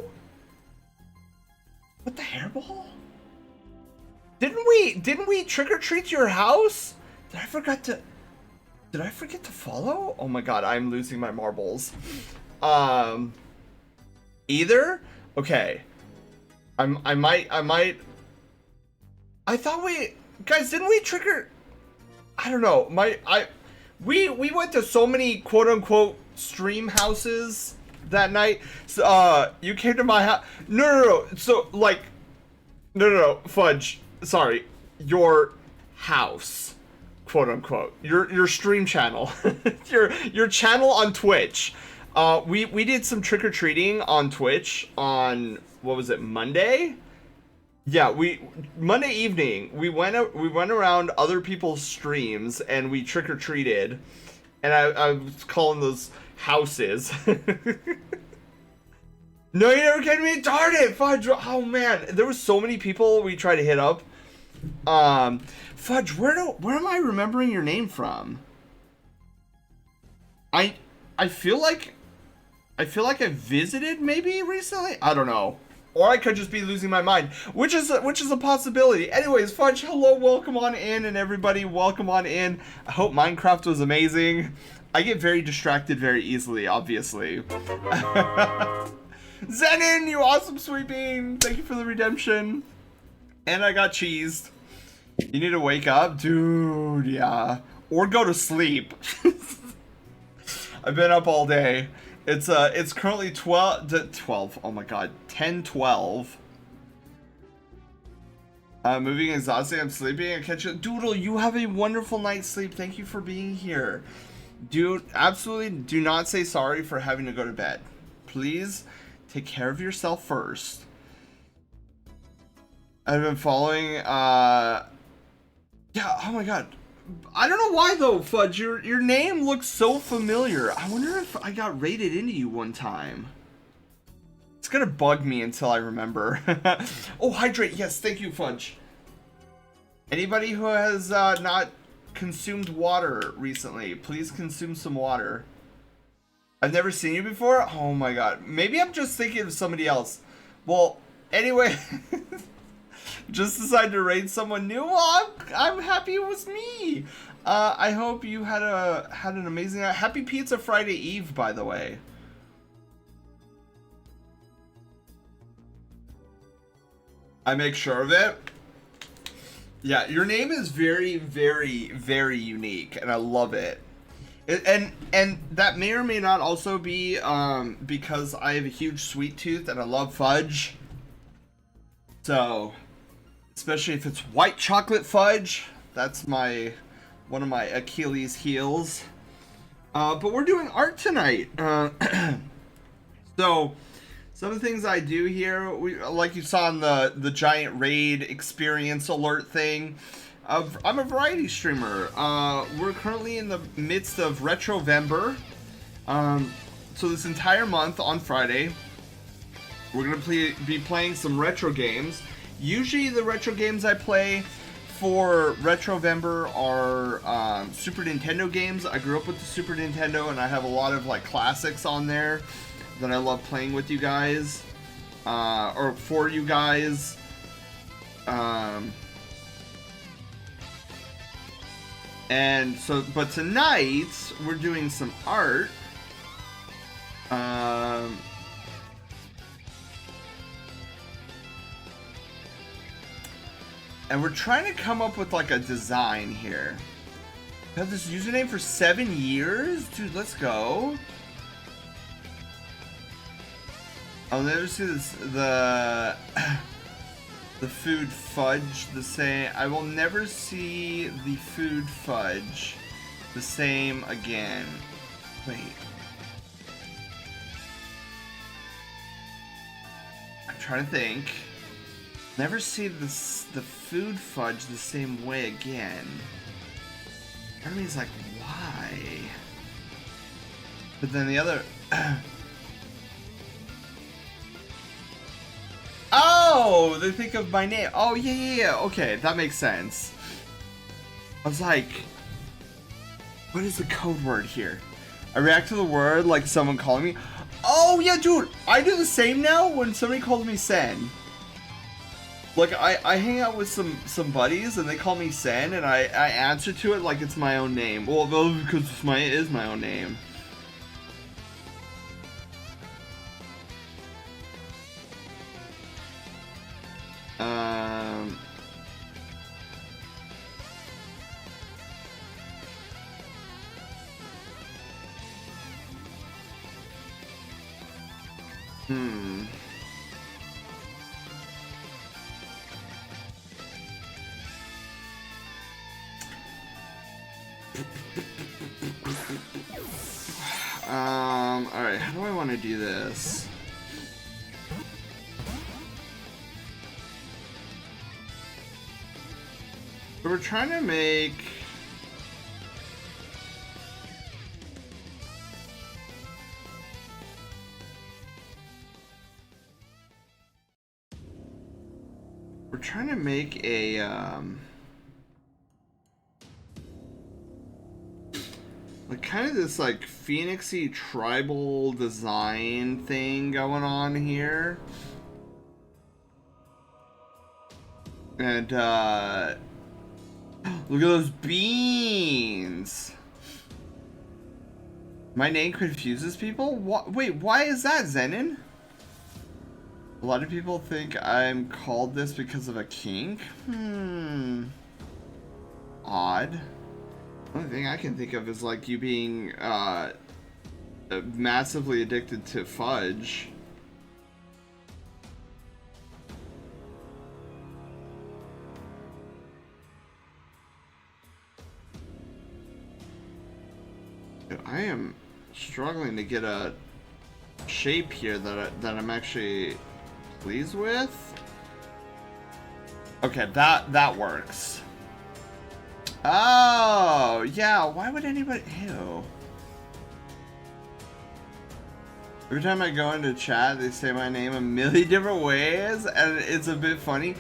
S2: What the hairball? Didn't we trick or treat your house? Did I forget to follow? Oh my god, I'm losing my marbles. Either? Okay. I might I thought guys, didn't we trick or I don't know. We went to so many quote unquote stream houses that night. So you came to my house. No. So like no, Fudge. Sorry. Your house. Quote unquote. Your stream channel. your channel on Twitch. We did some trick-or-treating on Twitch on, what was it, Monday? Yeah, Monday evening, we went around other people's streams and we trick-or-treated. And I was calling those houses. No, you never get me, darn it, Fudge. Oh man, there was so many people we tried to hit up. Fudge, where am I remembering your name from? I feel like I visited maybe recently. I don't know, or I could just be losing my mind, which is a possibility. Anyways, Fudge, hello, welcome on in, and everybody, welcome on in. I hope Minecraft was amazing. I get very distracted very easily, obviously. Zenin, you awesome sweeping. Thank you for the redemption. And I got cheesed. You need to wake up, dude. Yeah, or go to sleep. I've been up all day. It's currently 12. Oh my god, 10:12. Moving exhausting. I'm sleeping. I catch you. Doodle, you have a wonderful night's sleep. Thank you for being here. Dude, absolutely do not say sorry for having to go to bed. Please take care of yourself first. I've been following, yeah, oh my god. I don't know why though, Fudge, your name looks so familiar. I wonder if I got raided into you one time. It's gonna bug me until I remember. Oh, hydrate, yes, thank you, Fudge. Anybody who has not consumed water recently, please consume some water. I've never seen you before? Oh my god. Maybe I'm just thinking of somebody else. Well, anyway, just decided to raid someone new. Well, I'm happy it was me. I hope you had an amazing night. Happy Pizza Friday Eve, by the way. I make sure of it. Yeah, your name is very, very, very unique, and I love it. And that may or may not also be because I have a huge sweet tooth and I love fudge. So, especially if it's white chocolate fudge, that's one of my Achilles heels. But we're doing art tonight. So, some of the things I do here, like you saw in the giant raid experience alert thing. I'm a variety streamer. We're currently in the midst of Retrovember. So this entire month on Friday, we're gonna be playing some retro games. Usually the retro games I play for Retrovember are Super Nintendo games. I grew up with the Super Nintendo, and I have a lot of like classics on there that I love playing with you guys, or for you guys. And so, but tonight we're doing some art. And we're trying to come up with like a design here. I've had this username for 7 years? Dude, let's go. I'll never see this, the food fudge the same. I will never see the food fudge the same again. Wait. I'm trying to think. Never see the food fudge the same way again. Part of me is like, why? But then the other... Oh, they think of my name. Oh, yeah. Okay, that makes sense. I was like, what is the code word here? I react to the word like someone calling me. Oh, yeah, dude. I do the same now when somebody calls me Sen. Like, I hang out with some buddies and they call me Sen, and I answer to it like it's my own name. Well, because it is my own name. Alright, how do I want to do this? So we're trying to make... We're trying to make a, like kind of this like phoenixy tribal design thing going on here. And look at those beans. My name confuses people? Wait, why is that, Zenin? A lot of people think I'm called this because of a kink? Odd. The only thing I can think of is like you being massively addicted to fudge. I am struggling to get a shape here that I'm actually pleased with. Okay, that works. Oh, yeah, why would anybody... Ew. Every time I go into chat, they say my name a million different ways, and it's a bit funny.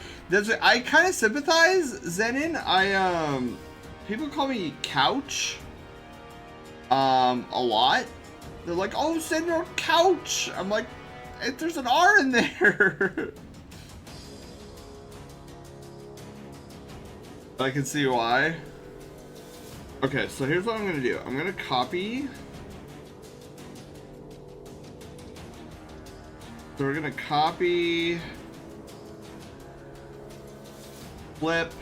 S2: I kind of sympathize, Zenin. People call me Couch, a lot. They're like, oh, Senor Couch. I'm like, there's an R in there. I can see why. Okay, so here's what I'm gonna do. I'm gonna copy. So we're gonna copy, flip,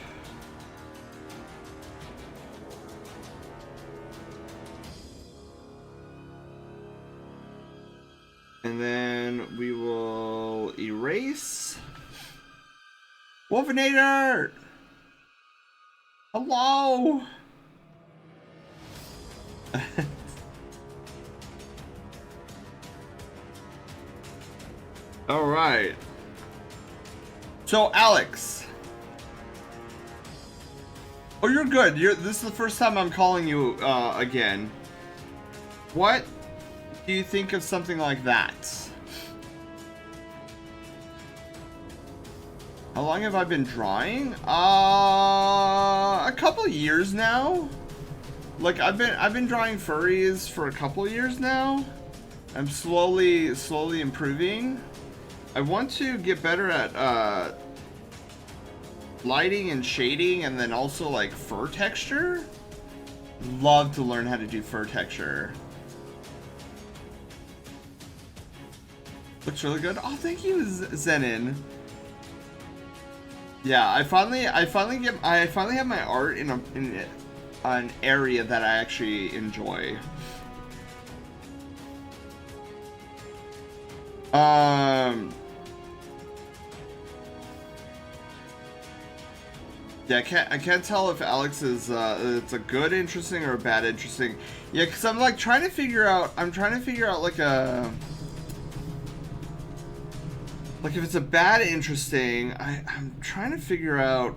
S2: and then we will erase. Wolfinator! Hello! All right. So, Alex. Oh, you're good. This is the first time I'm calling you again. What do you think of something like that? How long have I been drawing? A couple years now. Like I've been drawing furries for a couple years now. I'm slowly improving. I want to get better at lighting and shading, and then also like fur texture. Love to learn how to do fur texture. Looks really good. Oh, thank you, Zenin. Yeah, I finally have my art in an area that I actually enjoy. Yeah, I can't tell if Alex is it's a good interesting or a bad interesting. Yeah, because I'm like trying to figure out like if it's a bad interesting. I'm trying to figure out.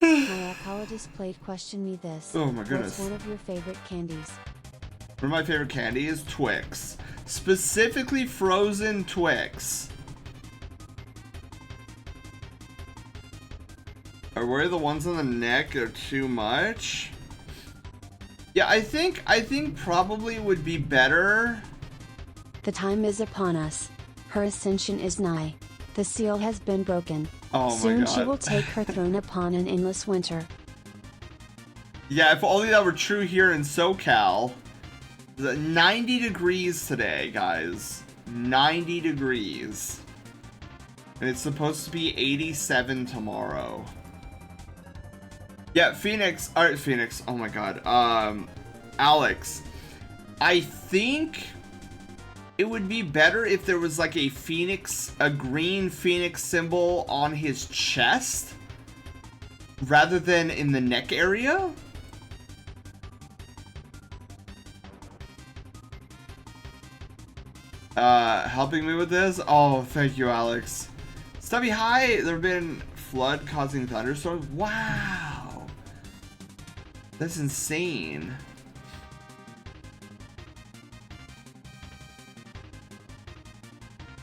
S1: My alcoholist played Question Me This.
S2: Oh my goodness.
S1: What's one of your favorite candies?
S2: One of my favorite candies, Twix. Specifically frozen Twix. Or where the ones on the neck are too much? Yeah, I think probably would be better.
S1: The time is upon us. Her ascension is nigh. The seal has been broken.
S2: Oh my
S1: Soon
S2: God.
S1: she will take her throne upon an endless winter.
S2: Yeah, if only that were true here in SoCal. 90 degrees today, guys. 90 degrees. And it's supposed to be 87 tomorrow. Yeah, Phoenix. Alright, Phoenix. Oh my God. Alex. I think it would be better if there was like a green phoenix symbol on his chest rather than in the neck area. Helping me with this? Oh, thank you, Alex. Stubby, hi! There have been flood causing thunderstorms? Wow! That's insane.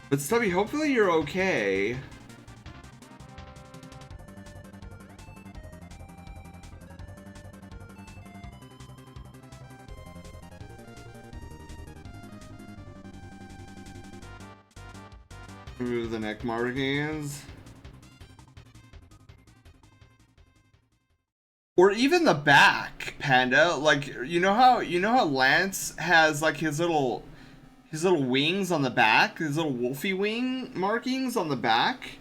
S2: But Stubby, hopefully you're okay. Remove the neck markings. Or even the back, Panda. Like, you know how Lance has like his little wings on the back, his little wolfy wing markings on the back?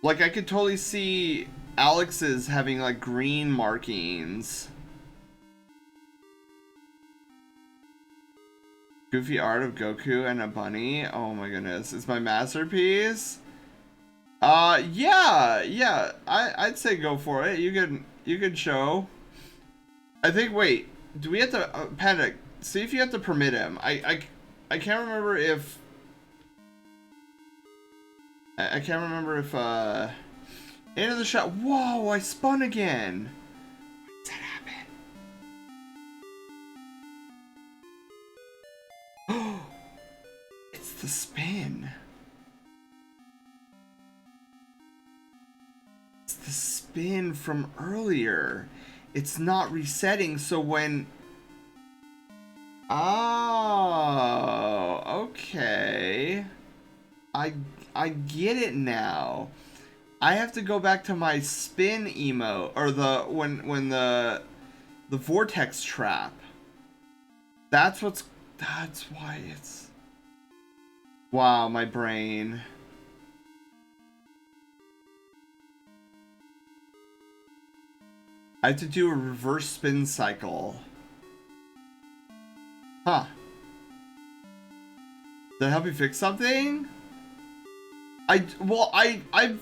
S2: Like, I could totally see Alex's having like green markings. Goofy art of Goku and a bunny. Oh my goodness. It's my masterpiece. Yeah. I'd say go for it. You could show. I think, wait. Do we have to, Panda, see if you have to permit him. I can't remember if I can't remember if into the shot. Whoa! I spun again. When did that happen? Oh, it's the spin. It's the spin from earlier. It's not resetting, so when... Oh, okay. I get it now. I have to go back to my spin emote, or the when the vortex trap. That's why it's... Wow, my brain. I have to do a reverse spin cycle. Huh. Did that help you fix something? I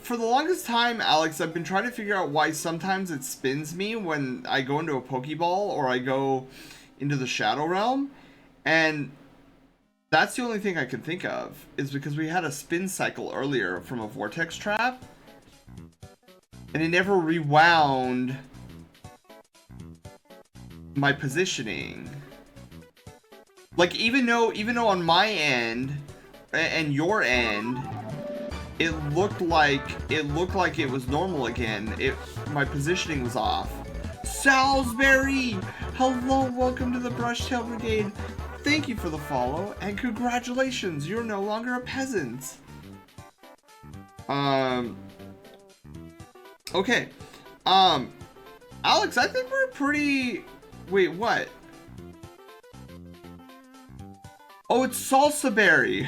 S2: for the longest time, Alex, I've been trying to figure out why sometimes it spins me when I go into a Pokeball or I go into the Shadow Realm, and that's the only thing I can think of, is because we had a spin cycle earlier from a vortex trap, and it never rewound my positioning. Like, even though on my end and your end, it looked like it was normal again. My positioning was off. Salisbury! Hello, welcome to the Brushtail Brigade. Thank you for the follow, and congratulations, you're no longer a peasant. Okay. Alex, I think we're pretty... Wait, what? Oh, it's Salsa Berry.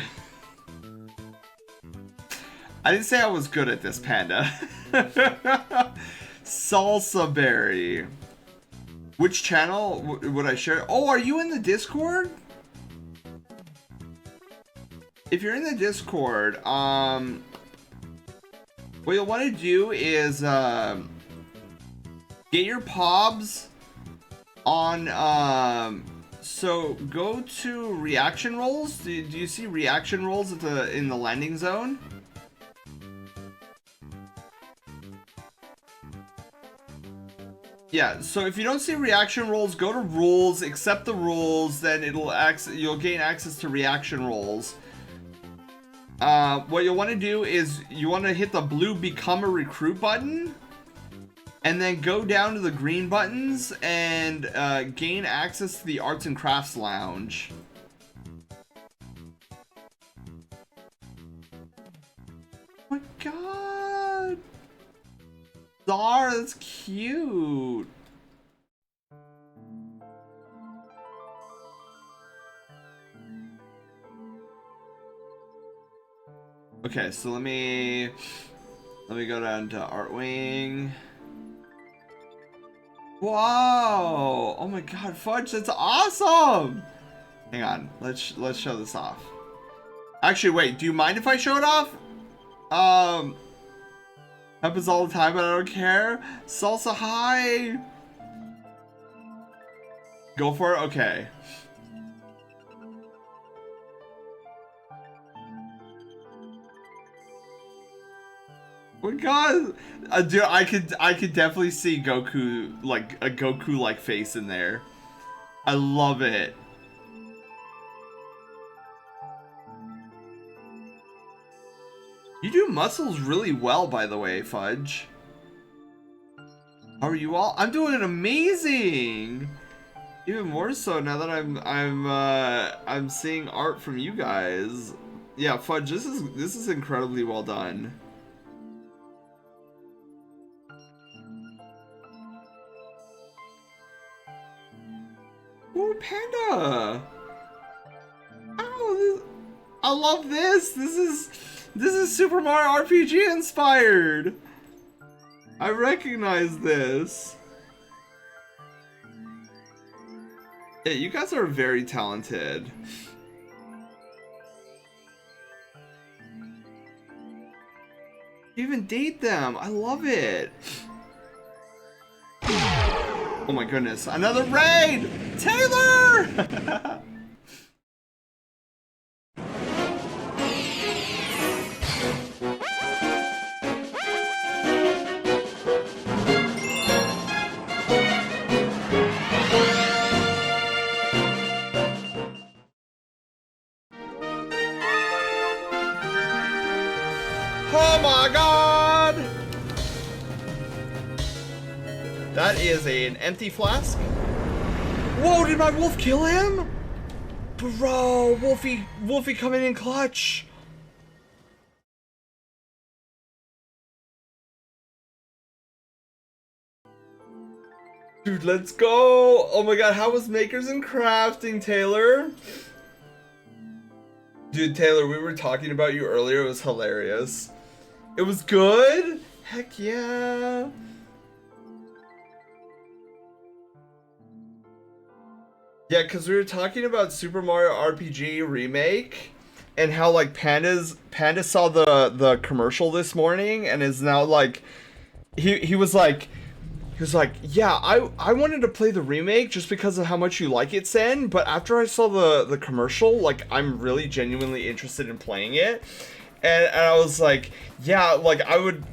S2: I didn't say I was good at this, Panda. Salsa Berry. Which channel would I share? Oh, are you in the Discord? If you're in the Discord, what you'll want to do is get your pobs on. So go to reaction rolls. Do you see reaction rolls at in the landing zone? Yeah, so if you don't see reaction rolls, go to rules, accept the rules, then you'll gain access to reaction rolls. What you'll want to do is you want to hit the blue become a recruit button, and then go down to the green buttons and gain access to the arts and crafts lounge. Oh my god! Zara, that's cute. Okay, so let me go down to Artwing. Wow! Oh my god, Fudge, that's awesome! Hang on, let's show this off. Actually, wait, do you mind if I show it off? Happens all the time, but I don't care. Salsa, hi! Go for it? Okay. Oh my god! Dude, I could definitely see Goku, like, a Goku-like face in there. I love it. You do muscles really well, by the way, Fudge. How are you all? I'm doing amazing! Even more so now that I'm seeing art from you guys. Yeah, Fudge, this is incredibly well done. Ooh, Panda! Oh, I love this! This is Super Mario RPG inspired! I recognize this. Yeah, you guys are very talented. You even date them. I love it. Oh my goodness, another raid! Taylor! That is an empty flask. Whoa, did my wolf kill him? Bro, Wolfie coming in clutch. Dude, let's go. Oh my god, how was Makers and Crafting, Taylor? Dude, Taylor, we were talking about you earlier. It was hilarious. It was good? Heck yeah. Yeah, because we were talking about Super Mario RPG Remake and how like Panda saw the commercial this morning and is now like he was like yeah, I wanted to play the remake just because of how much you like it, Sen, but after I saw the commercial, like I'm really genuinely interested in playing it. And I was like, yeah, like I would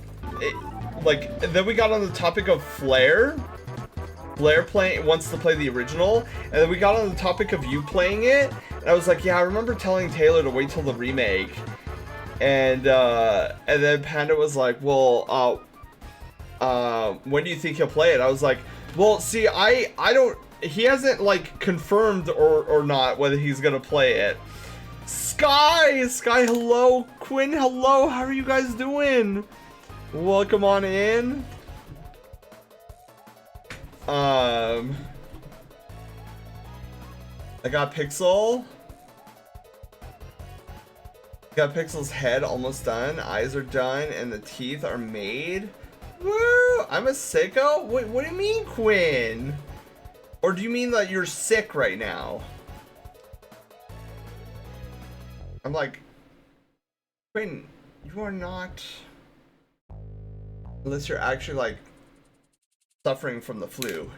S2: like then we got on the topic of Flare wants to play the original, and then we got on the topic of you playing it, and I was like, yeah, I remember telling Taylor to wait till the remake, and then Panda was like, well, when do you think he'll play it? I was like, well, see, I don't, he hasn't like confirmed or not whether he's gonna play it. Sky, hello, Quinn, hello, how are you guys doing? Welcome on in. I got Pixel. Got Pixel's head almost done. Eyes are done, and the teeth are made. Woo! I'm a sicko? Wait, what do you mean, Quinn? Or do you mean that you're sick right now? I'm like, Quinn, you are not. Unless you're actually like suffering from the flu.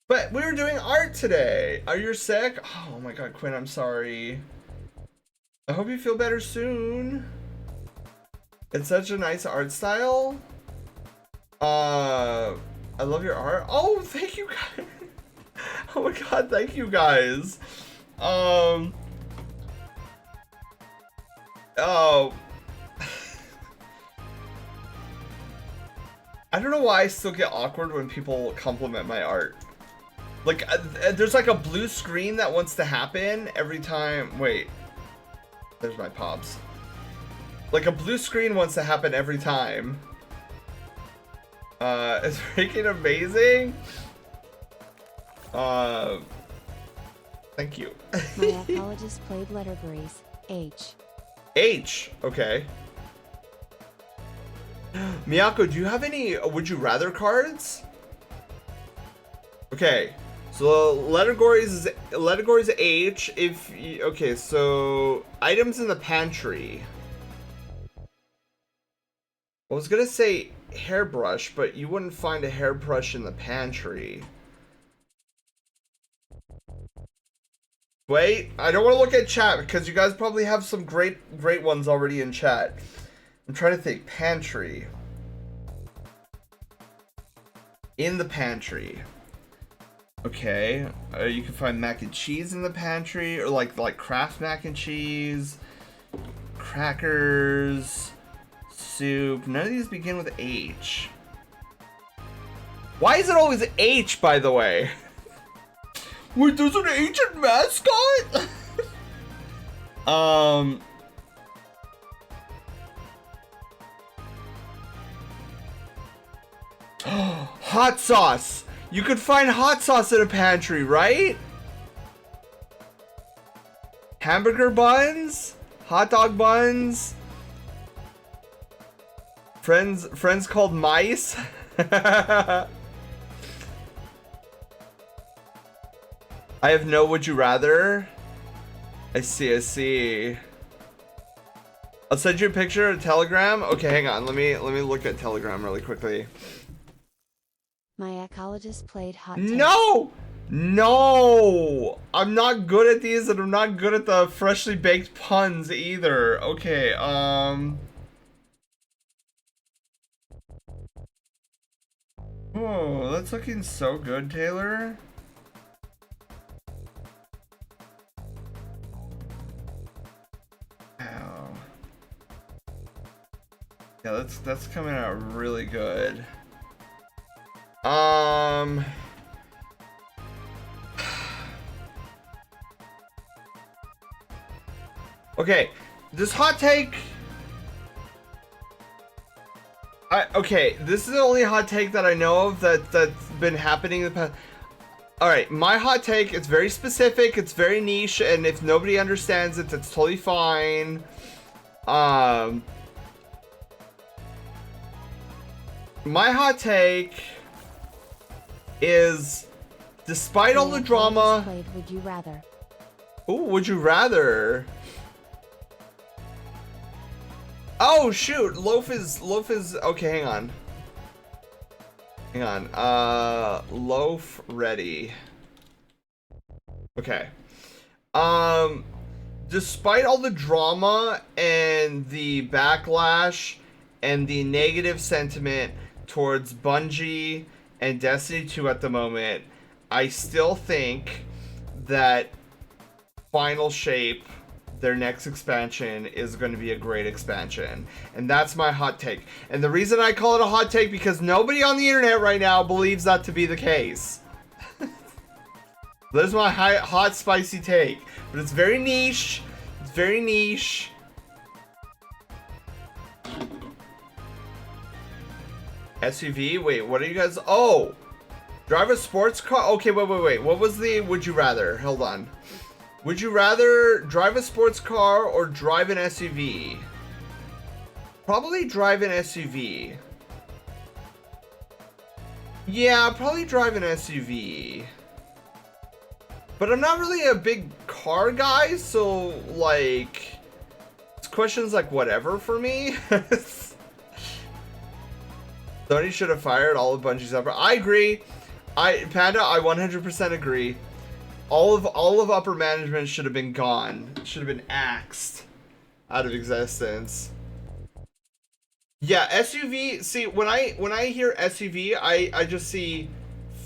S2: But we were doing art today. Are you sick? Oh my god, Quinn, I'm sorry. I hope you feel better soon. It's such a nice art style. I love your art. Oh, thank you guys. Oh my god, thank you guys. Oh. I don't know why I still get awkward when people compliment my art. Like, there's like a blue screen that wants to happen every time. Wait. There's my pops. Like, a blue screen wants to happen every time. It's freaking amazing. Thank you.
S1: My apologist played Letterberries.
S2: H. Okay. Miyako, do you have any would you rather cards? Okay, so Lettergory's H. Okay, so items in the pantry. I was gonna say hairbrush, but you wouldn't find a hairbrush in the pantry. Wait, I don't want to look at chat because you guys probably have some great ones already in chat. I'm trying to think. Pantry. In the pantry. Okay. You can find mac and cheese in the pantry, or like Kraft mac and cheese, crackers, soup. None of these begin with H. Why is it always H, by the way? Wait, there's an H in mascot? Hot sauce. You could find hot sauce in a pantry, right? Hamburger buns, hot dog buns. Friends called mice. I have no would you rather. I see. I'll send you a picture of Telegram. Okay, hang on. Let me look at Telegram really quickly.
S1: My ecologist played hot.
S2: No! No! I'm not good at these, and I'm not good at the freshly baked puns either. Okay, Oh, that's looking so good, Taylor. Wow. Yeah, that's coming out really good. Okay, this hot take. Okay, this is the only hot take that I know of that's been happening in the past. Alright, my hot take, it's very specific, it's very niche, and if nobody understands it, that's totally fine. My hot take is, despite all the drama...
S1: Played Would You Rather.
S2: Ooh, would you rather? Oh shoot, Loaf is okay, hang on. Loaf ready. Okay. Despite all the drama and the backlash and the negative sentiment towards Bungie and Destiny 2 at the moment, I still think that Final Shape, their next expansion, is going to be a great expansion. And that's my hot take. And the reason I call it a hot take, because nobody on the internet right now believes that to be the case. That's my hot spicy take. But it's very niche. It's very niche. SUV? Wait, what are you guys... Oh! Drive a sports car? Okay, wait. What was the would you rather? Hold on. Would you rather drive a sports car or drive an SUV? Probably drive an SUV. Yeah, probably drive an SUV. But I'm not really a big car guy, so, like... This question's like whatever for me. Sony should have fired all of Bungie's upper... I agree. Panda, I 100% agree. All of upper management should have been gone. Should have been axed out of existence. Yeah, SUV. See, when I hear SUV, I just see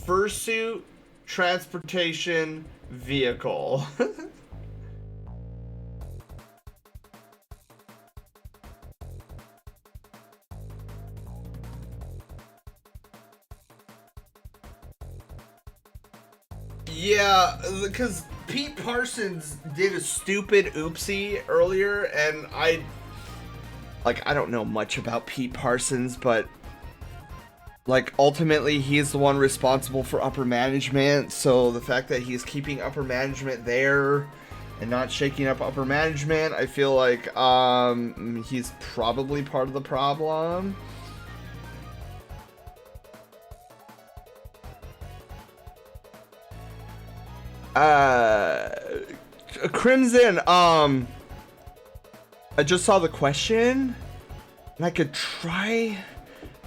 S2: fursuit transportation vehicle. Yeah, because Pete Parsons did a stupid oopsie earlier, and I don't know much about Pete Parsons, but like ultimately he's the one responsible for upper management, so the fact that he's keeping upper management there and not shaking up upper management, I feel like he's probably part of the problem. Crimson, I just saw the question, and I could try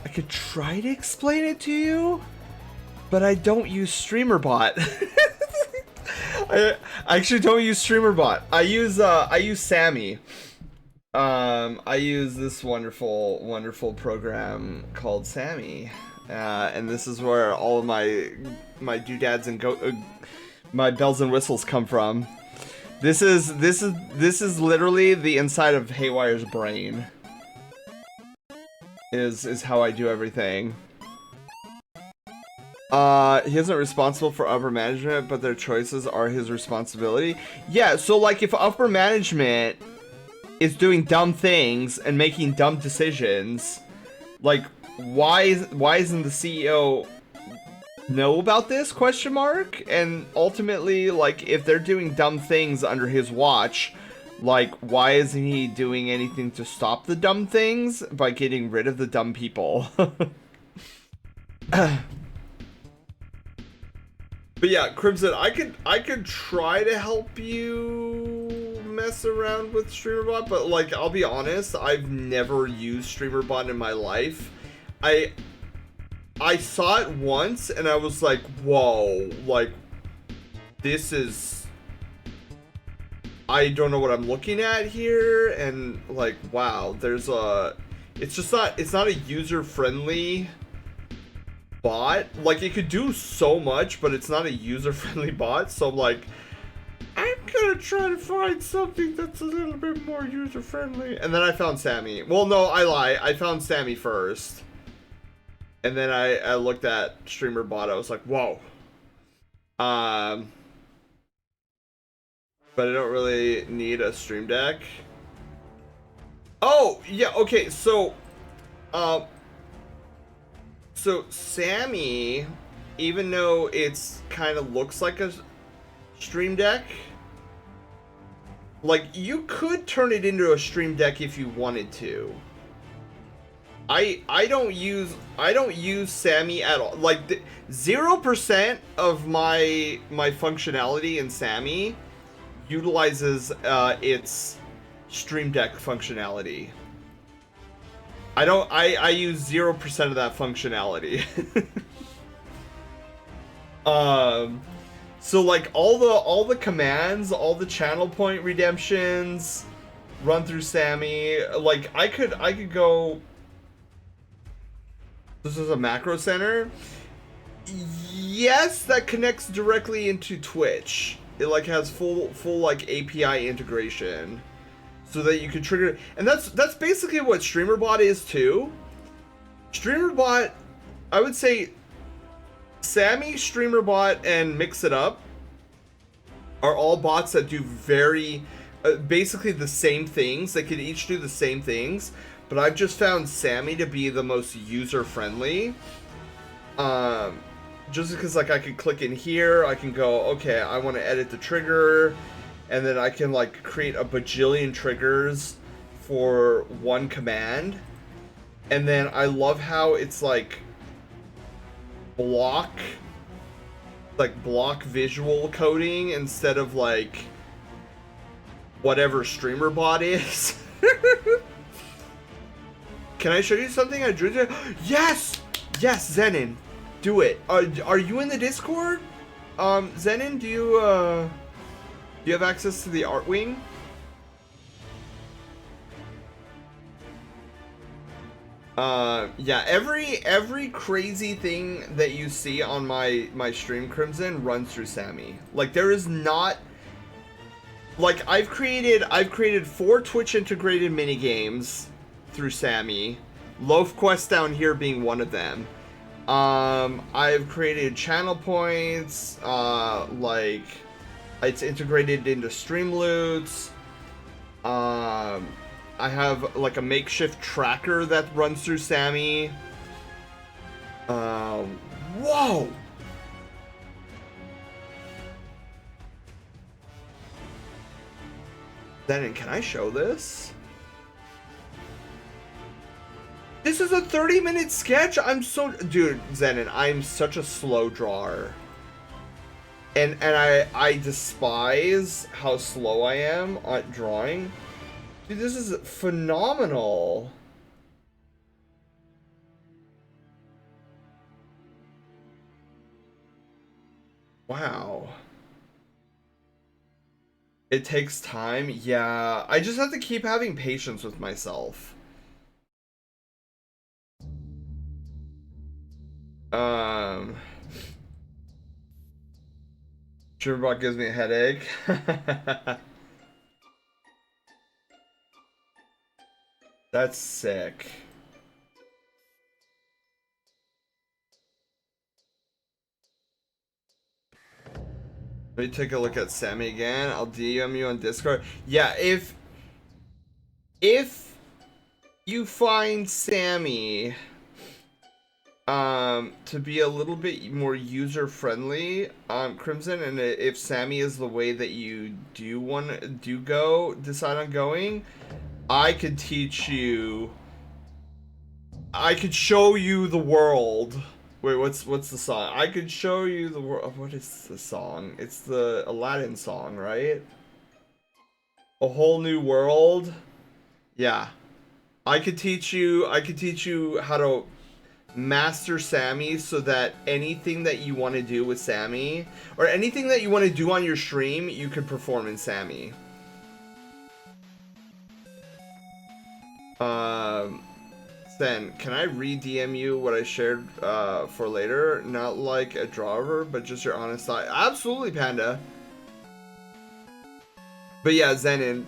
S2: to explain it to you, but I don't use StreamerBot. I actually don't use StreamerBot. I use Sammy. I use this wonderful program called Sammy, and this is where all of my doodads and my bells and whistles come from. This is literally the inside of Haywire's brain. Is how I do everything. He isn't responsible for upper management, but their choices are his responsibility. Yeah, so like if upper management is doing dumb things and making dumb decisions, like why isn't the CEO know about this, question mark? And ultimately, like, if they're doing dumb things under his watch, like, why isn't he doing anything to stop the dumb things by getting rid of the dumb people? But yeah, Crimson, I could try to help you mess around with StreamerBot, but like, I'll be honest, I've never used StreamerBot in my life. I saw it once and I was like, whoa, like, this is, I don't know what I'm looking at here, and like, wow, there's it's not a user-friendly bot. Like, it could do so much, but it's not a user-friendly bot, so I'm like, I'm gonna try to find something that's a little bit more user-friendly. And then I found Sammy. Well, no, I lie, I found Sammy first. And then I looked at StreamerBot. I was like, whoa. But I don't really need a Stream Deck. Oh, yeah, okay, so Sammy, even though it's kind of looks like a Stream Deck, like, you could turn it into a Stream Deck if you wanted to. I don't use Sammy at all. Like, 0% of my functionality in Sammy utilizes its Stream Deck functionality. I use 0% of that functionality. So like all the commands, all the channel point redemptions run through Sammy. Like I could go. This is a macro center. Yes, that connects directly into Twitch. It like has full like API integration, so that you can trigger. And that's basically what StreamerBot is too. StreamerBot, I would say, Sammy, StreamerBot, and Mix It Up are all bots that do very basically the same things. They could each do the same things, but I've just found Sammy to be the most user friendly. Just because like I can click in here, I can go, okay, I want to edit the trigger, and then I can like create a bajillion triggers for one command. And then I love how it's like block visual coding instead of like whatever StreamerBot is. Can I show you something I drew today? Yes! Yes, Zenin. Do it. Are you in the Discord? Zenin, do you have access to the art wing? Yeah, every crazy thing that you see on my stream, Crimson, runs through Sammy. Like there is not, like I've created 4 Twitch integrated mini games through Sammy. Loaf Quest down here being one of them. I've created channel points, like it's integrated into Streamloots. I have like a makeshift tracker that runs through Sammy. Whoa! Then can I show this? This is a 30-minute sketch? Dude, Zenon, I'm such a slow drawer. And I despise how slow I am at drawing. Dude, this is phenomenal. Wow. It takes time? Yeah, I just have to keep having patience with myself. StreamerBot gives me a headache. That's sick. Let me take a look at Sammy again. I'll DM you on Discord. Yeah, if you find Sammy to be a little bit more user friendly, Crimson, and if Sammy is the way that you decide on going, I could teach you. I could show you the world. Wait, what's the song? I could show you the world. What is the song? It's the Aladdin song, right? A Whole New World. Yeah, I could teach you how to master Sammy so that anything that you want to do with Sammy, or anything that you want to do on your stream, you could perform in Sammy. Then can I re-DM you what I shared for later? Not like a drawer, but just your honest thought. Absolutely, Panda. But yeah, Zenon,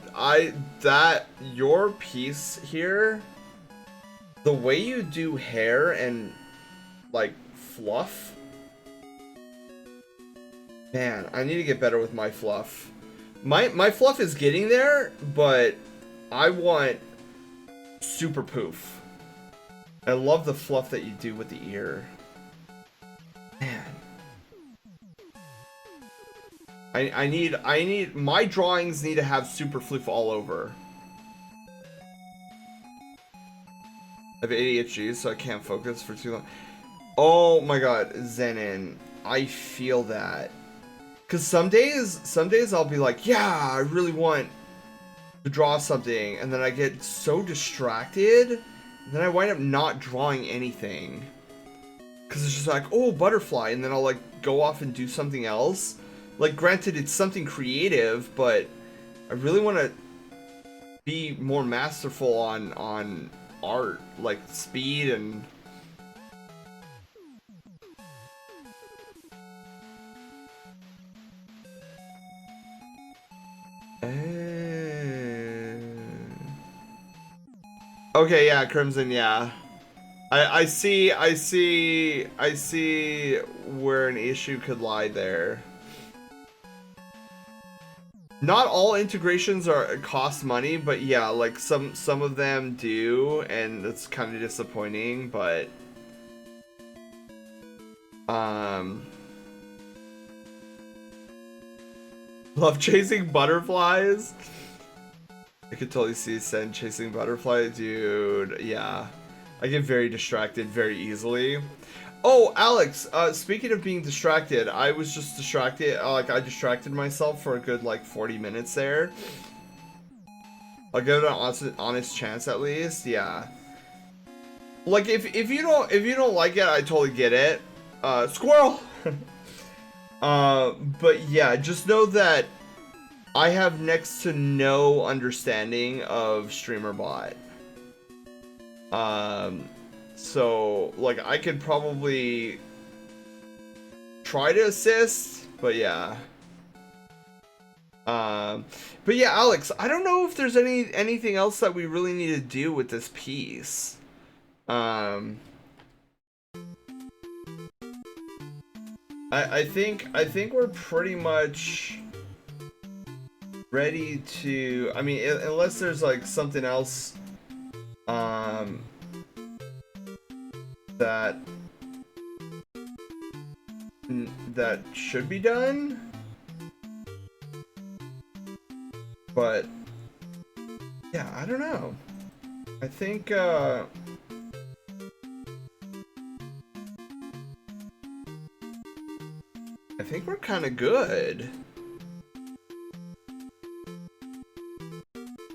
S2: your piece here, the way you do hair and like fluff. Man, I need to get better with my fluff. My fluff is getting there, but I want super poof. I love the fluff that you do with the ear. Man. I need my drawings need to have super fluff all over. I have ADHD, so I can't focus for too long. Oh my god, Zenin, I feel that. Cause some days I'll be like, yeah, I really want to draw something, and then I get so distracted, and then I wind up not drawing anything. Cause it's just like, oh, butterfly, and then I'll like go off and do something else. Like, granted, it's something creative, but I really want to be more masterful on art, like speed and. Okay, yeah, Crimson, yeah. I see where an issue could lie there. Not all integrations cost money, but yeah, like some of them do, and it's kind of disappointing, but love chasing butterflies. I could totally see Sen chasing butterfly, dude. Yeah, I get very distracted very easily. Oh, Alex, speaking of being distracted, I was just distracted, like, I distracted myself for a good, like, 40 minutes there. I'll give it an honest chance, at least, yeah. Like, if you don't like it, I totally get it. Squirrel! But yeah, just know that I have next to no understanding of StreamerBot. So, like, I could probably try to assist, but yeah. But yeah, Alex, I don't know if there's anything else that we really need to do with this piece. I think we're pretty much ready to, I mean, unless there's like something else that should be done, but yeah, I don't know. I think we're kind of good.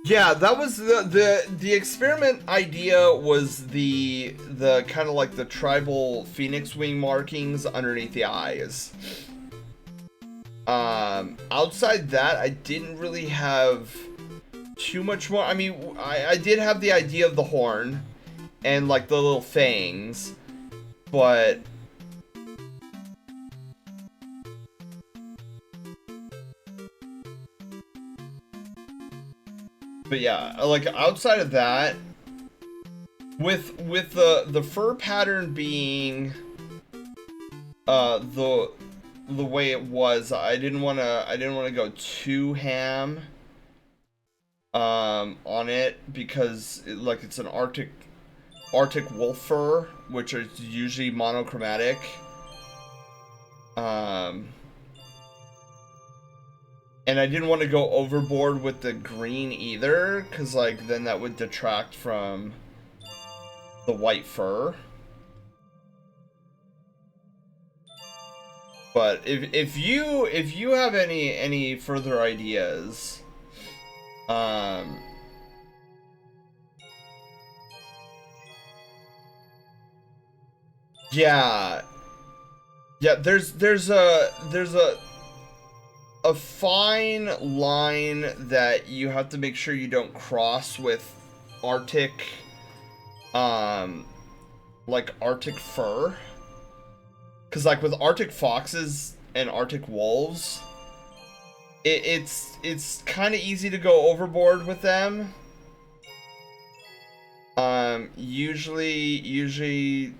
S2: Yeah, that was the experiment idea was the kind of like the tribal phoenix wing markings underneath the eyes. Outside that, I didn't really have too much more. I mean, I did have the idea of the horn and like the little fangs, but yeah, like outside of that, with the fur pattern being the way it was, I didn't want to go too ham on it, because it's an Arctic wolf fur, which is usually monochromatic. And I didn't want to go overboard with the green either, because like then that would detract from the white fur. But if you have any further ideas, yeah, there's a fine line that you have to make sure you don't cross with Arctic, like Arctic fur. Cause like with Arctic foxes and Arctic wolves, it's kind of easy to go overboard with them. Usually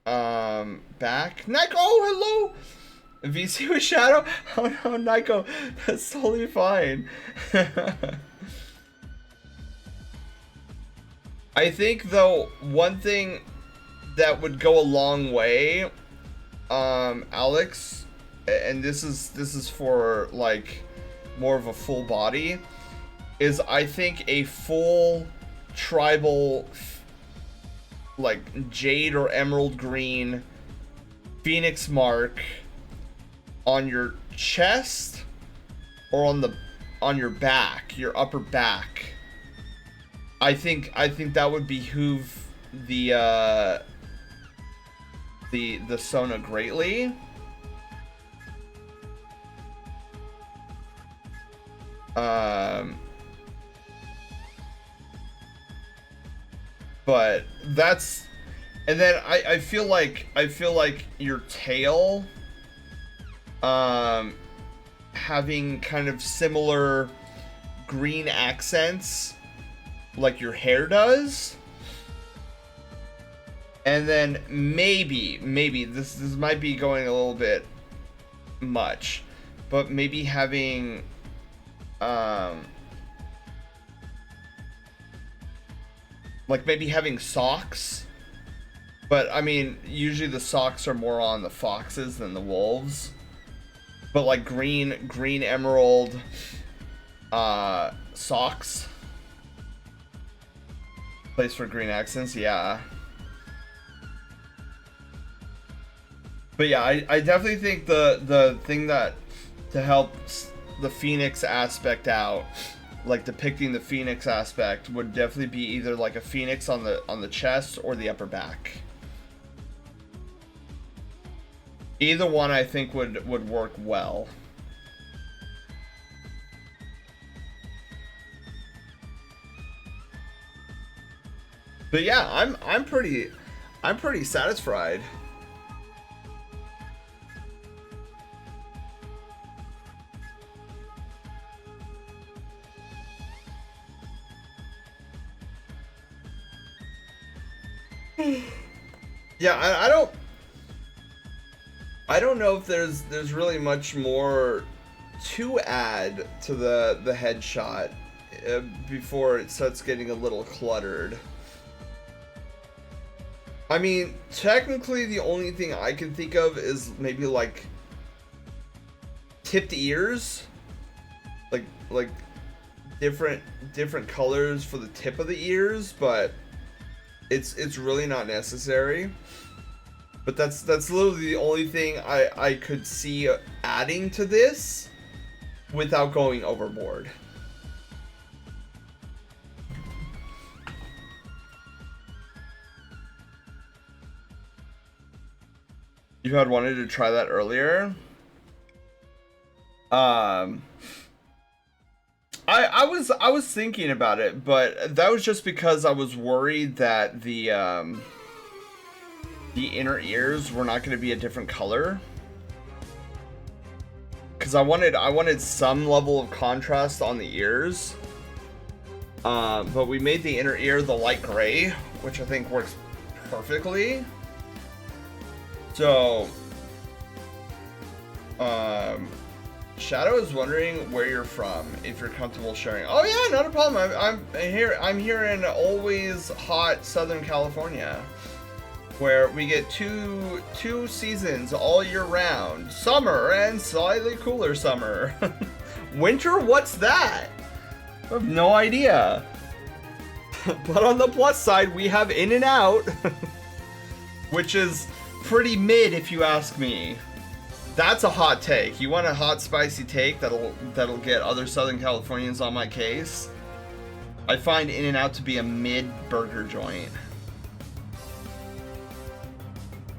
S2: Back. Nyko, hello! VC with Shadow? Oh no, Nyko, that's totally fine. I think, though, one thing that would go a long way, Alex, and this is for, like, more of a full body, is I think a full tribal, like, jade or emerald green Phoenix mark on your chest or on your back, your upper back. I think that would behoove the Sona greatly. But that's, and then I feel like your tail having kind of similar green accents like your hair does. And then maybe this might be going a little bit much, but maybe having like maybe having socks, but I mean usually the socks are more on the foxes than the wolves, but like green emerald socks, place for green accents, yeah. But yeah, I definitely think the thing that to help the Phoenix aspect out, like depicting the Phoenix aspect, would definitely be either like a Phoenix on the chest or the upper back. Either one I think would work well. But yeah, I'm pretty satisfied. Yeah, I don't know if there's really much more to add to the headshot before it starts getting a little cluttered. I mean, technically the only thing I can think of is maybe like tipped ears, like different colors for the tip of the ears, but it's really not necessary. But that's literally the only thing I could see adding to this without going overboard. You had wanted to try that earlier. I was thinking about it, but that was just because I was worried that the inner ears were not going to be a different color. Because I wanted some level of contrast on the ears. But we made the inner ear the light gray, which I think works perfectly. So, Shadow is wondering where you're from, if you're comfortable sharing. Oh yeah, not a problem. I'm here in always hot Southern California, where we get two seasons all year round. Summer and slightly cooler summer. Winter? What's that? I have no idea. But on the plus side, we have In-N-Out, which is pretty mid if you ask me. That's a hot take. You want a hot spicy take that'll get other Southern Californians on my case? I find In-N-Out to be a mid burger joint.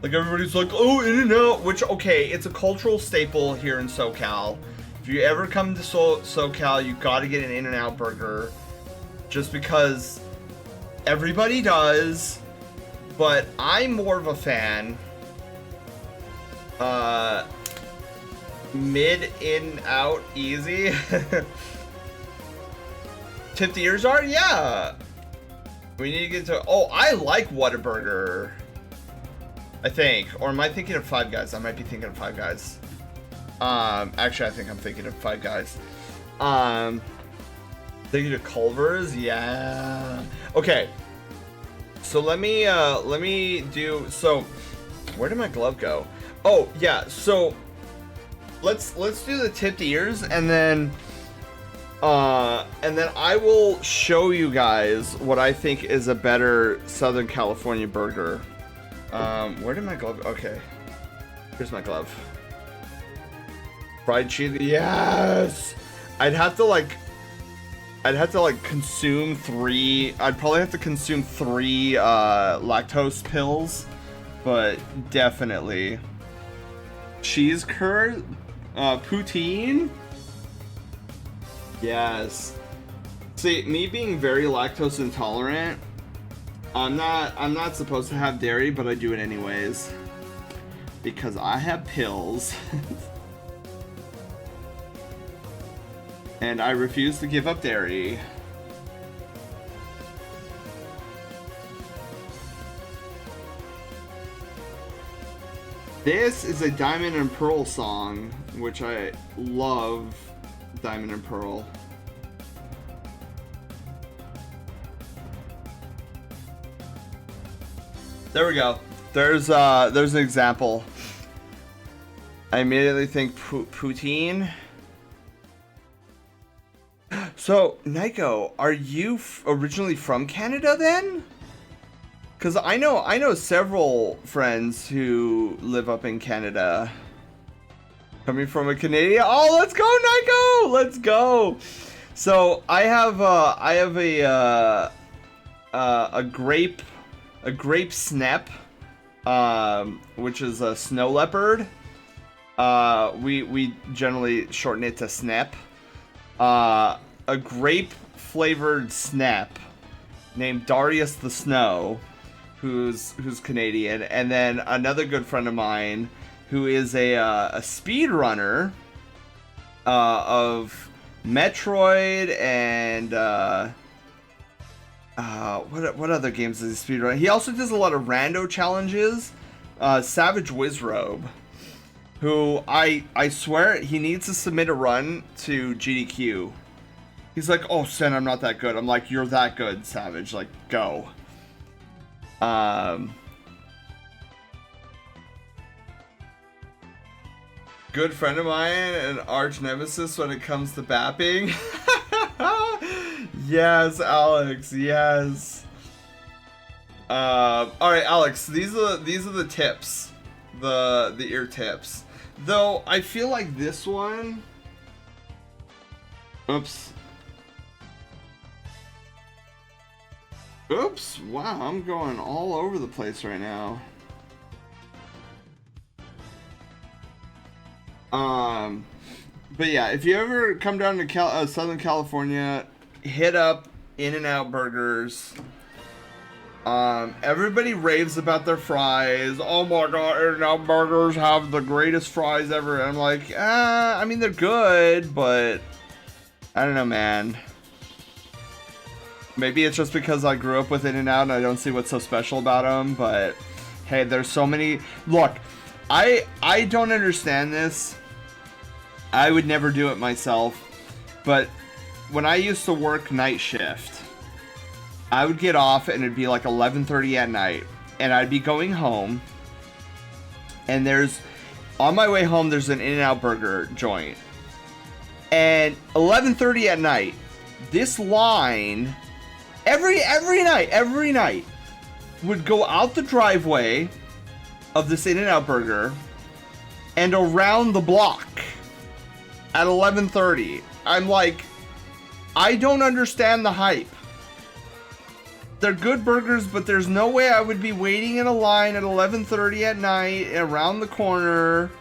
S2: Like everybody's like, oh, In-N-Out, which okay, it's a cultural staple here in SoCal. If you ever come to SoCal, you gotta get an In-N-Out burger, just because everybody does. But I'm more of a fan. Mid, in, out, easy. Tipped ears are? Yeah. We need to get to... Oh, I like Whataburger. I think. Or am I thinking of Five Guys? I might be thinking of Five Guys. Actually, I think I'm thinking of Five Guys. Thinking of Culver's? Yeah. Okay. So let me do, so where did my glove go? Oh, yeah, so let's do the tipped ears, and then I will show you guys what I think is a better Southern California burger. Where did my glove? Okay, here's my glove. Fried cheese, yes. I'd have to consume three. I'd probably have to consume 3 lactose pills, but definitely cheese curd, poutine. Yes. See, me being very lactose intolerant, I'm not supposed to have dairy, but I do it anyways because I have pills. And I refuse to give up dairy. This is a Diamond and Pearl song, which I love. Diamond and Pearl. There we go. There's an example. I immediately think poutine. So, Nico, are you originally from Canada then? Because I know several friends who live up in Canada. Coming from a Canadian. Oh, let's go, Nico! Let's go. So I have a grape snap, which is a snow leopard. We generally shorten it to snap. A grape flavored snap named Darius the Snow, who's Canadian, and then another good friend of mine who is a speed runner of Metroid and what other games does he speed run? He also does a lot of rando challenges. Savage Wizrobe, who I swear he needs to submit a run to GDQ. He's like, oh, Sen, I'm not that good. I'm like, you're that good, Savage. Like, go. Good friend of mine and arch nemesis when it comes to bapping. Yes, Alex. Yes. All right, Alex. These are the tips, the ear tips. Though I feel like this one. Oops. Oops, wow, I'm going all over the place right now. But yeah, if you ever come down to Southern California, hit up In-N-Out Burgers. Everybody raves about their fries. Oh my god, In-N-Out Burgers have the greatest fries ever. And I'm like, I mean, they're good, but I don't know, man. Maybe it's just because I grew up with In-N-Out and I don't see what's so special about them, but hey, there's so many. Look, I don't understand this. I would never do it myself, but when I used to work night shift, I would get off and it'd be like 11:30 at night, and I'd be going home, and on my way home there's an In-N-Out Burger joint, and 11:30 at night, this line every night would go out the driveway of this In-N-Out Burger and around the block at 11:30. I'm like, I don't understand the hype. They're good burgers, but there's no way I would be waiting in a line at 11:30 at night around the corner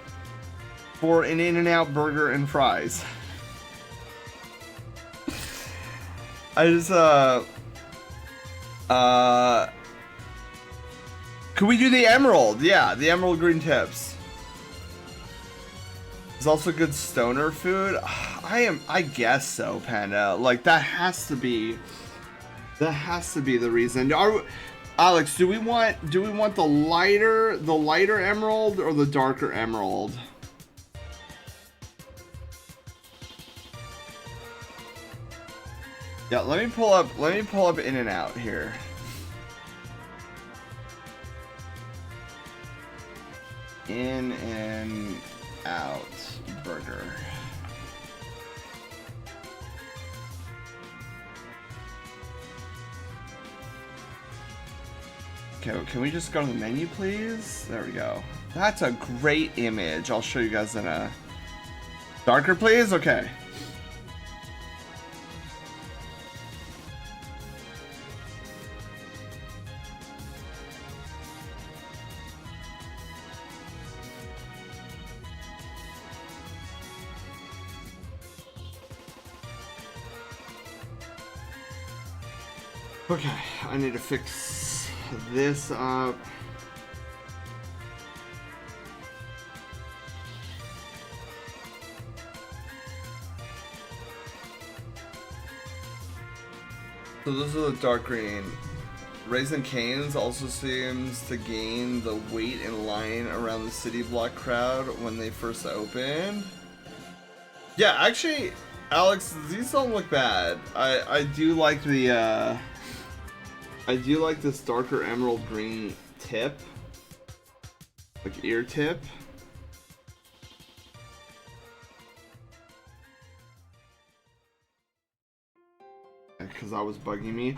S2: for an In-N-Out Burger and fries. I just, could we do the emerald? Yeah, the emerald green tips. It's also good stoner food. I guess so, Panda. Like, that has to be the reason. Alex, do we want the lighter emerald or the darker emerald? Yeah, let me pull up In and Out here. In and Out burger. Okay, can we just go to the menu, please? There we go. That's a great image. I'll show you guys in a darker, please. Okay. Okay, I need to fix this up. So those are the dark green. Raisin Cane's also seems to gain the wait in line around the city block crowd when they first open. Yeah, actually, Alex, these don't look bad. I do like the I do like this darker emerald green tip. Like ear tip. Because that was bugging me.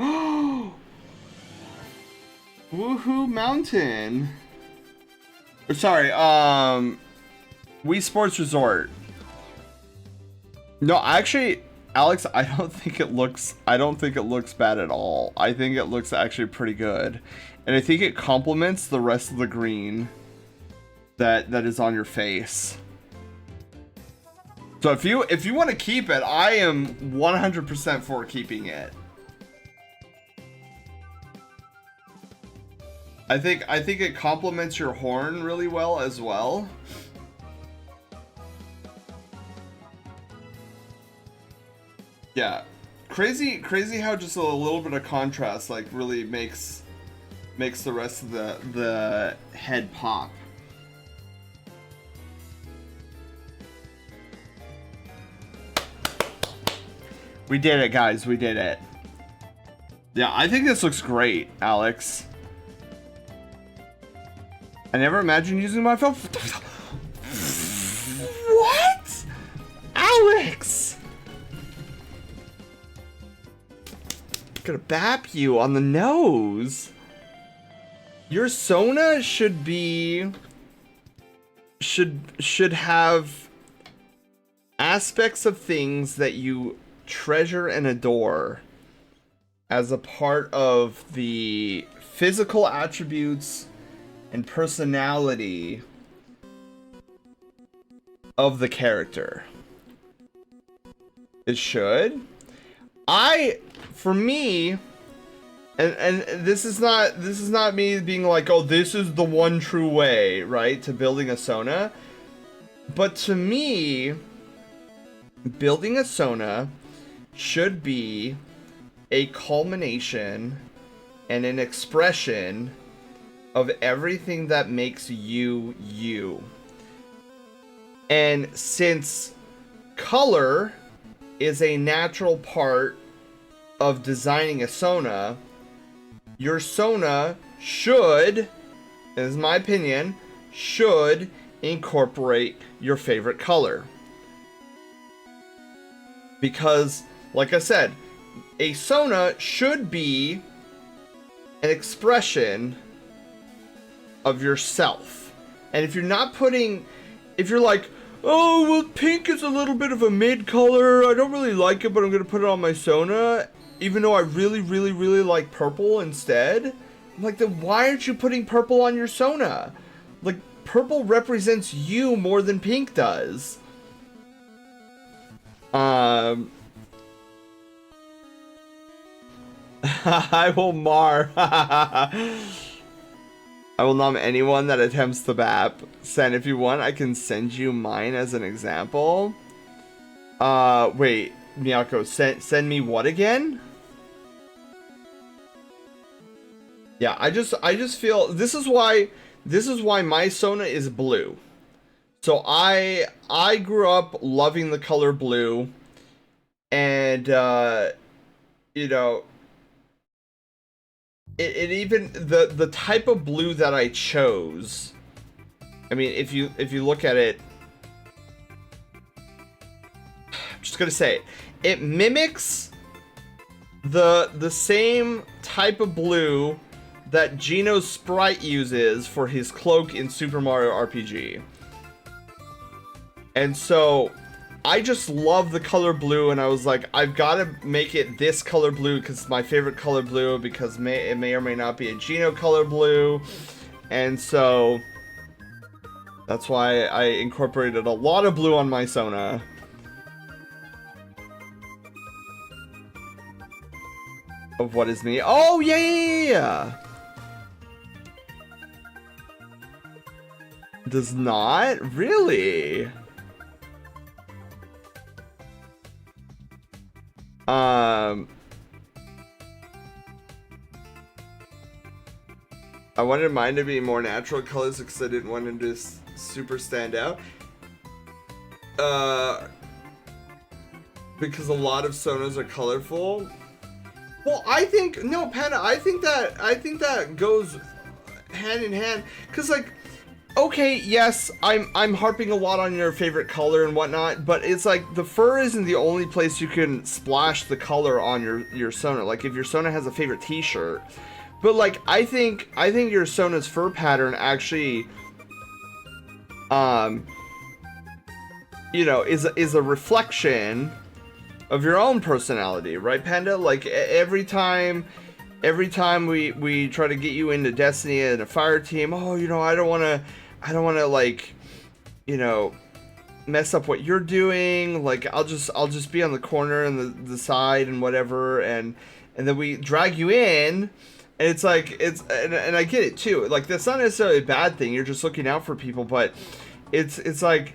S2: Woohoo Mountain. Or sorry, Wii Sports Resort. No, actually, Alex, I don't think it looks bad at all. I think it looks actually pretty good. And I think it complements the rest of the green that is on your face. So if you want to keep it, I am 100% for keeping it. I think it complements your horn really well as well. Yeah, crazy how just a little bit of contrast like really makes the rest of the head pop. We did it, guys. We did it. Yeah, I think this looks great, Alex. I never imagined using my phone. What? Alex! I'm gonna bap you on the nose. Your Sona should be... should have aspects of things that you treasure and adore as a part of the physical attributes and personality of the character. It should. For me, and this is not me being like, oh, this is the one true way, right, to building a Sona. But to me, building a Sona should be a culmination and an expression of everything that makes you you. And since color is a natural part of designing a Sona, your Sona should, this is my opinion, should incorporate your favorite color. Because, like I said, a Sona should be an expression of yourself. And if you're not putting, if you're like, oh, well, pink is a little bit of a mid color, I don't really like it, but I'm gonna put it on my Sona, even though I really, really, really like purple instead. I'm like, then why aren't you putting purple on your Sona? Like, purple represents you more than pink does. I will mar. I will nom anyone that attempts to bap. Sen, if you want, I can send you mine as an example. Wait, Miyako, send me what again? Yeah, I just feel this is why my Sona is blue. So I grew up loving the color blue, and you know, it even the type of blue that I chose. I mean, if you look at it, I'm just gonna say it mimics the same type of blue that Gino's sprite uses for his cloak in Super Mario RPG. And so I just love the color blue, and I was like, I've got to make it this color blue because it's my favorite color blue, because it may or may not be a Gino color blue. And so that's why I incorporated a lot of blue on my Sona. Of what is me? Oh, yeah. Does not? Really? I wanted mine to be more natural colors because I didn't want them to super stand out. Because a lot of Sonas are colorful. Well, I think no, Panda. I think that goes hand in hand. Cause like, okay, yes, I'm harping a lot on your favorite color and whatnot, but it's like the fur isn't the only place you can splash the color on your Sona. Like if your Sona has a favorite T-shirt, but like I think your Sona's fur pattern actually, you know, is a reflection of your own personality, right, Panda? Like every time we try to get you into Destiny and a fire team, oh, you know, I don't want to like, you know, mess up what you're doing. Like I'll just be on the corner and the side and whatever, and then we drag you in, and it's like and I get it too. Like that's not necessarily a bad thing. You're just looking out for people, but it's like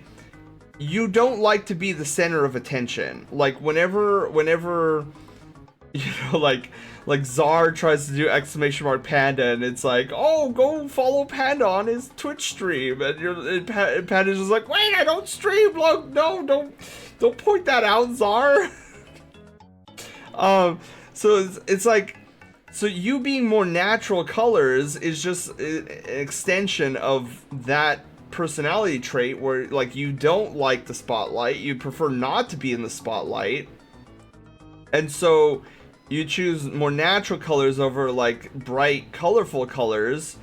S2: you don't like to be the center of attention. Like whenever you know, like Czar tries to do !Panda, and it's like, oh, go follow Panda on his Twitch stream, and Panda's just like, wait, I don't stream. Like, no, don't point that out, Czar. So it's like, so you being more natural colors is just an extension of that personality trait, where like you don't like the spotlight, you prefer not to be in the spotlight, and so you choose more natural colors over like bright colorful colors.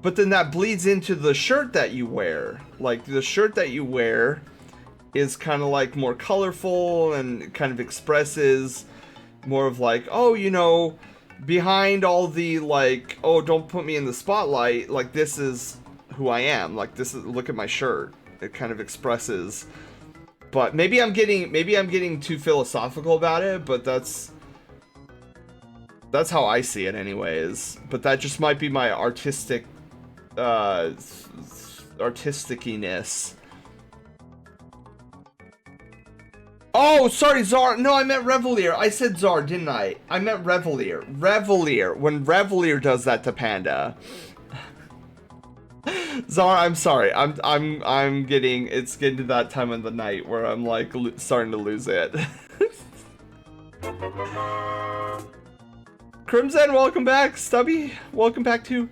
S2: But then that bleeds into the shirt that you wear. Like the shirt that you wear is kind of like more colorful and kind of expresses more of like, oh, you know, behind all the like, oh, don't put me in the spotlight, like this is who I am. Like this is, look at my shirt. It kind of expresses. But maybe I'm getting too philosophical about it, but that's how I see it anyways. But that just might be my artistic-iness. Oh, sorry, Czar. No, I meant Revelier. I said Czar, didn't I? I meant Revelier. Revelier. When Revelier does that to Panda. Czar, I'm sorry. I'm getting, it's getting to that time of the night where I'm like starting to lose it. Crimson, welcome back. Stubby, welcome back too.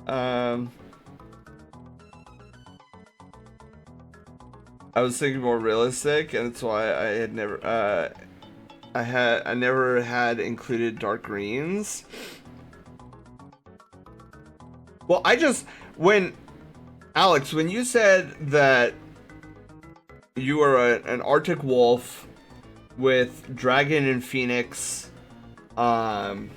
S2: I was thinking more realistic, and that's why I had never I never had included dark greens. Well, when Alex, when you said that you are an Arctic wolf with dragon and phoenix, like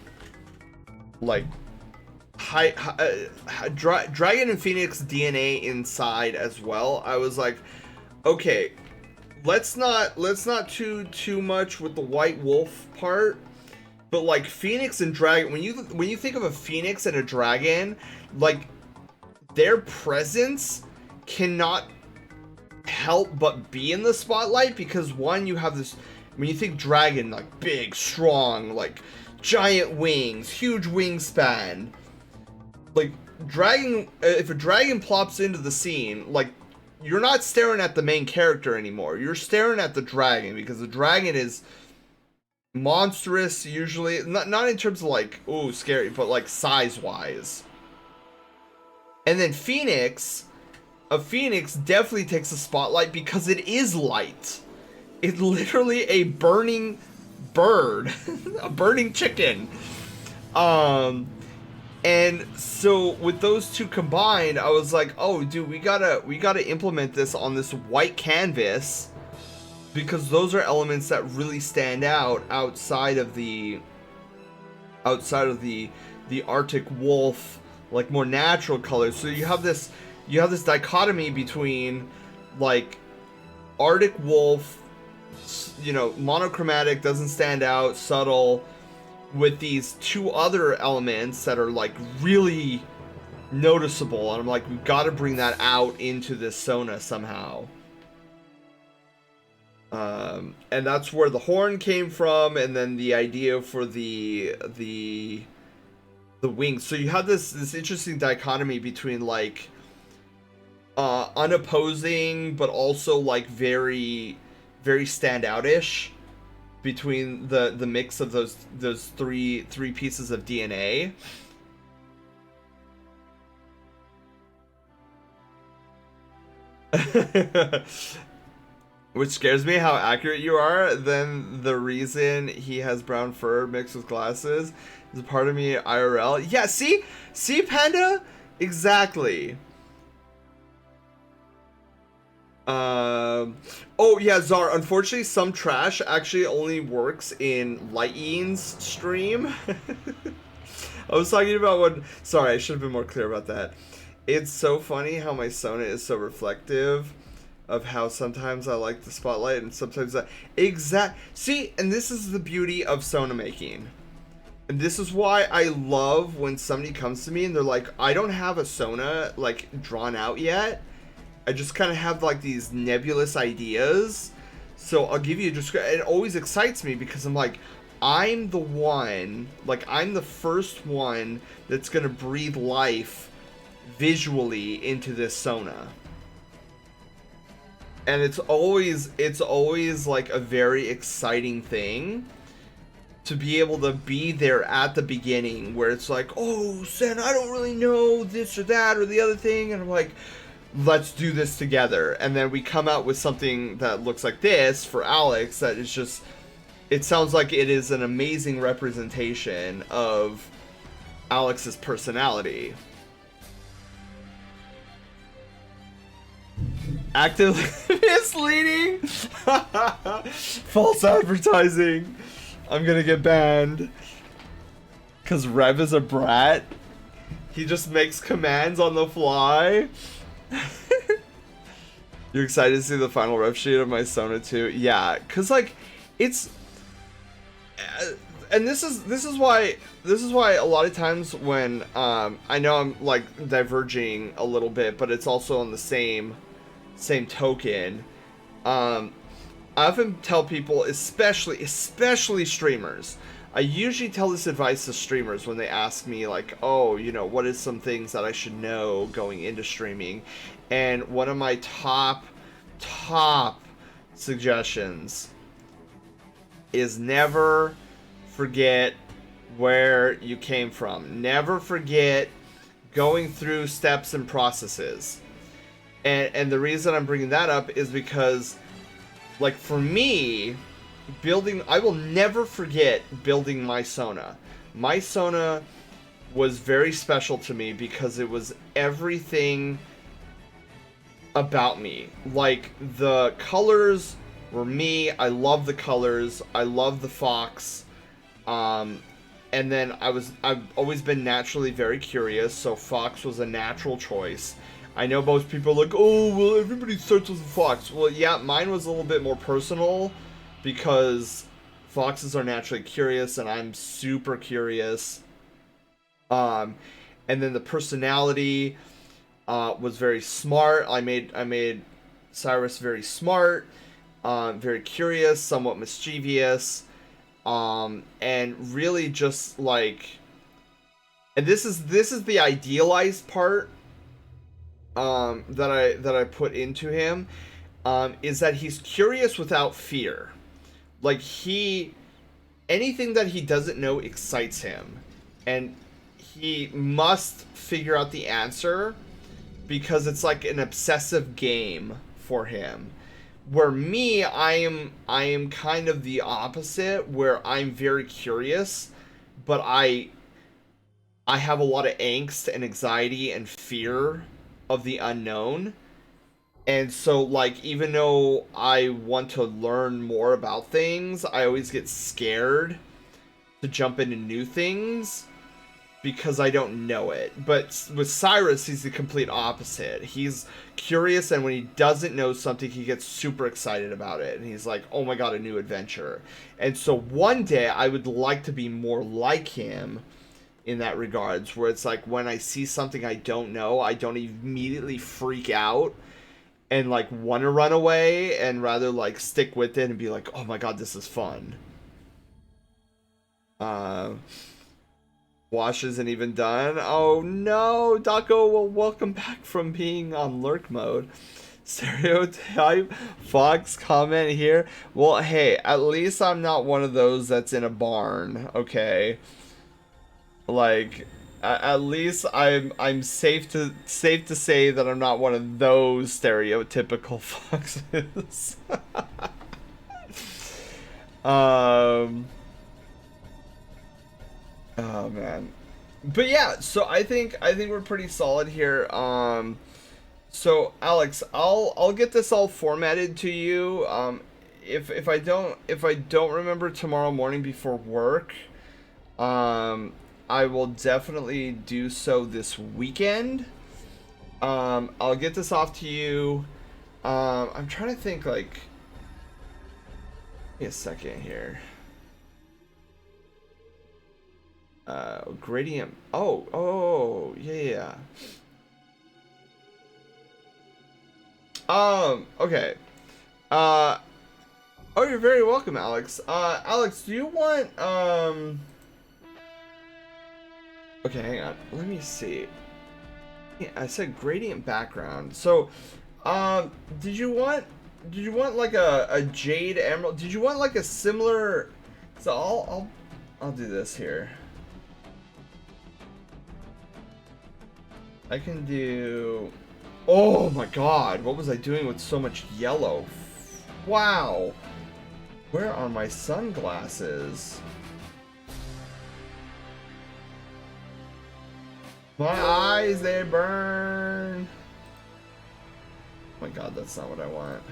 S2: dragon and phoenix DNA inside as well, I was like, okay, let's not do too much with the white wolf part, but like phoenix and dragon, when you think of a phoenix and a dragon, like their presence cannot help but be in the spotlight, because one, you have this, when you think dragon, like big, strong, like giant wings, huge wingspan. Like, if a dragon plops into the scene, like, you're not staring at the main character anymore. You're staring at the dragon, because the dragon is monstrous, usually. Not in terms of, like, ooh, scary, but, like, size-wise. And then a phoenix definitely takes the spotlight because it is light. It's literally a burning bird, a burning chicken. And so with those two combined, I was like, oh dude, we gotta implement this on this white canvas, because those are elements that really stand out outside of the Arctic wolf, like more natural colors. So you have this dichotomy between like Arctic wolf, you know, monochromatic, doesn't stand out, subtle, with these two other elements that are like really noticeable, and I'm like, we've got to bring that out into this Sona somehow. And that's where the horn came from, and then the idea for the wings. So you have this interesting dichotomy between like unopposing, but also like very, very standout-ish, between the mix of those three pieces of DNA. Which scares me how accurate you are. Then the reason he has brown fur mixed with glasses is a part of me IRL. Yeah, see Panda? Exactly. Oh yeah, Czar, unfortunately some trash actually only works in Lightye's stream. I was talking about when, sorry, I should have been more clear about that. It's so funny how my Sona is so reflective of how sometimes I like the spotlight and sometimes see, and this is the beauty of Sona making. And this is why I love when somebody comes to me and they're like, I don't have a Sona like drawn out yet. I just kind of have like these nebulous ideas. So I'll give you just, it always excites me because I'm like, I'm the one, like I'm the first one that's going to breathe life visually into this Sona. And it's always like a very exciting thing to be able to be there at the beginning where it's like, oh, Sen, I don't really know this or that or the other thing. And I'm like, let's do this together. And then we come out with something that looks like this for Alex that is just, it sounds like it is an amazing representation of Alex's personality. Actively misleading. False advertising. I'm gonna get banned. Cause Rev is a brat. He just makes commands on the fly. You're excited to see the final rev sheet of my Sona 2? Yeah, cause like it's and this is why a lot of times when I know I'm like diverging a little bit, but it's also on the same token. I often tell people, especially streamers, I usually tell this advice to streamers when they ask me like, oh, you know, what is some things that I should know going into streaming? And one of my top suggestions is never forget where you came from. Never forget going through steps and processes. And the reason I'm bringing that up is because, like, for me, I will never forget building my Sona. My Sona was very special to me because it was everything about me. Like, the colors were me. I love the colors. I love the fox. And then I've always been naturally very curious, so fox was a natural choice. I know most people are like, oh, well, everybody starts with a fox. Well, yeah, mine was a little bit more personal because foxes are naturally curious and I'm super curious. And then the personality was very smart. I made Cyrus very smart, very curious, somewhat mischievous. and really just like, and this is the idealized part that I put into him, is that he's curious without fear. Like, anything that he doesn't know excites him, and he must figure out the answer because it's like an obsessive game for him. Where me, I am kind of the opposite, where I'm very curious, but I have a lot of angst and anxiety and fear of the unknown. And so, like, even though I want to learn more about things, I always get scared to jump into new things because I don't know it. But with Cyrus, he's the complete opposite. He's curious, and when he doesn't know something, he gets super excited about it. And he's like, oh my god, a new adventure. And so one day, I would like to be more like him in that regards, where it's like, when I see something I don't know, I don't immediately freak out and like want to run away, and rather like stick with it and be like, oh my god, this is fun. Wash isn't even done. Oh no, Daco, well, welcome back from being on lurk mode. Stereotype Fox comment here. Well, hey, at least I'm not one of those that's in a barn, okay? Like, at least I'm safe to say that I'm not one of those stereotypical foxes. Oh man. But yeah, so I think we're pretty solid here. So Alex, I'll get this all formatted to you. If I don't remember tomorrow morning before work, I will definitely do so this weekend. I'll get this off to you. I'm trying to think, like, give me a second here. Gradient. Oh, yeah. Okay. Oh, you're very welcome, Alex. Alex, do you want, okay, hang on. Let me see. Yeah, I said gradient background. So, did you want like a jade emerald? Did you want like a similar? So I'll do this here. I can do. Oh my god! What was I doing with so much yellow? Wow. Where are my sunglasses? My eyes, they burn. Oh my god, that's not what I want.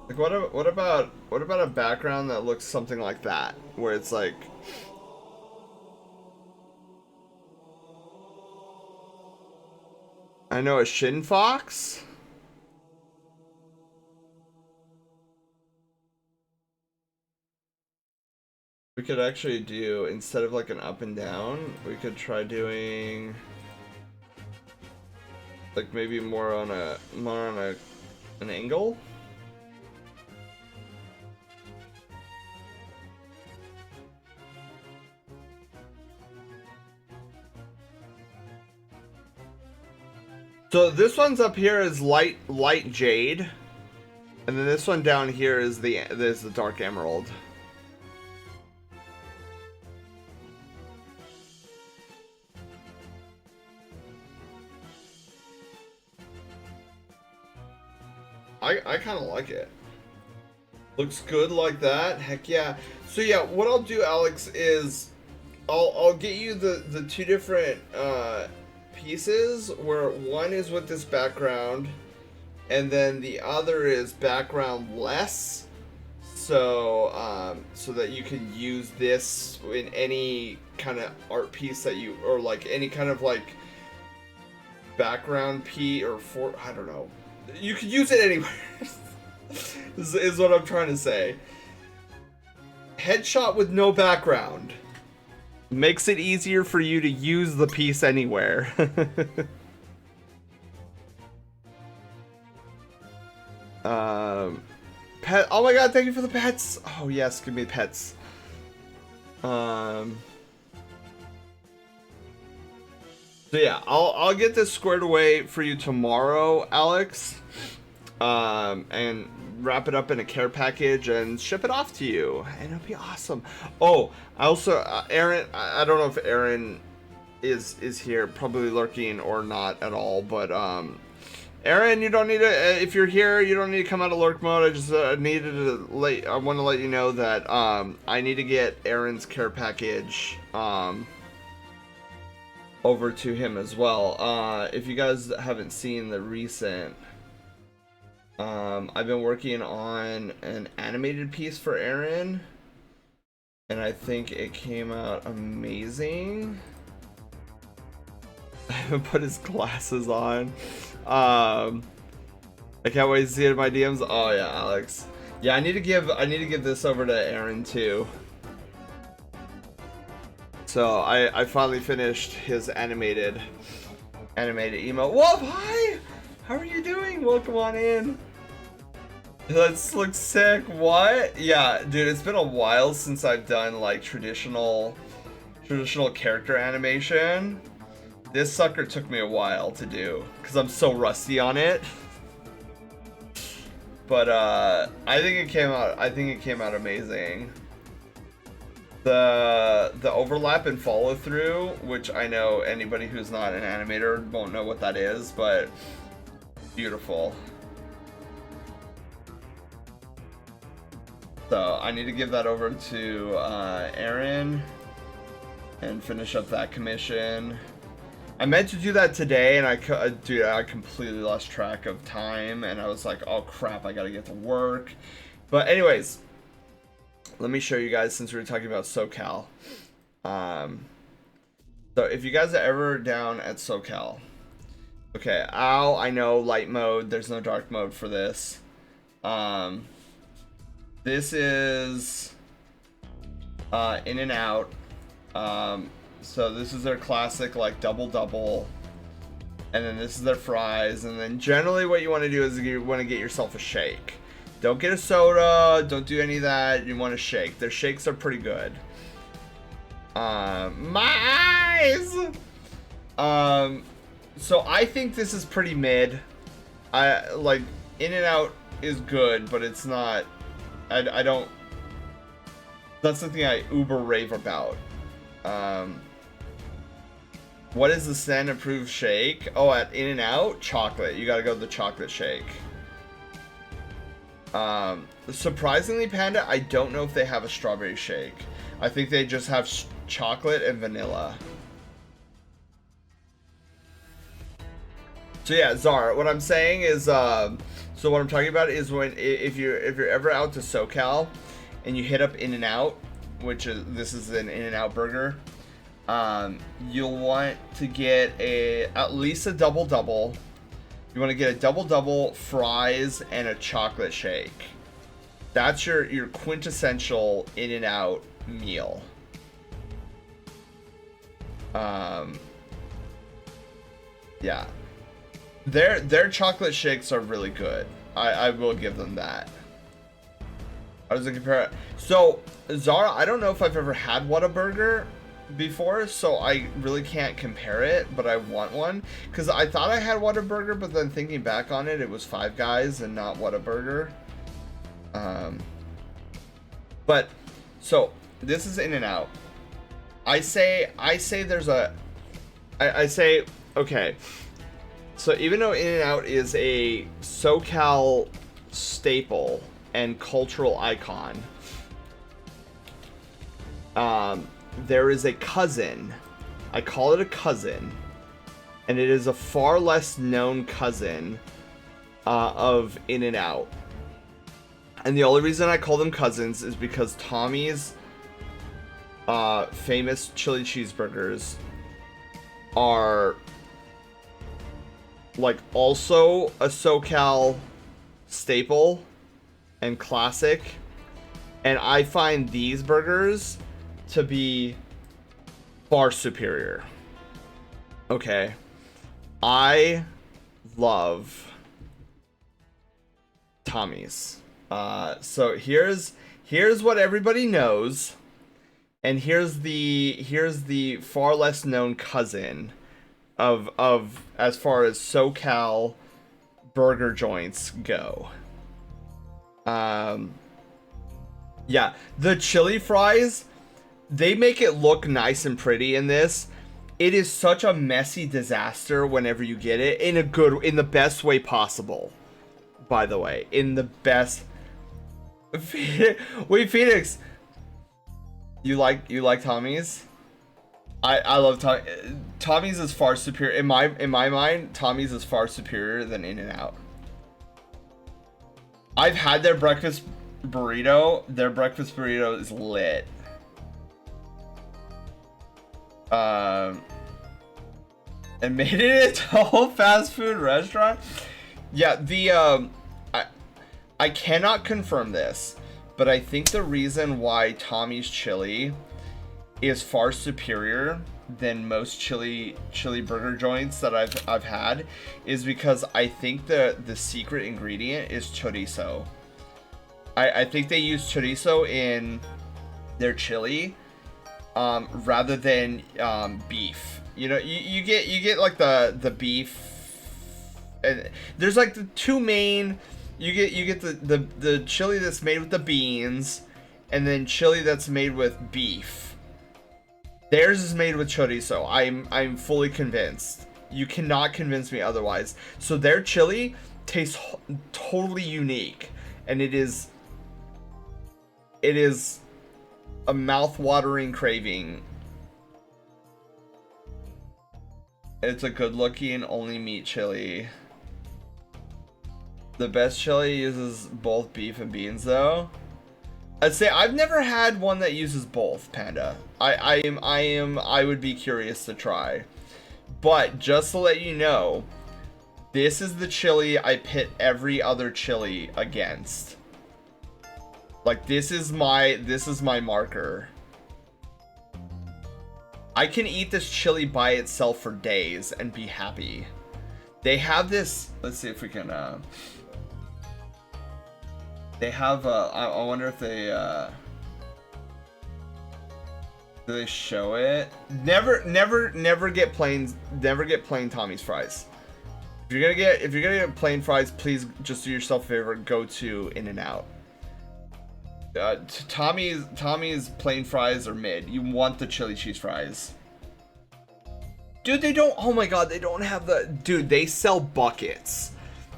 S2: Like, what about a background that looks something like that, where it's like, I know, a shin fox. We could actually do, instead of like an up and down, we could try doing like maybe more on an angle. So this one's up here is light jade, and then this one down here is the dark emerald. I kind of like it. Looks good like that. Heck yeah. So yeah, what I'll do, Alex, is I'll get you the two different pieces, where one is with this background and then the other is background less, so so that you can use this in any kind of art piece that you, or like any kind of like background piece, or for, I don't know, you could use it anywhere. is what I'm trying to say. Headshot with no background. Makes it easier for you to use the piece anywhere. Pet. Oh my god, thank you for the pets. Oh yes, give me pets. So yeah, I'll get this squared away for you tomorrow, Alex. And wrap it up in a care package and ship it off to you, and it'll be awesome. Oh, I also Aaron, I don't know if Aaron is here, probably lurking or not at all, but Aaron, you don't need to, if you're here, you don't need to come out of lurk mode. I just I want to let you know that I need to get Aaron's care package over to him as well. If you guys haven't seen the recent, I've been working on an animated piece for Aaron, and I think it came out amazing. I haven't put his glasses on. I can't wait to see it in my DMs. Oh yeah, Alex. Yeah, I need to give this over to Aaron too. So I finally finished his animated emo. Whoa, hi! How are you doing? Welcome on in. This looks sick. What? Yeah, dude, it's been a while since I've done like traditional character animation. This sucker took me a while to do because I'm so rusty on it. But I think it came out amazing. The overlap and follow through, which I know anybody who's not an animator won't know what that is, but beautiful. So I need to give that over to Aaron and finish up that commission. I meant to do that today, and I completely lost track of time, and I was like, oh crap, I gotta get to work. But anyways, let me show you guys, since we were talking about SoCal. So if you guys are ever down at SoCal, okay, I know light mode, there's no dark mode for this. This is In and Out. So this is their classic like double, and then this is their fries, and then generally what you want to do is you want to get yourself a shake. Don't get a soda, don't do any of that, you want a shake. Their shakes are pretty good. My eyes! So I think this is pretty mid. I like In and Out is good, but it's not, I don't, that's something I uber rave about. What is the standard approved shake? Oh, at In and Out, chocolate. You gotta go with the chocolate shake. Surprisingly, Panda, I don't know if they have a strawberry shake. I think they just have chocolate and vanilla. So yeah, Zara, what I'm saying is, so what I'm talking about is if you're ever out to SoCal and you hit up In and Out, which is, this is an In and Out burger, you'll want to get at least a double. You want to get a double, fries, and a chocolate shake. That's your quintessential In and Out meal. Yeah, their chocolate shakes are really good. I will give them that. How does it compare? So Zara, I don't know if I've ever had Whataburger before, so I really can't compare it, but I want one because I thought I had Whataburger, but then thinking back on it, it was Five Guys and not Whataburger. But so this is In and Out. I say there's a I say okay. So even though In and Out is a SoCal staple and cultural icon, there is a cousin. I call it a cousin, and it is a far less known cousin of In and Out. And the only reason I call them cousins is because Tommy's famous chili cheeseburgers are like also a SoCal staple and classic, and I find these burgers to be far superior. Okay. I love Tommy's. So here's what everybody knows, and here's the far less known cousin of as far as SoCal burger joints go. Yeah, the chili fries, they make it look nice and pretty in this. It is such a messy disaster whenever you get it in the best way possible. By the way, in the best. Wait, Phoenix, you like Tommy's? I love Tommy's is far superior in my mind. Tommy's is far superior than In-N-Out. I've had their breakfast burrito. Their breakfast burrito is lit. And made it into a whole fast food restaurant. Yeah, I cannot confirm this, but I think the reason why Tommy's chili is far superior than most chili burger joints that I've had is because I think the secret ingredient is chorizo. I think they use chorizo in their chili rather than beef. You know, you get like the beef, and there's like the two main. You get the chili that's made with the beans, and then chili that's made with beef. Theirs is made with chorizo. I'm fully convinced. You cannot convince me otherwise. So their chili tastes totally unique, and it is a mouth-watering craving. It's a good-looking only meat chili. The best chili uses both beef and beans, though. I'd say I've never had one that uses both, Panda. I would be curious to try. But just to let you know, this is the chili I pit every other chili against. Like, this is my marker. I can eat this chili by itself for days and be happy. They have this, let's see if we can they have I wonder if they do they show it? Never get plain Tommy's fries. If you're gonna get plain fries, please just do yourself a favor, go to In-N-Out. Tommy's plain fries are mid. You want the chili cheese fries. Dude, they don't, oh my god, they don't have dude, they sell buckets.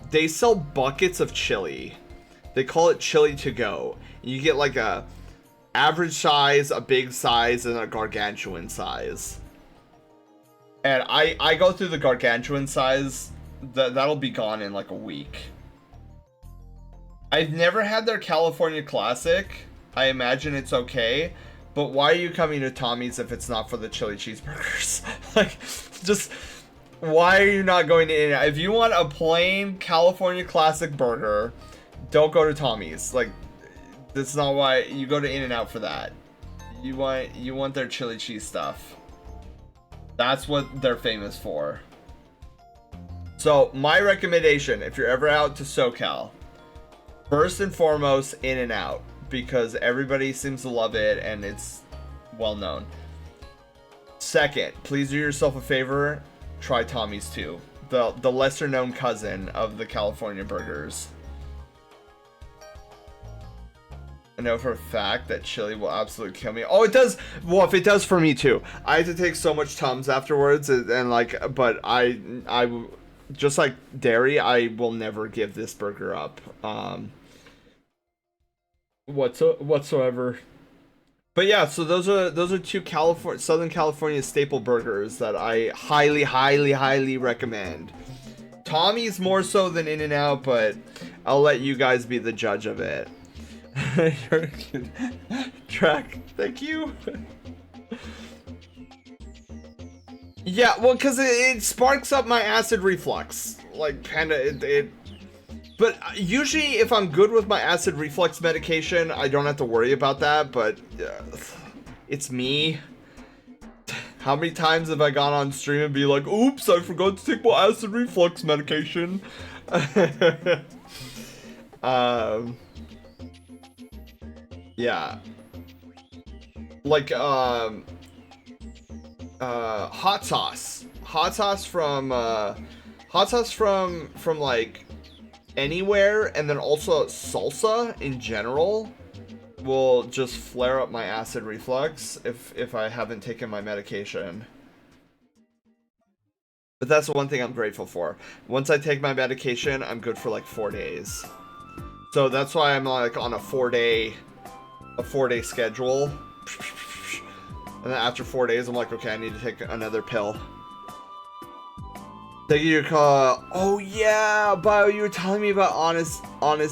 S2: They sell buckets of chili. They call it chili to go. You get like a average size, a big size, and a gargantuan size. And I go through the gargantuan size. That'll be gone in like a week. I've never had their California Classic. I imagine it's okay. But why are you coming to Tommy's if it's not for the chili cheeseburgers? Like, just, why are you not going to In-N-Out? If you want a plain California Classic burger, don't go to Tommy's. Like, that's not why you go to In-N-Out for that. You want their chili cheese stuff. That's what they're famous for. So, my recommendation, if you're ever out to SoCal, first and foremost, In-N-Out, because everybody seems to love it and it's well known. Second, please do yourself a favor, try Tommy's too. The lesser known cousin of the California burgers. I know for a fact that chili will absolutely kill me. Oh, it does. Well, if it does for me too. I have to take so much Tums afterwards, and like, but I just like dairy, I will never give this burger up. Whatsoever. But yeah, so those are two Southern California staple burgers that I highly recommend. Tommy's more so than In-N-Out, but I'll let you guys be the judge of it. You're good. Track, thank you. Yeah, well, because it sparks up my acid reflux. Like, Panda, but usually if I'm good with my acid reflux medication, I don't have to worry about that, but it's me. How many times have I gone on stream and be like, oops, I forgot to take my acid reflux medication? Yeah. Like, hot sauce. Hot sauce from like anywhere, and then also salsa in general will just flare up my acid reflux if I haven't taken my medication. But that's the one thing I'm grateful for. Once I take my medication, I'm good for like 4 days. So that's why I'm like on a 4-day schedule. And then after 4 days, I'm like, okay, I need to take another pill. Thank you, your call. Oh yeah, Bio, you were telling me about Honest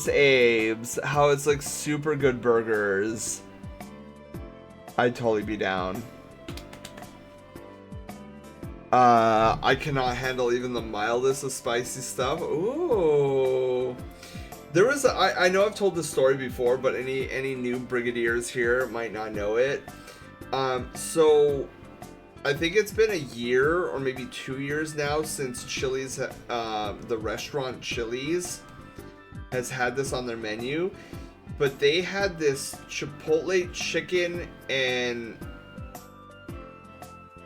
S2: Abe's, how it's like super good burgers. I'd totally be down. I cannot handle even the mildest of spicy stuff. Ooh. There was I know I've told this story before, but any new brigadiers here might not know it. So I think it's been a year or maybe 2 years now since Chili's, the restaurant Chili's has had this on their menu, but they had this Chipotle chicken and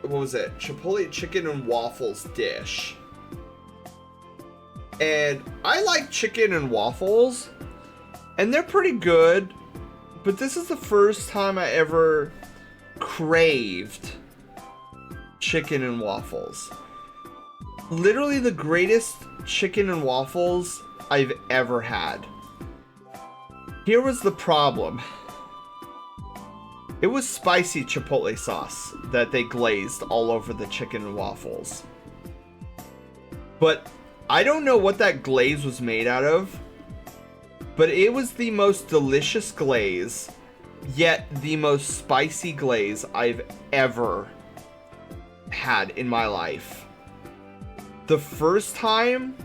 S2: what was it? Chipotle chicken and waffles dish. And I like chicken and waffles, and they're pretty good, but this is the first time I ever craved chicken and waffles. Literally the greatest chicken and waffles I've ever had. Here was the problem. It was spicy chipotle sauce that they glazed all over the chicken and waffles. But I don't know what that glaze was made out of, but it was the most delicious glaze, yet the most spicy glaze I've ever had in my life. The first time,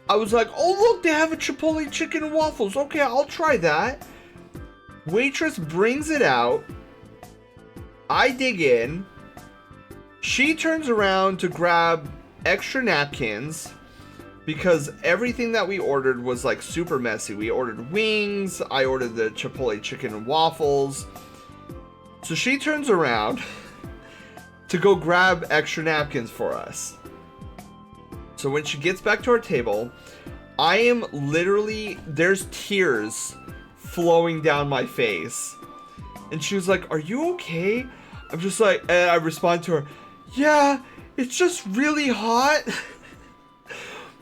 S2: I was like, oh look, they have a Chipotle chicken and waffles. Okay, I'll try that. Waitress brings it out. I dig in. She turns around to grab extra napkins because everything that we ordered was like super messy. We ordered wings. I ordered the Chipotle chicken and waffles. So she turns around to go grab extra napkins for us. So when she gets back to our table, I am literally, there's tears flowing down my face. And she was like, are you okay? I'm just like, and I respond to her, yeah, it's just really hot.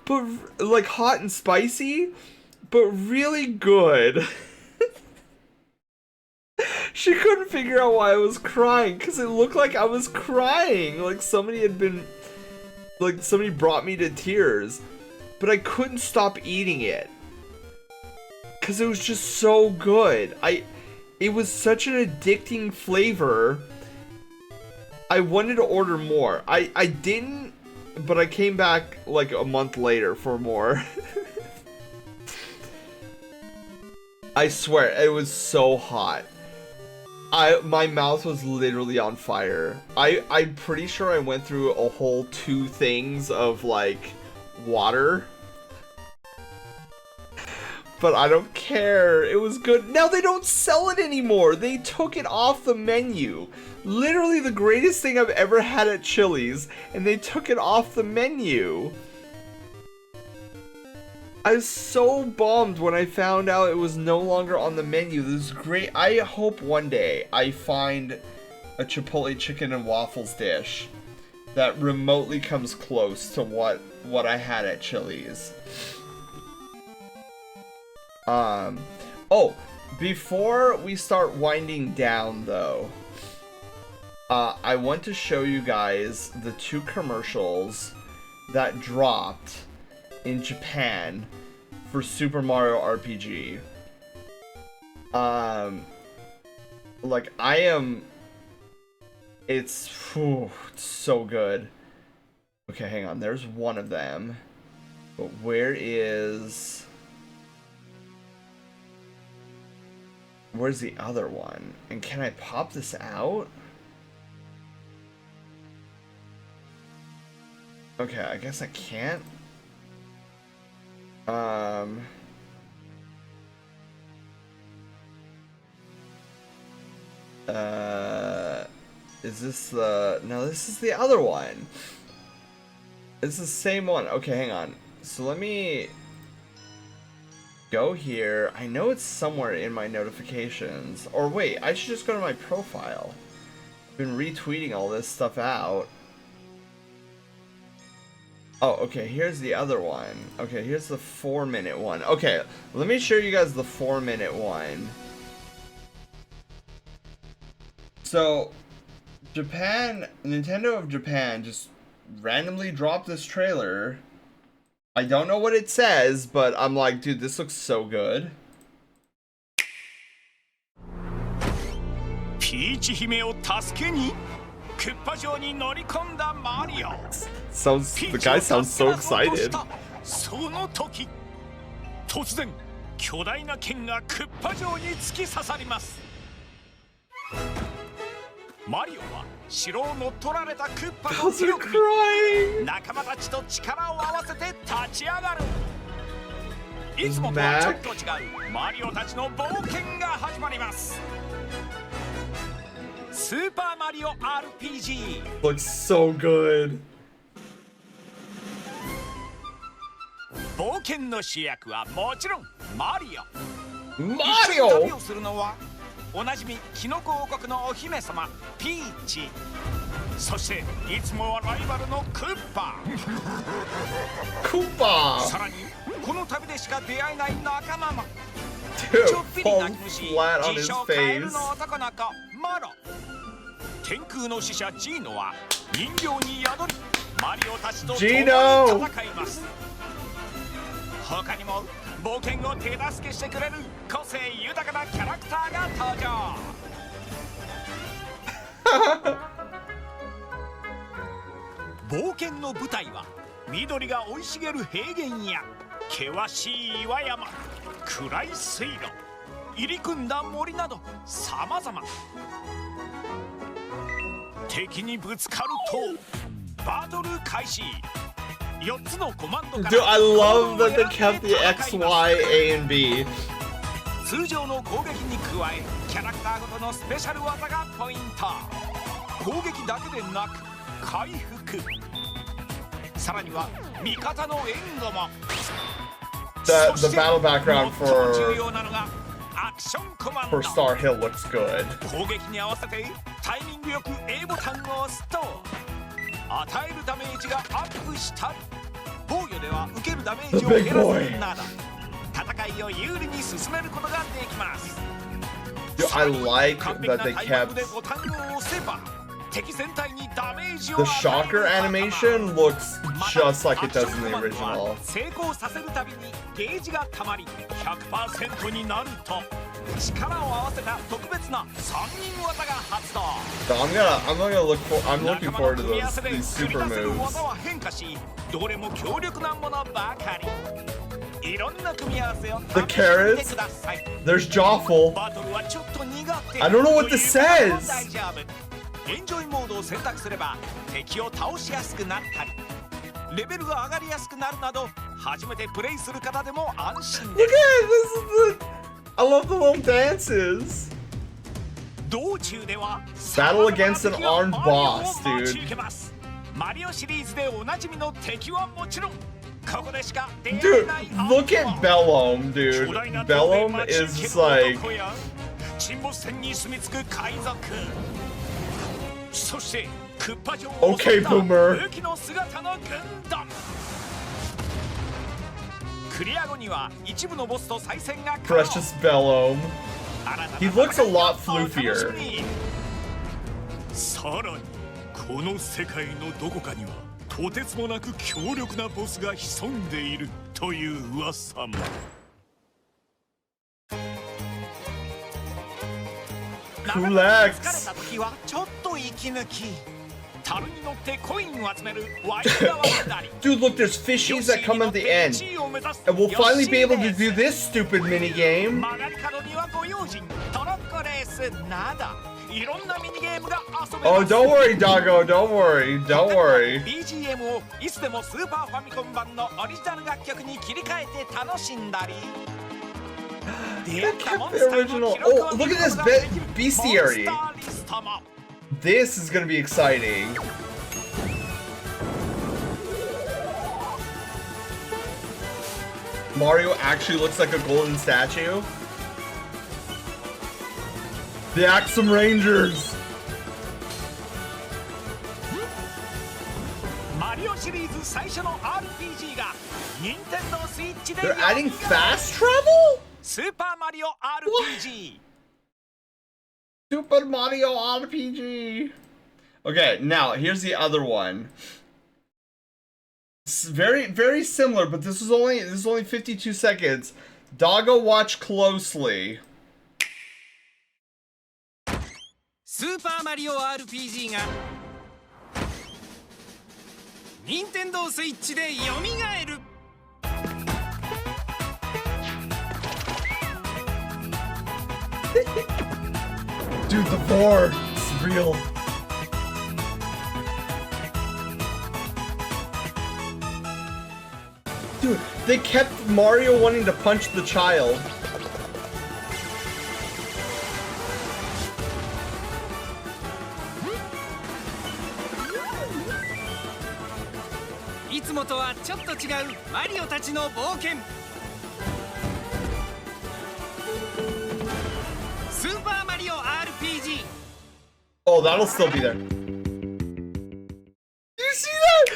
S2: But like hot and spicy, but really good. She couldn't figure out why I was crying, because it looked like I was crying. Like somebody brought me to tears. But I couldn't stop eating it. Because it was just so good. It was such an addicting flavor. I wanted to order more. I didn't, but I came back like a month later for more. I swear, it was so hot. My mouth was literally on fire. I'm pretty sure I went through a whole 2 things of like water. But I don't care. It was good. Now they don't sell it anymore. They took it off the menu. Literally the greatest thing I've ever had at Chili's, and they took it off the menu. I was so bummed when I found out it was no longer on the menu. This is great. I hope one day I find a Chipotle chicken and waffles dish that remotely comes close to what I had at Chili's. Oh, before we start winding down though, I want to show you guys the 2 commercials that dropped in Japan for Super Mario RPG. Like it's so good. Okay, hang on, there's one of them. But where's the other one? And can I pop this out? Okay, I guess I can't. Is this the... No, this is the other one. It's the same one. Okay, hang on. So let me go here. I know it's somewhere in my notifications. Or wait, I should just go to my profile. I've been retweeting all this stuff out. Oh, okay, here's the other one. Okay, here's the 4-minute one. Okay, let me show you guys the 4-minute one. So, Nintendo of Japan just randomly dropped this trailer. I don't know what it says, but I'm like, dude, this looks so good.
S4: Peach 姫を助けにクッパ城に乗り込んだマリオ。
S2: The guy sounds so excited.
S4: その時、突然巨大な剣がクッパ城に突き刺さります。マリオは城を乗っ取られたクッパの手を組み、仲間たちと力を合わせて立ち上がる。いつもとはちょっと違うマリオたちの冒険が始まります。スーパーマリオ RPG
S2: Looks so good.
S4: 冒険の主役はもちろんマリオ。
S2: マリオ！
S4: 旅をするのはおなじみキノコ王国のお姫様ピーチ、そしていつもはライバルのクッパ。さらにこの旅でしか出会えない仲間も。ちょっぴり泣き虫自称カエルの男の子モロ。天空の使者ジーノは人形に宿りマリオたちと共に戦います。他にも冒険を手助けしてくれる個性豊かなキャラクターが登場。冒険の舞台は緑が生い茂る平原や険しい岩山、暗い水路、入り組んだ森など様々。敵にぶつかるとバトル開始。4つのコマンドから
S2: Dude, I love that they kept the X, Y, A, and B.
S4: 通常の攻撃に加えキャラクターごとのスペシャル技がポイント。攻撃だけでなく回復、さらには味方の援護も。
S2: The battle background
S4: 最も重要なのがアクションコマンド。
S2: for Star Hill looks good.
S4: 攻撃に合わせてタイミングよく A ボタンを押すと与えるダメージがアップしたり、防御では受けるダメージを減らすなど戦いを有利に進めることができます。
S2: Dude, I like that they kept
S4: ボタンを押せば敵全体にダメージを
S2: the shocker animation looks just like it does in the original.
S4: 成功させるたびにゲージがたまり 100% になると力を合わせた特別な3人技が発動。
S2: So I'm looking forward to these super moves.
S4: 技は変化し、どれも強力なものばかり。いろんな組み合わせを試してみてください。
S2: There's Joffle.
S4: バトルはちょっと苦手。
S2: I don't know what this says.
S4: 大丈夫。エンジョイモードを選択すれば敵を倒しやすくなったり、レベルが上がりやすくなるなど、初めてプレイする方でも安心で
S2: Look
S4: す。
S2: at this. I love the little dances.
S4: 道中では
S2: Battle against an armed boss, dude.
S4: マリオシリーズでおなじみの敵はもちろんここでしか出会え
S2: Dude,
S4: ない。
S2: look at Bellum, dude. Bellum is just like
S4: 沈没船に住み着く海賊、そしてクッパ城を
S2: Okay,
S4: 襲った
S2: Boomer.
S4: 武器の姿の軍団。クリア後には一部のボスと再戦が可能。
S2: Precious Bellum. He looks a lot floofier.
S4: さらにこの世界のどこかにはとてつもなく強力なボスが潜んでいるという噂も。疲れた時はちょっと息抜き。樽に乗ってコインを集めるワイルドワンダリ。
S2: Dude, look, there's fishies that come at the end. And we'll finally be able to do this stupid mini game.
S4: 曲がり角にはご用心。トロコレースなどいろんなミニゲームが遊べ
S2: Oh,
S4: ます。
S2: don't worry, Doggo. Don't worry. Don't worry.
S4: BGM をいつでもスーパーファミコン版のオリジナル楽曲に切り替えて楽しんだり
S2: They kept the original. Oh, look at this bestiary. This is gonna be exciting. Mario actually looks like a golden statue. The Axum Rangers.
S4: マリオシリーズ最初の RPG が任天堂スイッチで
S2: They're adding fast travel?
S4: スーパーマリオ RPG
S2: Super Mario RPG. Okay, now here's the other one. It's very, very similar, but this is only 52 seconds. Doggo, watch closely.
S4: スーパーマリオ RPG が任天堂スイッチで蘇る
S2: Dude, the board, it's real. Dude, they kept Mario wanting to punch the child. Oh, that'll still be there. Did you see that?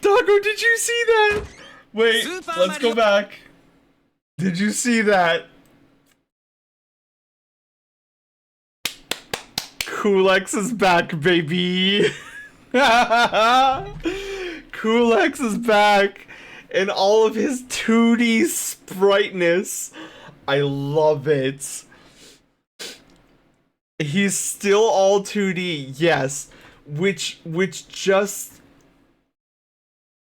S2: Doggo, did you see that? Wait, let's go back. Did you see that? Kulex is back, baby. Kulex is back in all of his 2D spriteness. I love it. He's still all 2D, yes, which just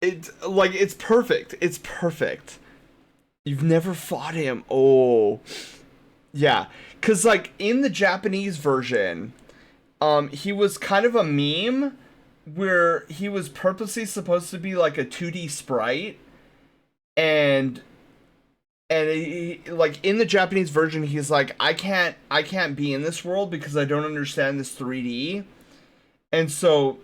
S2: it's perfect. It's perfect. You've never fought him. Oh. Yeah, cuz like in the Japanese version, he was kind of a meme where he was purposely supposed to be like a 2D sprite, and he, like in the Japanese version he's like I can't be in this world because I don't understand this 3D. And so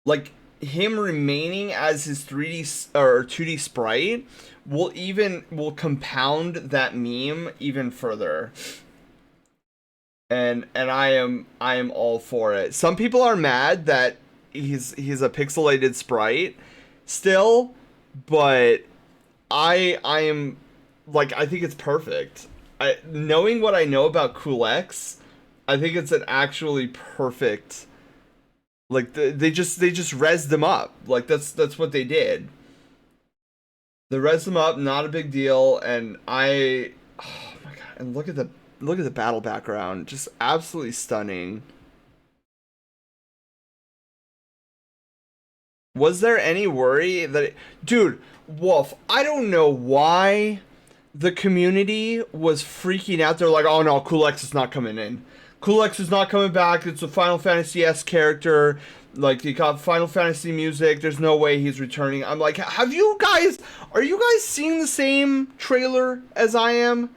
S2: like him remaining as his 3D or 2D sprite will compound that meme even further. And I am all for it. Some people are mad that he's a pixelated sprite still, but I am like, I think it's perfect. Knowing what I know about Kulex, I think it's an actually perfect. Like they just rezzed them up. Like that's what they did. They rezzed them up, not a big deal. And oh my god! And look at the battle background, just absolutely stunning. Was there any worry that dude, Wolf? I don't know why the community was freaking out. They're like, oh no, Kulex is not coming in. Kulex is not coming back. It's a Final Fantasy-esque character. Like, he got Final Fantasy music. There's no way he's returning. I'm like, are you guys seeing the same trailer as I am?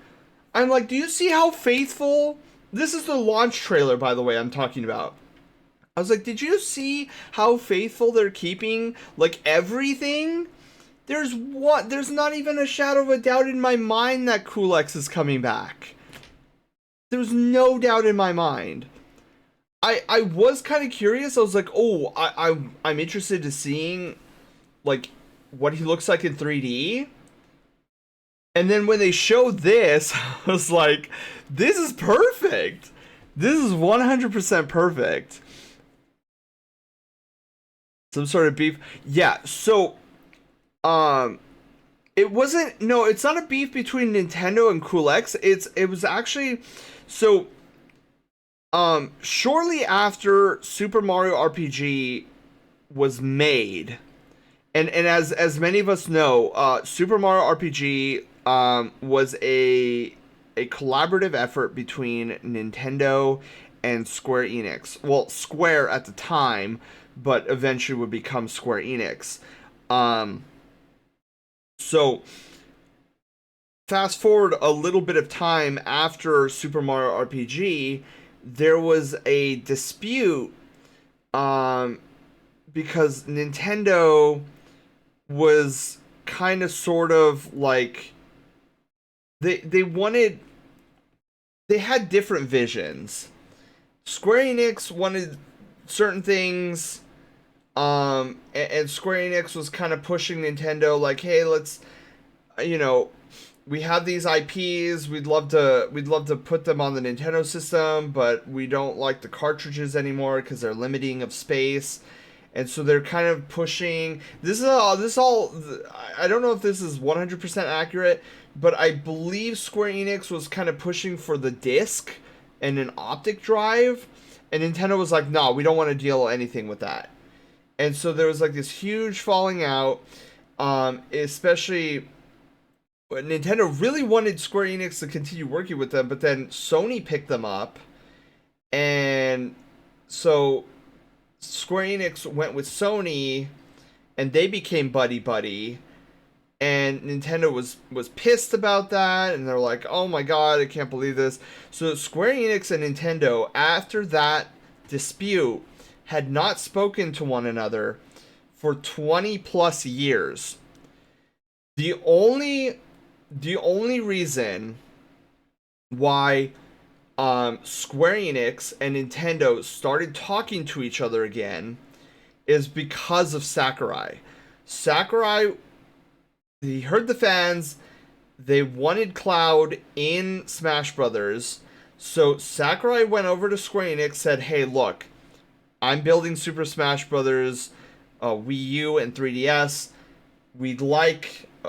S2: I'm like, do you see how faithful? This is the launch trailer, by the way, I'm talking about. I was like, did you see how faithful they're keeping, like, everything? There's not even a shadow of a doubt in my mind that Kulex is coming back. There's no doubt in my mind. I was kind of curious. I was like, oh, I'm interested to seeing, like, what he looks like in 3D. And then when they showed this, I was like, this is perfect. This is 100% perfect. Some sort of beef. Yeah, so, it's not a beef between Nintendo and Kulex. It was actually, so, shortly after Super Mario RPG was made, and as many of us know, Super Mario RPG was a a collaborative effort between Nintendo and Square Enix. Well, Square at the time, but eventually would become Square Enix. So fast forward a little bit of time after Super Mario RPG, there was a dispute because Nintendo was kind of sort of like they had different visions. Square Enix wanted certain things, and Square Enix was kind of pushing Nintendo like, hey, let's, we have these IPs, we'd love to put them on the Nintendo system, but we don't like the cartridges anymore because they're limiting of space. And so they're kind of pushing this all I don't know if this is 100% accurate, but I believe Square Enix was kind of pushing for the disc and an optic drive, and Nintendo was like, no, we don't want to deal anything with that. And so there was like this huge falling out, especially Nintendo really wanted Square Enix to continue working with them, but then Sony picked them up, and so Square Enix went with Sony, and they became buddy-buddy, and Nintendo was pissed about that, and they're like, oh my god, I can't believe this. So Square Enix and Nintendo, after that dispute, had not spoken to one another for 20 plus years. The only reason why Square Enix and Nintendo started talking to each other again is because of Sakurai. Sakurai, he heard the fans, they wanted Cloud in Smash Brothers, so Sakurai went over to Square Enix, said, hey, look, I'm building Super Smash Brothers, Wii U and 3DS.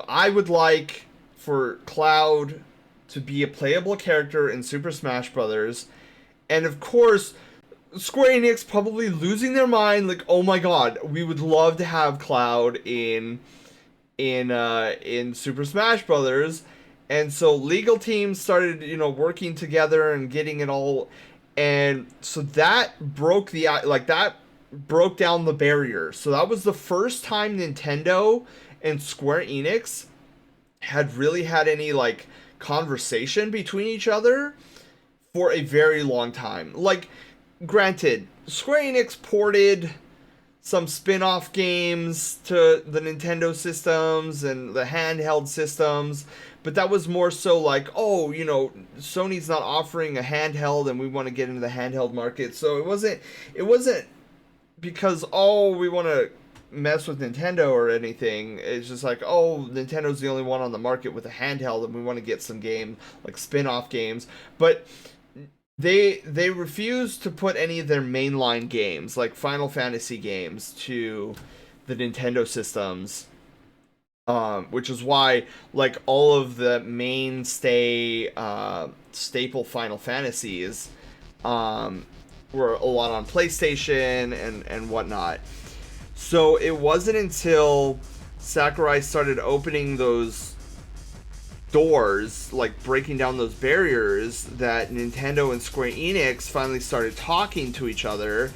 S2: I would like for Cloud to be a playable character in Super Smash Brothers. And of course, Square Enix probably losing their mind, like, oh my god, we would love to have Cloud in Super Smash Brothers. And so legal teams started, working together and getting it all, and so that broke down the barrier. So that was the first time Nintendo and Square Enix had really had any conversation between each other for a very long time. Granted, Square Enix ported some spin-off games to the Nintendo systems and the handheld systems, but that was more so Sony's not offering a handheld and we want to get into the handheld market. So it wasn't because, we want to mess with Nintendo or anything. It's just Nintendo's the only one on the market with a handheld and we want to get some game, spin-off games. But they refused to put any of their mainline games, like Final Fantasy games, to the Nintendo systems. Which is why, all of the mainstay, staple Final Fantasies, were a lot on PlayStation and whatnot. So it wasn't until Sakurai started opening those doors, breaking down those barriers, that Nintendo and Square Enix finally started talking to each other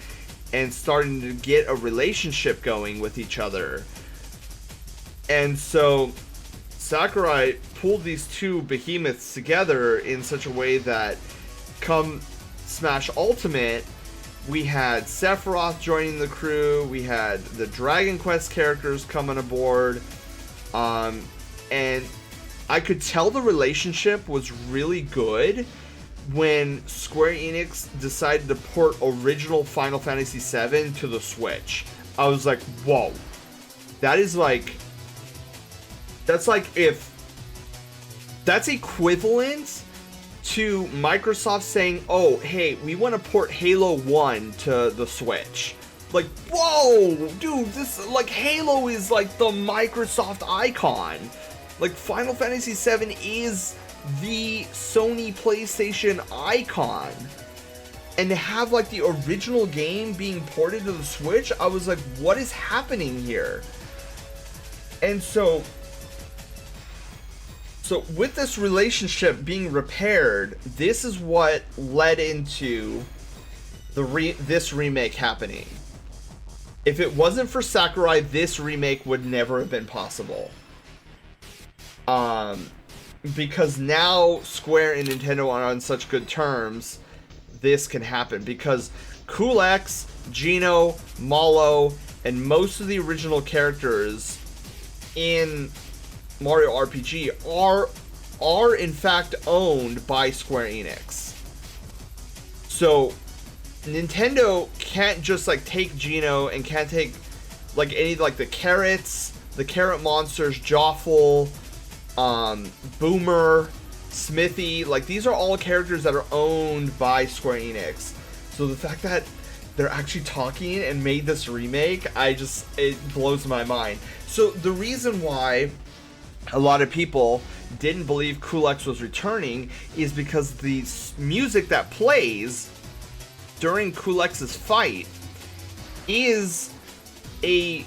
S2: and starting to get a relationship going with each other. And so Sakurai pulled these two behemoths together in such a way that come Smash Ultimate, we had Sephiroth joining the crew, we had the Dragon Quest characters coming aboard, and I could tell the relationship was really good when Square Enix decided to port original Final Fantasy VII to the Switch. I was like, whoa, that's equivalent to Microsoft saying, oh, hey, we want to port Halo 1 to the Switch. Whoa, dude, this, Halo is, the Microsoft icon. Final Fantasy VII is the Sony PlayStation icon. And to have, the original game being ported to the Switch, I was like, what is happening here? And so So with this relationship being repaired, this is what led into this remake happening. If it wasn't for Sakurai, this remake would never have been possible. Because now Square and Nintendo are on such good terms, this can happen. Because Cool X, Geno, Mallow, and most of the original characters in Mario RPG are in fact owned by Square Enix. So Nintendo can't just like take Geno and can't take like any like the carrots, the carrot monsters, Joffle, Boomer, Smithy, like these are all characters that are owned by Square Enix. So the fact that they're actually talking and made this remake, it blows my mind. So the reason why a lot of people didn't believe Cool X was returning is because the music that plays during Cool X's fight is a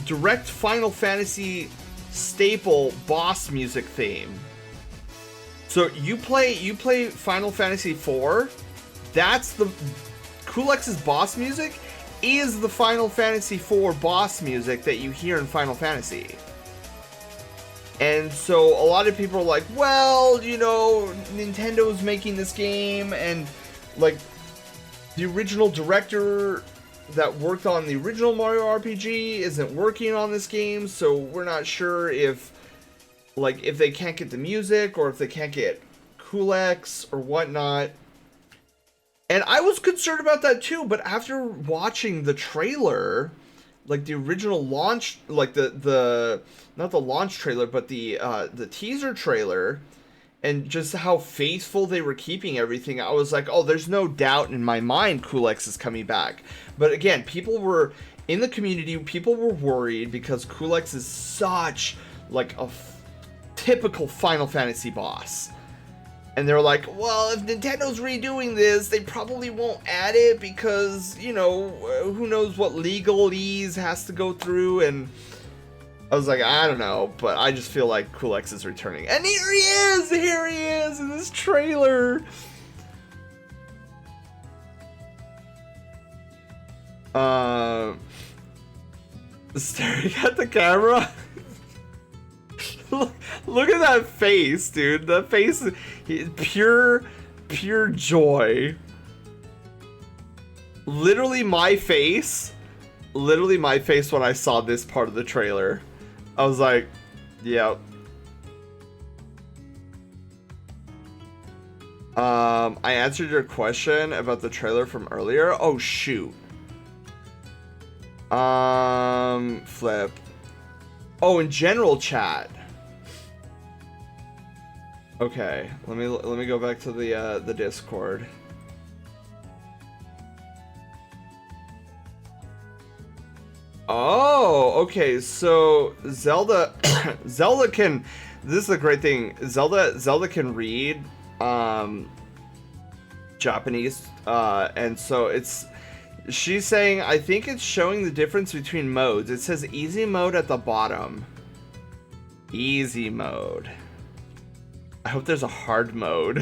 S2: direct Final Fantasy staple boss music theme. So you play Final Fantasy IV, that's the Cool X's boss music is the Final Fantasy IV boss music that you hear in Final Fantasy. And so a lot of people are like, well, you know, Nintendo's making this game, and like the original director that worked on the original Mario RPG isn't working on this game, so we're not sure if they can't get the music or if they can't get Cool X or whatnot. And I was concerned about that too, but after watching the trailer, like the original launch, like the not the launch trailer, but the teaser trailer, and just how faithful they were keeping everything, I was like, oh, there's no doubt in my mind Cool X is coming back. But again, people were in the community, people were worried because Cool X is such like a typical Final Fantasy boss. And they're like, well, if Nintendo's redoing this, they probably won't add it because, you know, who knows what legalese has to go through. And I was like, I don't know, but I just feel like Cool X is returning. And here he is in this trailer. Staring at the camera. Look at that face, dude. That face is pure joy. Literally my face when I saw this part of the trailer. I was like, yep. I answered your question about the trailer from earlier. Oh shoot. Flip. Oh, in general chat. Okay, let me go back to the Discord. Oh, okay. So Zelda, Zelda can. This is a great thing. Zelda can read Japanese, and so it's. She's saying, I think it's showing the difference between modes. It says easy mode at the bottom. Easy mode. I hope there's a hard mode.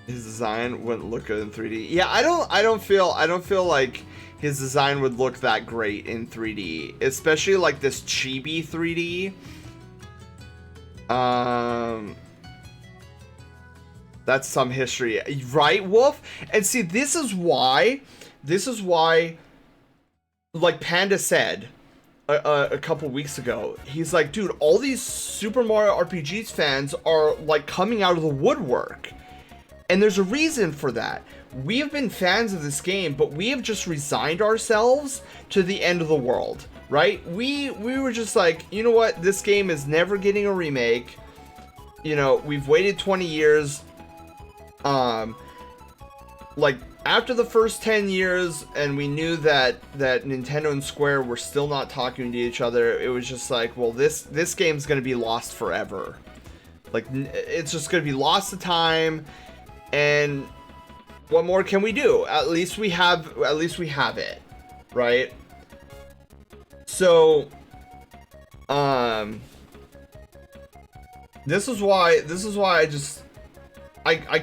S2: His design wouldn't look good in 3D. Yeah, I don't feel like his design would look that great in 3D, especially like this chibi 3D. That's some history, right, Wolf? And see, this is why, like Panda said a couple weeks ago, he's like, dude, all these Super Mario RPGs fans are like coming out of the woodwork. And there's a reason for that. We have been fans of this game, but we have just resigned ourselves to the end of the world, right? We were just like, you know what? This game is never getting a remake. You know, we've waited 20 years. Like after the first 10 years and we knew that Nintendo and Square were still not talking to each other, it was just like, well, this game's going to be lost forever. Like it's just going to be lost to time. And what more can we do? At least we have it, right? So, this is why I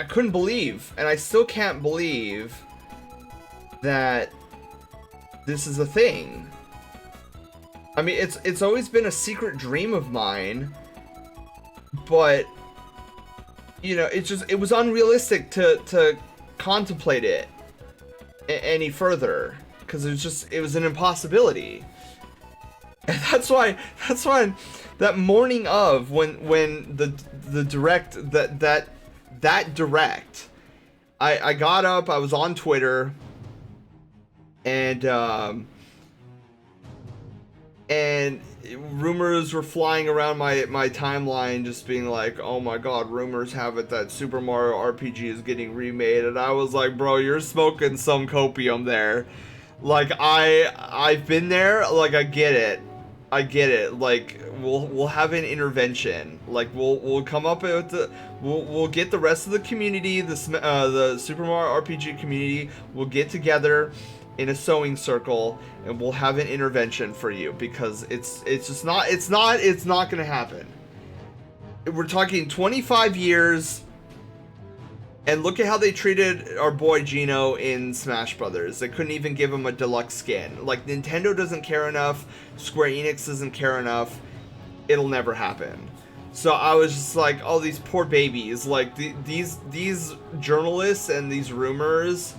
S2: couldn't believe, and I still can't believe that this is a thing. I mean, it's always been a secret dream of mine, but you know, it was unrealistic to contemplate it any further, because it was an impossibility. And that's why that morning of when the direct that direct, I got up, I was on Twitter, and rumors were flying around my timeline, just being like, oh my god, rumors have it that Super Mario RPG is getting remade. And I was like, bro, you're smoking some copium there. Like, I've been there, like, I get it. Like, we'll have an intervention. Like, we'll come up with we'll get the rest of the community, the Super Mario RPG community, we'll get together in a sewing circle, and we'll have an intervention for you, because it's not gonna happen. We're talking 25 years, and look at how they treated our boy Gino in Smash Brothers. They couldn't even give him a deluxe skin. Like, Nintendo doesn't care enough, Square Enix doesn't care enough, it'll never happen. So I was just like, oh, these poor babies. Like, these journalists and these rumors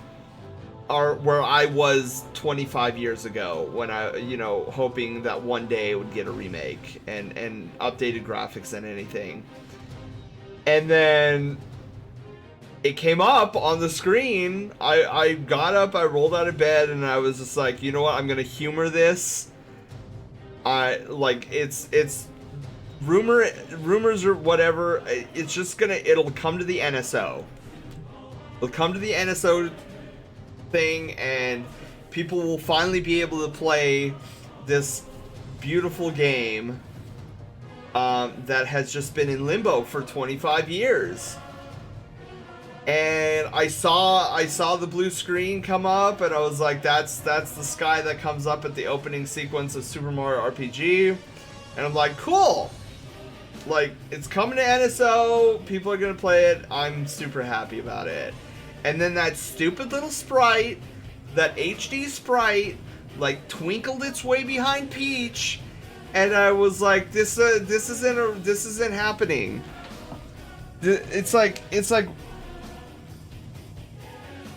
S2: are where I was 25 years ago, when I, you know, hoping that one day it would get a remake and updated graphics and anything. And then it came up on the screen. I got up, I rolled out of bed, and I was just like, you know what, I'm gonna humor this. It's rumors or whatever. It's just it'll come to the NSO. It'll come to the NSO thing, and people will finally be able to play this beautiful game that has just been in limbo for 25 years. And I saw the blue screen come up, and I was like, that's the sky that comes up at the opening sequence of Super Mario RPG. And I'm like, cool, like, it's coming to NSO, people are gonna play it, I'm super happy about it. And then that stupid little sprite, that HD sprite, like, twinkled its way behind Peach, and I was like, this isn't happening. It's like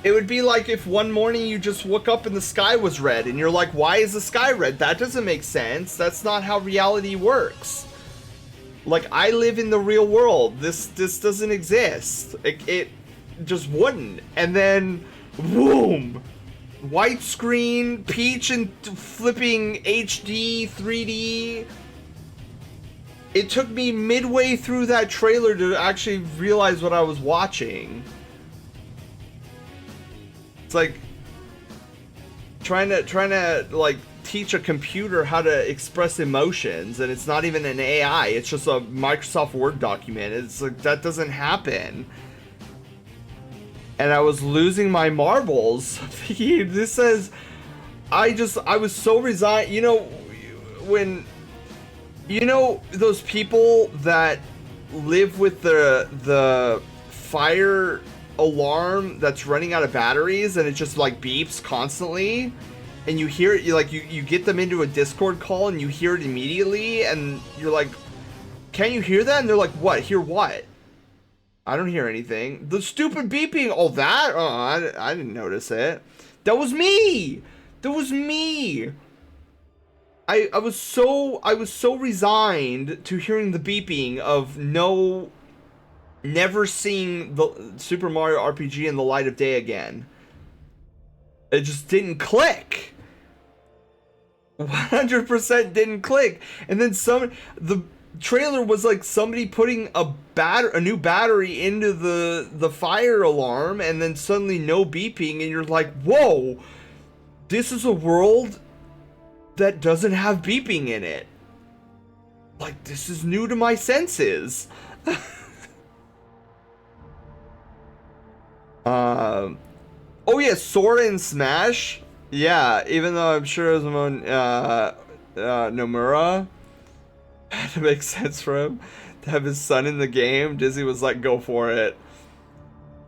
S2: it would be like if one morning you just woke up and the sky was red, and you're like, why is the sky red? That doesn't make sense. That's not how reality works. Like, I live in the real world. This doesn't exist. It just wouldn't. And then, boom, white screen, Peach and flipping HD 3D. It took me midway through that trailer to actually realize what I was watching. It's like trying to like teach a computer how to express emotions, and it's not even an AI, it's just a Microsoft Word document. It's like, that doesn't happen. And I was losing my marbles. This says, I was so resigned. You know, when, you know, those people that live with the fire alarm that's running out of batteries, and it just like beeps constantly, and you hear it, you get them into a Discord call and you hear it immediately, and you're like, can you hear that? And they're like, what? Hear what? I don't hear anything. The stupid beeping. Oh, that? Oh, I didn't notice it. That was me. That was me. I was so resigned to hearing the beeping of never seeing the Super Mario RPG in the light of day again. It just didn't click. 100% didn't click. And then the trailer was like somebody putting a new battery into the fire alarm, and then suddenly no beeping, and you're like, whoa, this is a world that doesn't have beeping in it. Like, this is new to my senses. Oh yeah, Sora and Smash. Yeah, even though I'm sure Nomura had to make sense for him to have his son in the game, Disney was like, go for it.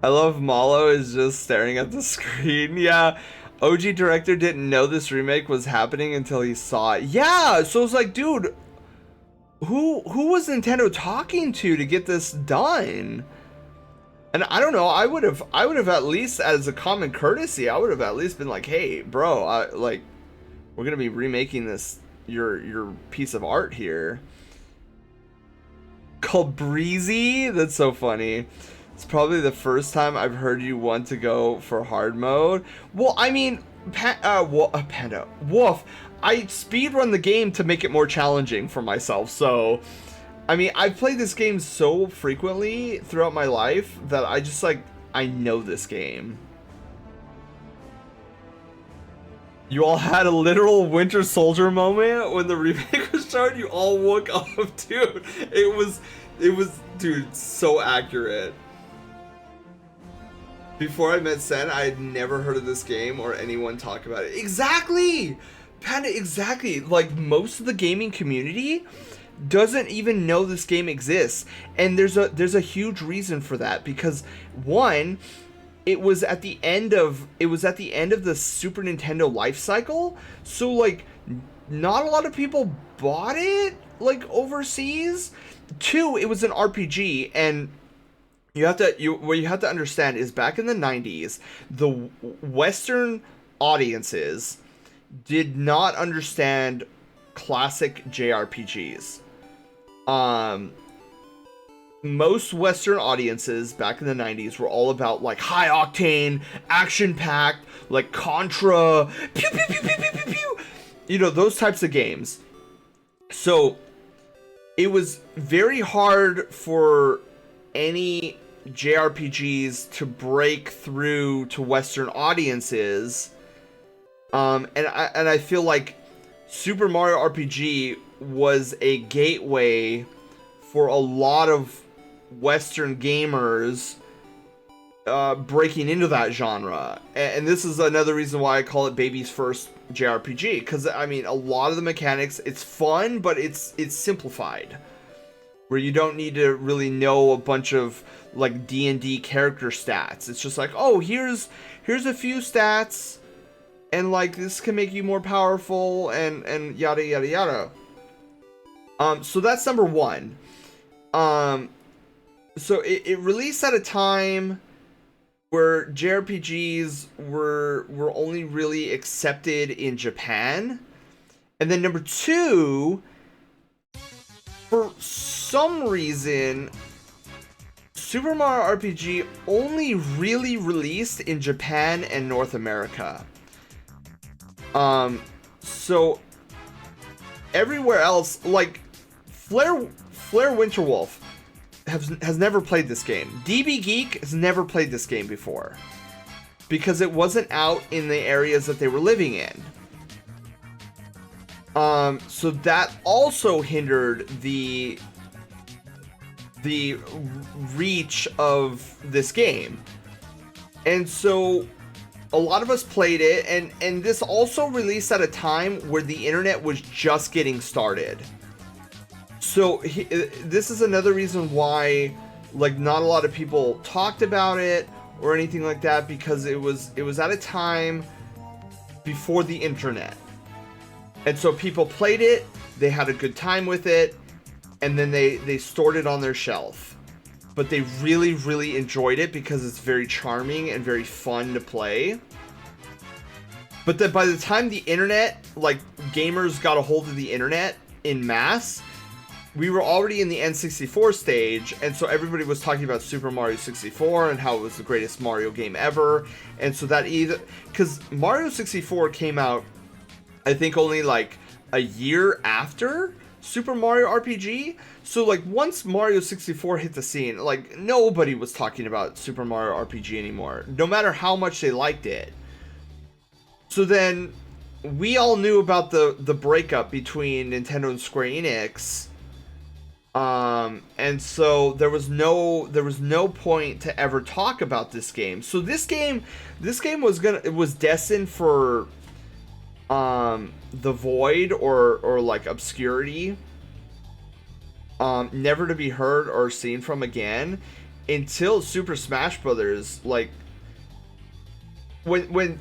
S2: I love Malo is just staring at the screen. Yeah, OG director didn't know this remake was happening until he saw it. Yeah, so it's like, dude, who was Nintendo talking to get this done? And I don't know, I would have at least, as a common courtesy, I would have at least been like, hey, bro, we're gonna be remaking this, your piece of art here. Called Breezy? That's so funny. It's probably the first time I've heard you want to go for hard mode. Well, I mean, Panda, Wolf, I speedrun the game to make it more challenging for myself, so... I mean, I've played this game so frequently throughout my life that I just, like, I know this game. You all had a literal Winter Soldier moment when the remake was started. You all woke up, dude. It was, dude, so accurate. Before I met Sen, I had never heard of this game or anyone talk about it. Exactly! Panda, exactly. Like, most of the gaming community doesn't even know this game exists, and there's a huge reason for that, because one, it was at the end of the Super Nintendo life cycle, so like not a lot of people bought it like overseas. Two, it was an RPG, and what you have to understand is back in the 90s, the Western audiences did not understand classic JRPGs. Most Western audiences back in the 90s were all about like high octane, action packed, like Contra, pew pew pew pew pew pew pew, you know, those types of games. So it was very hard for any JRPGs to break through to Western audiences. And I feel like Super Mario RPG was a gateway for a lot of Western gamers breaking into that genre. And this is another reason why I call it baby's first JRPG, because I mean, a lot of the mechanics, it's fun, but it's simplified, where you don't need to really know a bunch of like D&D character stats. It's just like, oh, here's a few stats, and like this can make you more powerful, and yada yada yada. So that's number one. So it released at a time where JRPGs were only really accepted in Japan. And then number two, for some reason, Super Mario RPG only really released in Japan and North America. So everywhere else, like Flair Winterwolf has never played this game. DB Geek has never played this game before, because it wasn't out in the areas that they were living in. So that also hindered the reach of this game. And so a lot of us played it, and this also released at a time where the internet was just getting started. So this is another reason why, like, not a lot of people talked about it or anything like that, because it was at a time before the internet. And so people played it, they had a good time with it, and then they stored it on their shelf. But they really, really enjoyed it because it's very charming and very fun to play. But then by the time the internet, like, gamers got a hold of the internet in mass, we were already in the N64 stage, and so everybody was talking about Super Mario 64 and how it was the greatest Mario game ever. And so that either, because Mario 64 came out, I think, only like a year after Super Mario RPG. So like once Mario 64 hit the scene, like nobody was talking about Super Mario RPG anymore, no matter how much they liked it. So then we all knew about the breakup between Nintendo and Square Enix. And so there was no point to ever talk about this game. So this game was destined for the void or like obscurity, never to be heard or seen from again until Super Smash Brothers. Like when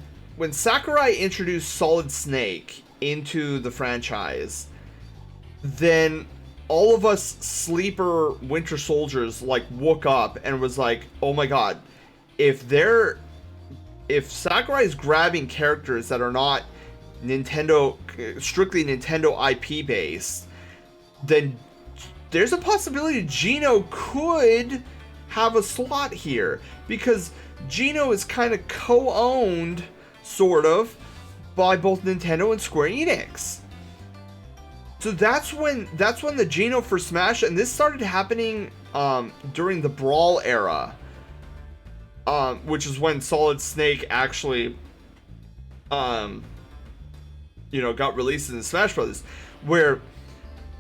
S2: Sakurai introduced Solid Snake into the franchise, then all of us sleeper Winter Soldiers like woke up and was like, oh my god, if Sakurai's grabbing characters that are not strictly Nintendo IP based, then there's a possibility Geno could have a slot here, because Geno is kind of co-owned, sort of, by both Nintendo and Square Enix. So that's when the Geno for Smash, and this started happening during the Brawl era, which is when Solid Snake actually got released in Smash Brothers, where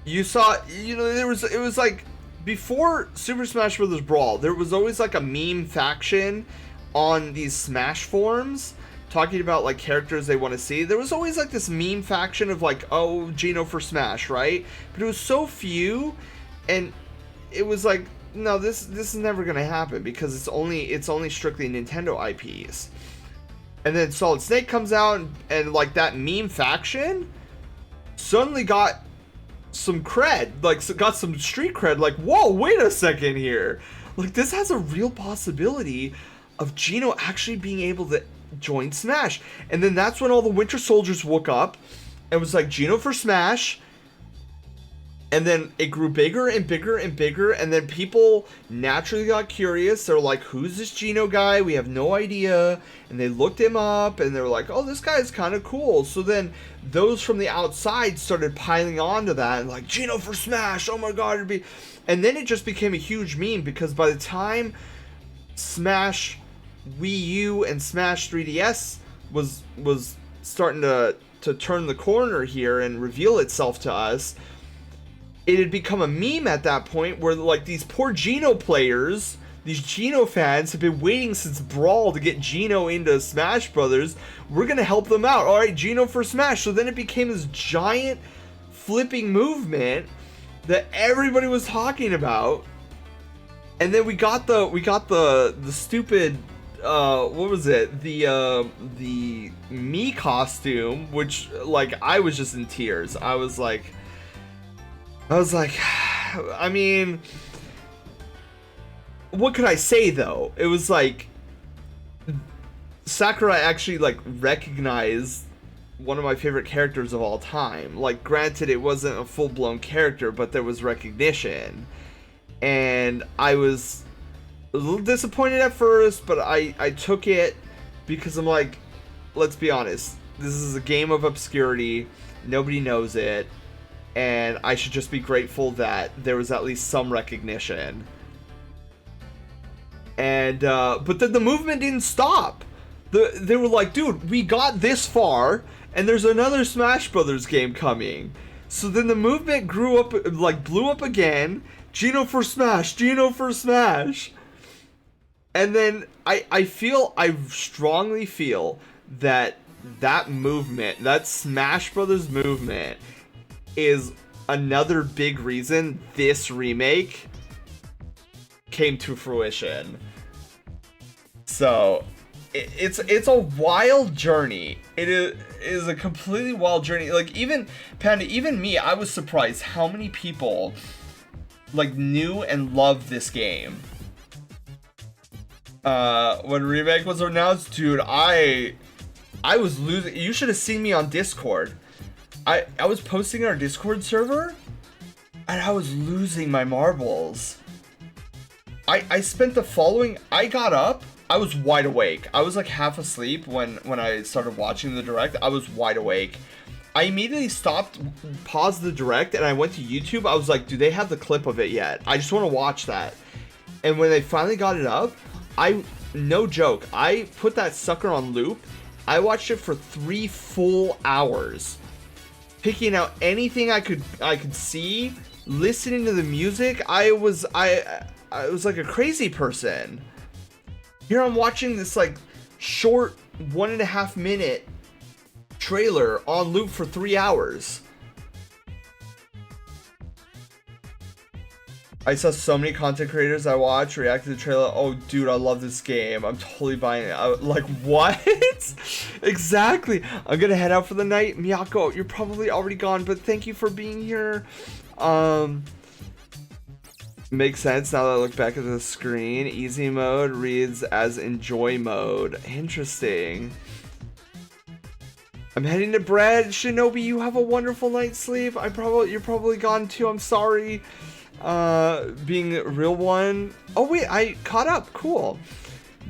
S2: you saw, it was like before Super Smash Brothers Brawl, there was always like a meme faction on these Smash forums talking about like characters they want to see. There was always like this meme faction of like, oh, Geno for Smash, right? But it was so few, and it was like, no, this is never gonna happen because it's only strictly Nintendo IPs. And then Solid Snake comes out, and like that meme faction suddenly got some cred, like got some street cred. Like, whoa, wait a second here, like this has a real possibility of Geno actually being able to join Smash. And then that's when all the Winter Soldiers woke up and was like, Geno for Smash. And then it grew bigger and bigger and bigger, and then people naturally got curious. They're like, who's this Geno guy? We have no idea. And they looked him up, and they were like, oh, this guy's kind of cool. So then those from the outside started piling onto that, and like, Geno for Smash, oh my god, it'd be... And then it just became a huge meme, because by the time Smash Wii U and Smash 3DS was starting to turn the corner here and reveal itself to us, it had become a meme at that point where like these poor Geno players, these Geno fans have been waiting since Brawl to get Geno into Smash Brothers. We're gonna help them out. All right, Geno for Smash. So then it became this giant flipping movement that everybody was talking about. And then we got the stupid what was it? The Mii costume, which like I was just in tears. I was like, I mean, what could I say though? It was like Sakurai actually like recognized one of my favorite characters of all time. Like, granted, it wasn't a full-blown character, but there was recognition. And I was a little disappointed at first, but I took it because I'm like, let's be honest, this is a game of obscurity. Nobody knows it. And I should just be grateful that there was at least some recognition. And, but then the movement didn't stop. They were like, dude, we got this far, and there's another Smash Brothers game coming. So then the movement grew up, like, blew up again. Geno for Smash, Geno for Smash. And then I strongly feel that movement, that Smash Brothers movement, is another big reason this remake came to fruition. So it's a wild journey. It is a completely wild journey. Like, even Panda, even me, I was surprised how many people like knew and loved this game. When remake was announced, dude, I was losing. You should have seen me on Discord. I was posting in our Discord server, and I was losing my marbles. I spent the following... I got up, I was wide awake. I was like half asleep when I started watching the direct. I was wide awake. I immediately paused the direct, and I went to YouTube. I was like, do they have the clip of it yet? I just want to watch that. And when they finally got it up, no joke, I put that sucker on loop. I watched it for 3 full hours. Picking out anything I could see listening to the music, I was like a crazy person. Here I'm watching this like short 1.5 minute trailer on loop for 3 hours. I saw so many content creators I watch react to the trailer. Oh, dude, I love this game. I'm totally buying it. Like, what? Exactly. I'm gonna head out for the night. Miyako, you're probably already gone, but thank you for being here. Makes sense now that I look back at the screen. Easy mode reads as enjoy mode. Interesting. I'm heading to bed. Shinobi, you have a wonderful night's sleep. You're probably gone too. I'm sorry. Being a real one. Oh wait, I caught up. Cool.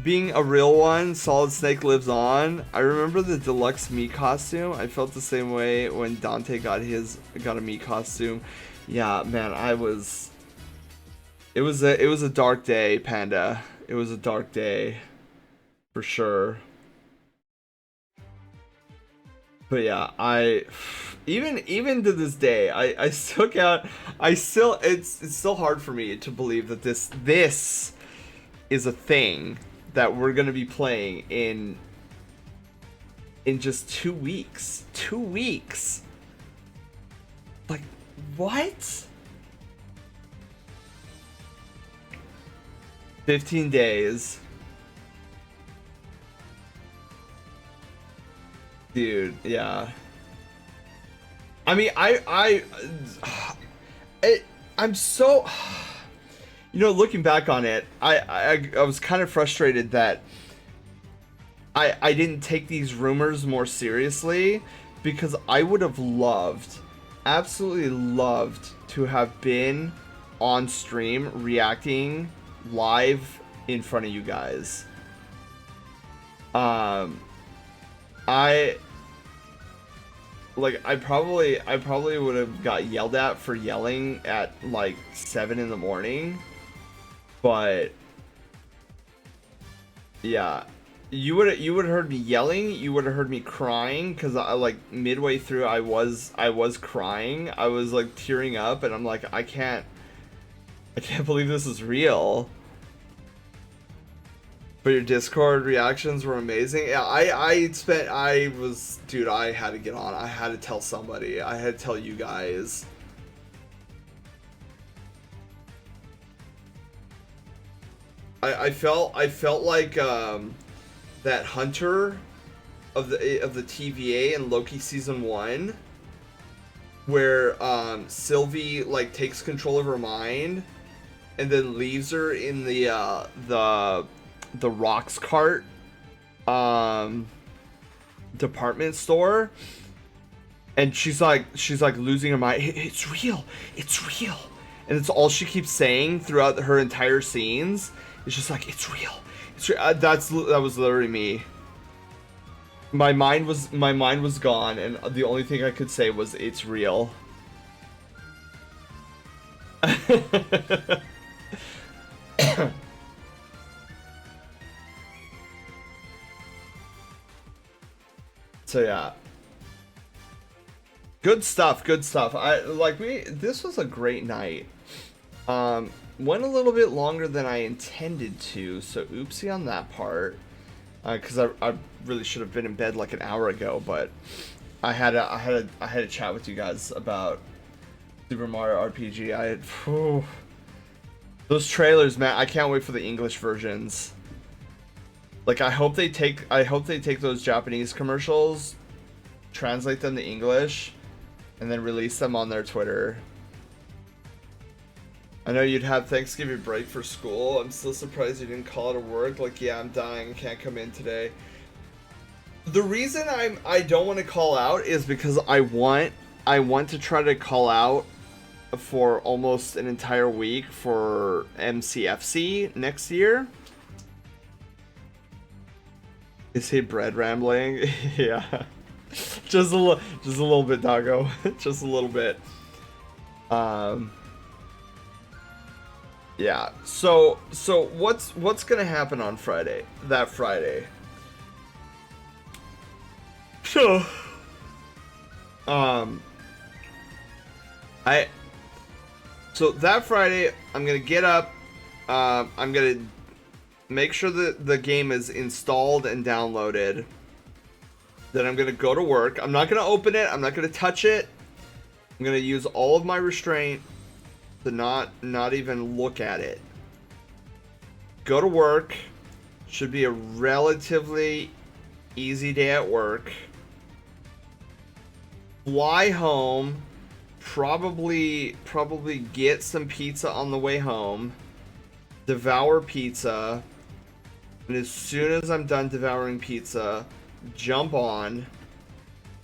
S2: Being a real one, Solid Snake lives on. I remember the deluxe Mii costume. I felt the same way when Dante got a Mii costume. Yeah, man, it was a dark day, Panda. It was a dark day for sure. But yeah, even to this day, it's still hard for me to believe that this is a thing that we're gonna be playing in just 2 weeks. 2 weeks. Like, what? 15 days. Dude, yeah. I mean, I'm so, you know, looking back on it, I was kind of frustrated that I didn't take these rumors more seriously, because I would have absolutely loved to have been on stream reacting live in front of you guys. I probably would have got yelled at for yelling at like 7 in the morning, but yeah, you would have heard me yelling. You would have heard me crying, because I like midway through I was crying. I was like tearing up, and I'm like, I can't believe this is real. But your Discord reactions were amazing. Yeah, I had to get on. I had to tell somebody. I had to tell you guys. I felt like that Hunter of the TVA in Loki season 1, where Sylvie like takes control of her mind and then leaves her in the Rocks Cart department store, and she's like losing her mind. It's real, and it's all she keeps saying throughout her entire scenes. It's just like, it's real. That was literally me. My mind was gone, and the only thing I could say was, it's real. So yeah, good stuff. This was a great night. Went a little bit longer than I intended to, so oopsie on that part. Because I really should have been in bed like an hour ago, but I had a chat with you guys about Super Mario RPG. Those trailers, man, I can't wait for the English versions. Like, I hope they take those Japanese commercials, translate them to English, and then release them on their Twitter. I know you'd have Thanksgiving break for school. I'm still surprised you didn't call it a work. Like, yeah, I'm dying. I can't come in today. The reason I don't want to call out is because I want to try to call out for almost an entire week for MCFC next year. Is he bread rambling? Yeah. Just a little bit, doggo. Just a little bit. Yeah. So what's gonna happen on Friday? That Friday. So So that Friday, I'm gonna get up. I'm gonna make sure that the game is installed and downloaded. Then I'm gonna go to work. I'm not gonna open it. I'm not gonna touch it. I'm gonna use all of my restraint to not even look at it. Go to work. Should be a relatively easy day at work. Fly home. Probably get some pizza on the way home. Devour pizza. And as soon as I'm done devouring pizza, jump on.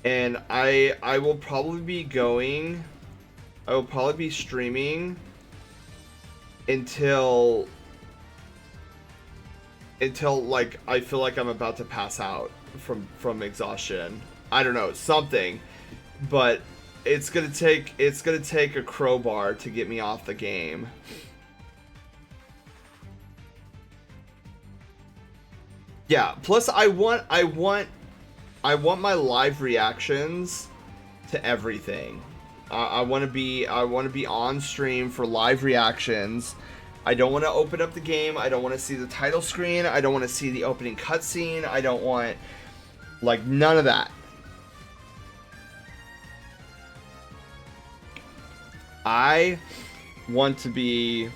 S2: And I will probably be going. I will probably be streaming until like I feel like I'm about to pass out from exhaustion. I don't know, something. But it's gonna take a crowbar to get me off the game. Yeah, plus I want my live reactions to everything. I want to be on stream for live reactions. I don't want to open up the game. I don't want to see the title screen. I don't want to see the opening cutscene. I don't want, like, none of that. I want to be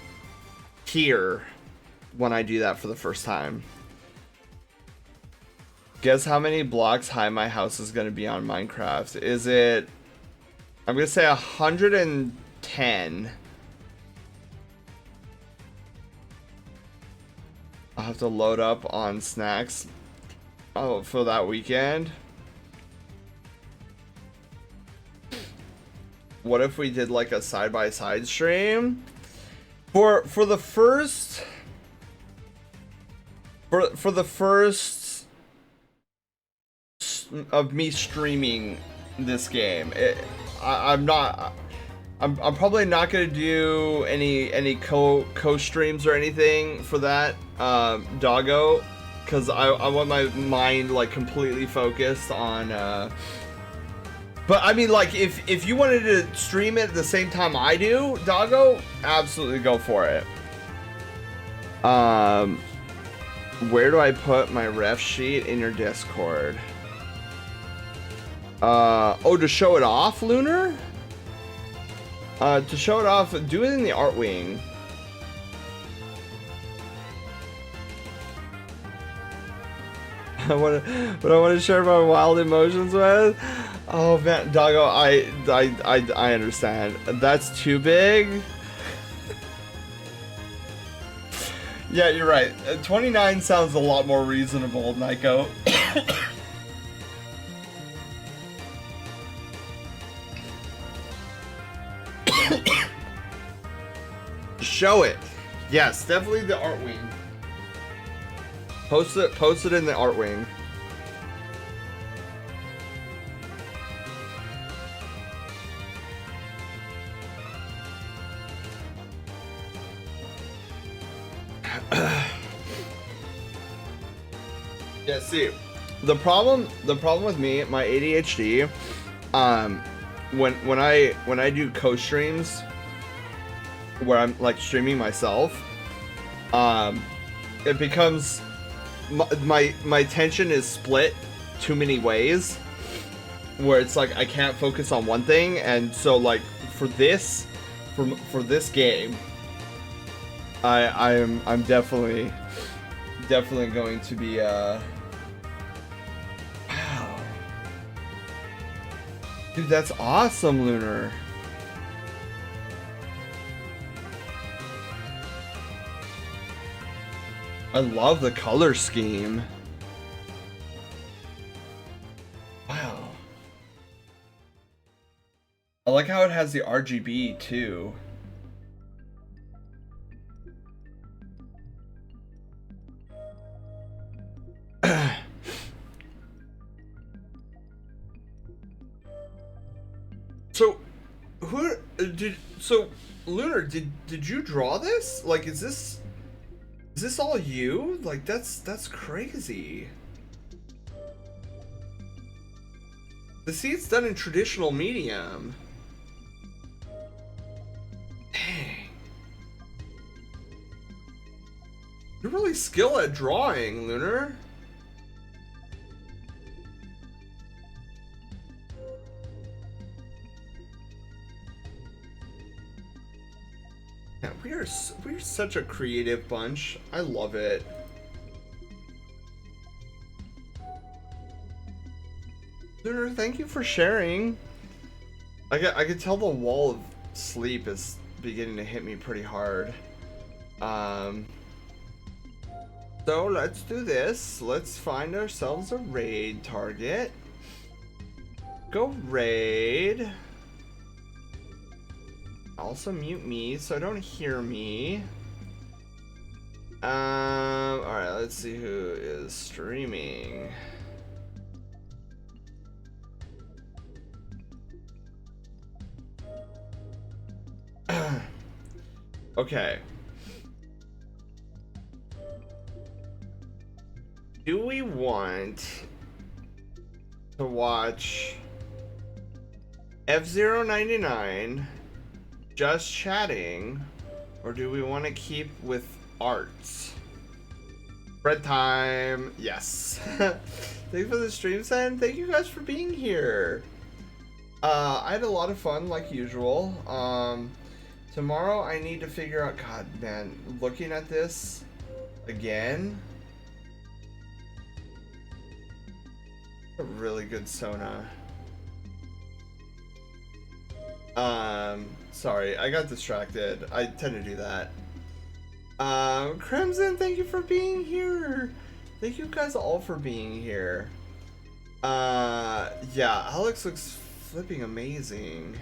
S2: here when I do that for the first time. Guess how many blocks high my house is going to be on Minecraft? Is it... I'm going to say 110. I'll have to load up on snacks for that weekend. What if we did like a side-by-side stream? For the first of me streaming this game, I'm probably not gonna do any co-streams or anything for that, Doggo, because I want my mind like completely focused on. But I mean, like, if you wanted to stream it at the same time I do, Doggo, absolutely go for it. Where do I put my ref sheet in your Discord? Oh, to show it off, Lunar? To show it off, do it in the art wing. What I want to share my wild emotions with? Oh man, Doggo, I understand. That's too big. Yeah, you're right. 29 sounds a lot more reasonable, Nyko. Show it. Yes, definitely the art wing. Post it in the art wing. Yeah, see, the problem with me, my ADHD, when I do co-streams where I'm like streaming myself, it becomes my attention is split too many ways, where it's like I can't focus on one thing, and so like for this game, I'm definitely going to be wow, dude, that's awesome, Lunar. I love the color scheme. Wow. I like how it has the RGB too. So, Lunar, did you draw this? Like, is this all you? Like, that's crazy. See, it's done in traditional medium. Dang. You're really skilled at drawing, Lunar. Yeah, we're such a creative bunch. I love it. Lunar, thank you for sharing. I could tell the wall of sleep is beginning to hit me pretty hard. So let's do this. Let's find ourselves a raid target. Go raid. Also mute me so don't hear me. Alright, let's see who is streaming. Okay. Do we want to watch F099 just chatting, or do we want to keep with arts? Bread time. Yes. Thank you for the stream, Sen. Thank you guys for being here. I had a lot of fun like usual. Tomorrow I need to figure out, god man, looking at this again. A really good Sona. Sorry, I got distracted. I tend to do that. Crimson, thank you for being here. Thank you guys all for being here. Yeah, Alex looks flipping amazing.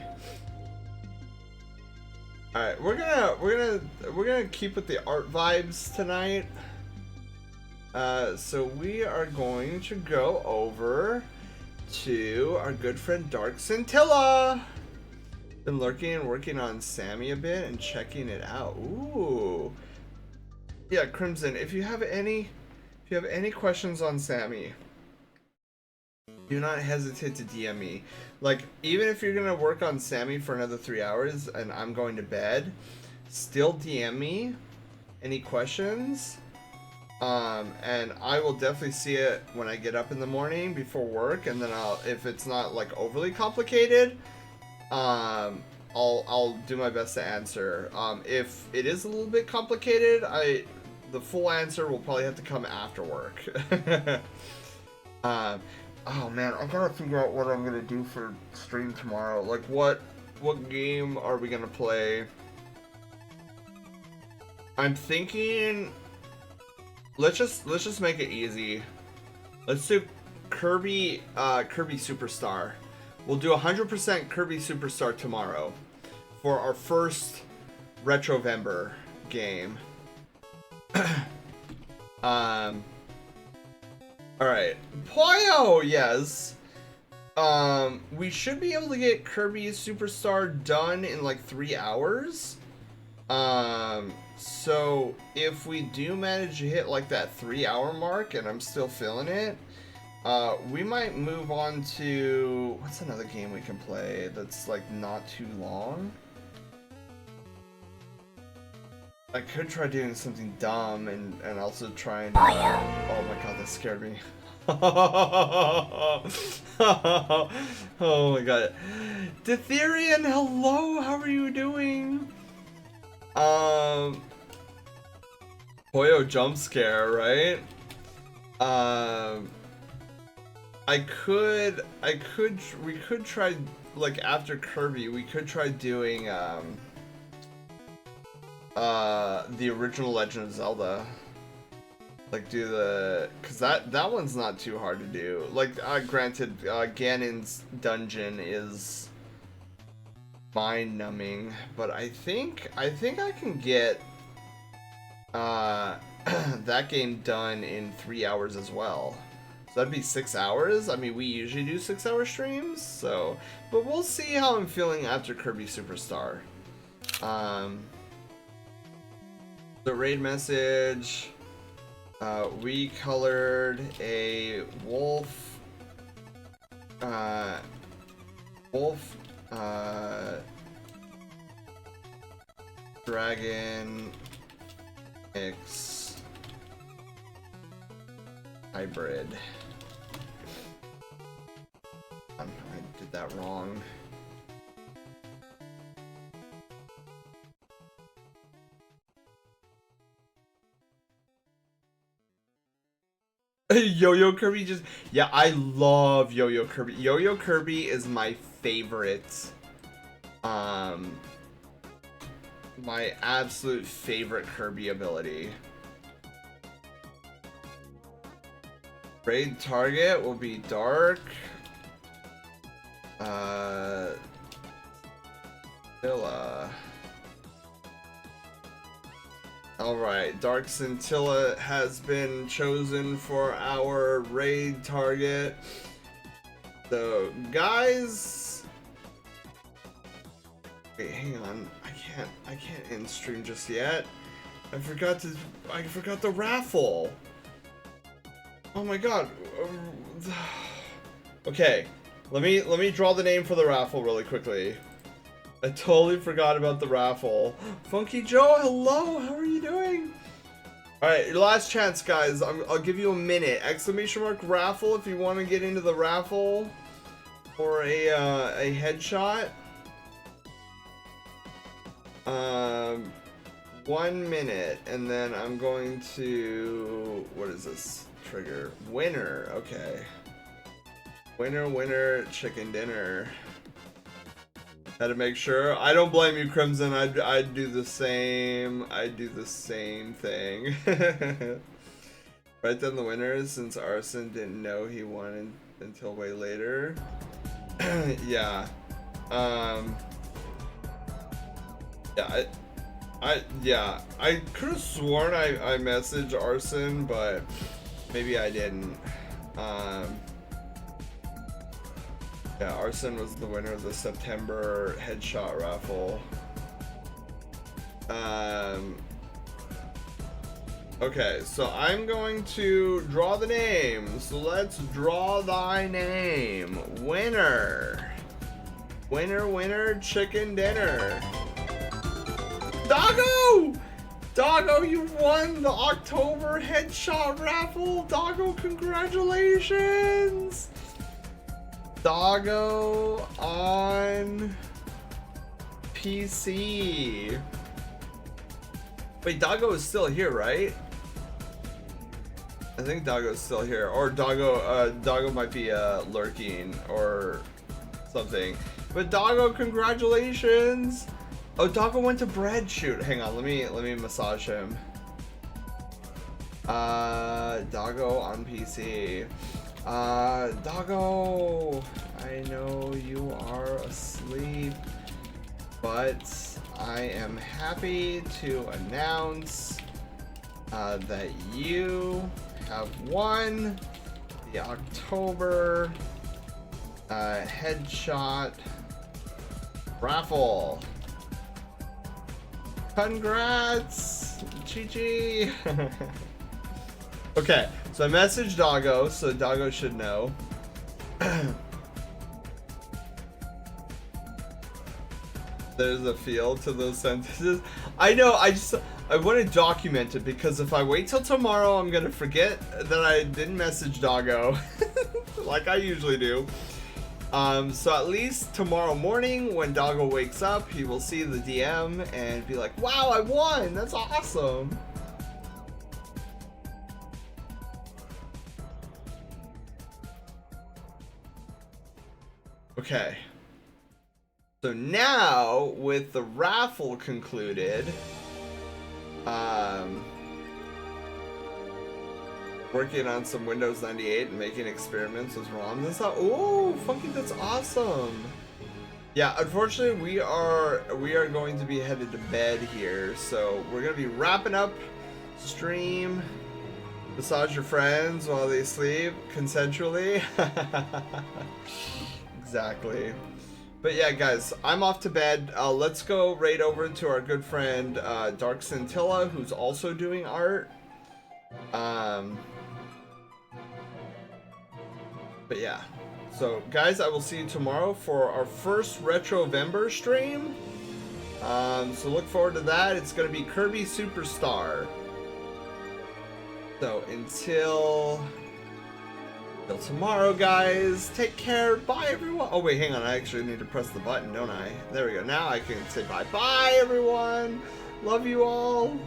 S2: Alright, we're gonna keep with the art vibes tonight. So we are going to go over to our good friend Dark Scintilla. Been lurking and working on Sammy a bit and checking it out. Ooh. Yeah, Crimson, if you have any questions on Sammy, do not hesitate to DM me. Like, even if you're gonna work on Sammy for another 3 hours and I'm going to bed, still DM me any questions. And I will definitely see it when I get up in the morning before work, and then if it's not like overly complicated, I'll do my best to answer. If it is a little bit complicated, the full answer will probably have to come after work. Oh man, I gotta figure out what I'm gonna do for stream tomorrow. Like, what game are we gonna play? I'm thinking, let's just make it easy. Let's do Kirby Superstar. We'll do 100% Kirby Superstar tomorrow for our first Retrovember game. Alright. Poyo, yes. We should be able to get Kirby Superstar done in like 3 hours. So if we do manage to hit like that 3-hour mark and I'm still feeling it, we might move on to, what's another game we can play that's like not too long? I could try doing something dumb and also try and, oh my god, that scared me. Oh my god. Ditherian, hello, how are you doing? Poyo jump scare, right? We could try, like, after Kirby, we could try doing, the original Legend of Zelda. Like, do the, cause that one's not too hard to do. Like, granted, Ganon's dungeon is mind-numbing, but I think I can get that game done in 3 hours as well. So that'd be 6 hours. I mean, we usually do 6-hour streams, so, but we'll see how I'm feeling after Kirby Superstar. The raid message. We colored a wolf. Dragon X Hybrid. I did that wrong. Yo-Yo Kirby just... Yeah, I love Yo-Yo Kirby. Yo-Yo Kirby is my favorite. My absolute favorite Kirby ability. Raid target will be Dark. Scintilla. Alright, Dark Scintilla has been chosen for our raid target. So, guys... Wait, hang on. I can't end stream just yet. I forgot the raffle. Oh my god. Okay, let me draw the name for the raffle really quickly. I totally forgot about the raffle. Funky Joe, hello. How are you doing? All right, your last chance, guys. I'll give you a minute. !raffle if you want to get into the raffle for a headshot. 1 minute, and then I'm going to, what is this trigger? Winner. Okay. Winner, chicken dinner. Had to make sure. I don't blame you, Crimson. I'd do the same. I'd do the same thing. Write down the winners since Arson didn't know he won until way later. Yeah. Yeah, I could have sworn I messaged Arson, but maybe I didn't. Yeah, Arson was the winner of the September headshot raffle. Okay, so I'm going to draw the name. So let's draw thy name. Winner. Winner, chicken dinner. Doggo! Doggo, you won the October headshot raffle! Doggo, congratulations! Doggo on PC. Wait, Doggo is still here, right? I think Doggo is still here. Or Doggo might be lurking or something. But Doggo, congratulations! Oh, Doggo went to bread shoot. Hang on, let me massage him. Doggo on PC. Doggo, I know you are asleep, but I am happy to announce that you have won the October headshot raffle. Congrats! GG! Okay, so I messaged Doggo, so Doggo should know. There's a feel to those sentences. I know, I want to document it, because if I wait till tomorrow, I'm gonna forget that I didn't message Doggo, like I usually do. So at least tomorrow morning when Doggo wakes up, he will see the DM and be like, wow, I won! That's awesome! Okay. So now, with the raffle concluded, working on some Windows 98 and making experiments with ROMs and stuff. Oh, Funky, that's awesome. Yeah, unfortunately, we are going to be headed to bed here, so we're gonna be wrapping up stream. Massage your friends while they sleep consensually. Exactly. But yeah, guys, I'm off to bed. Let's go right over to our good friend Dark Scintilla, who's also doing art. But yeah, so guys, I will see you tomorrow for our first Retrovember stream. So look forward to that. It's going to be Kirby Superstar. So until Till tomorrow, guys. Take care. Bye, everyone. Oh, wait, hang on. I actually need to press the button, don't I? There we go. Now I can say bye. Bye, everyone. Love you all.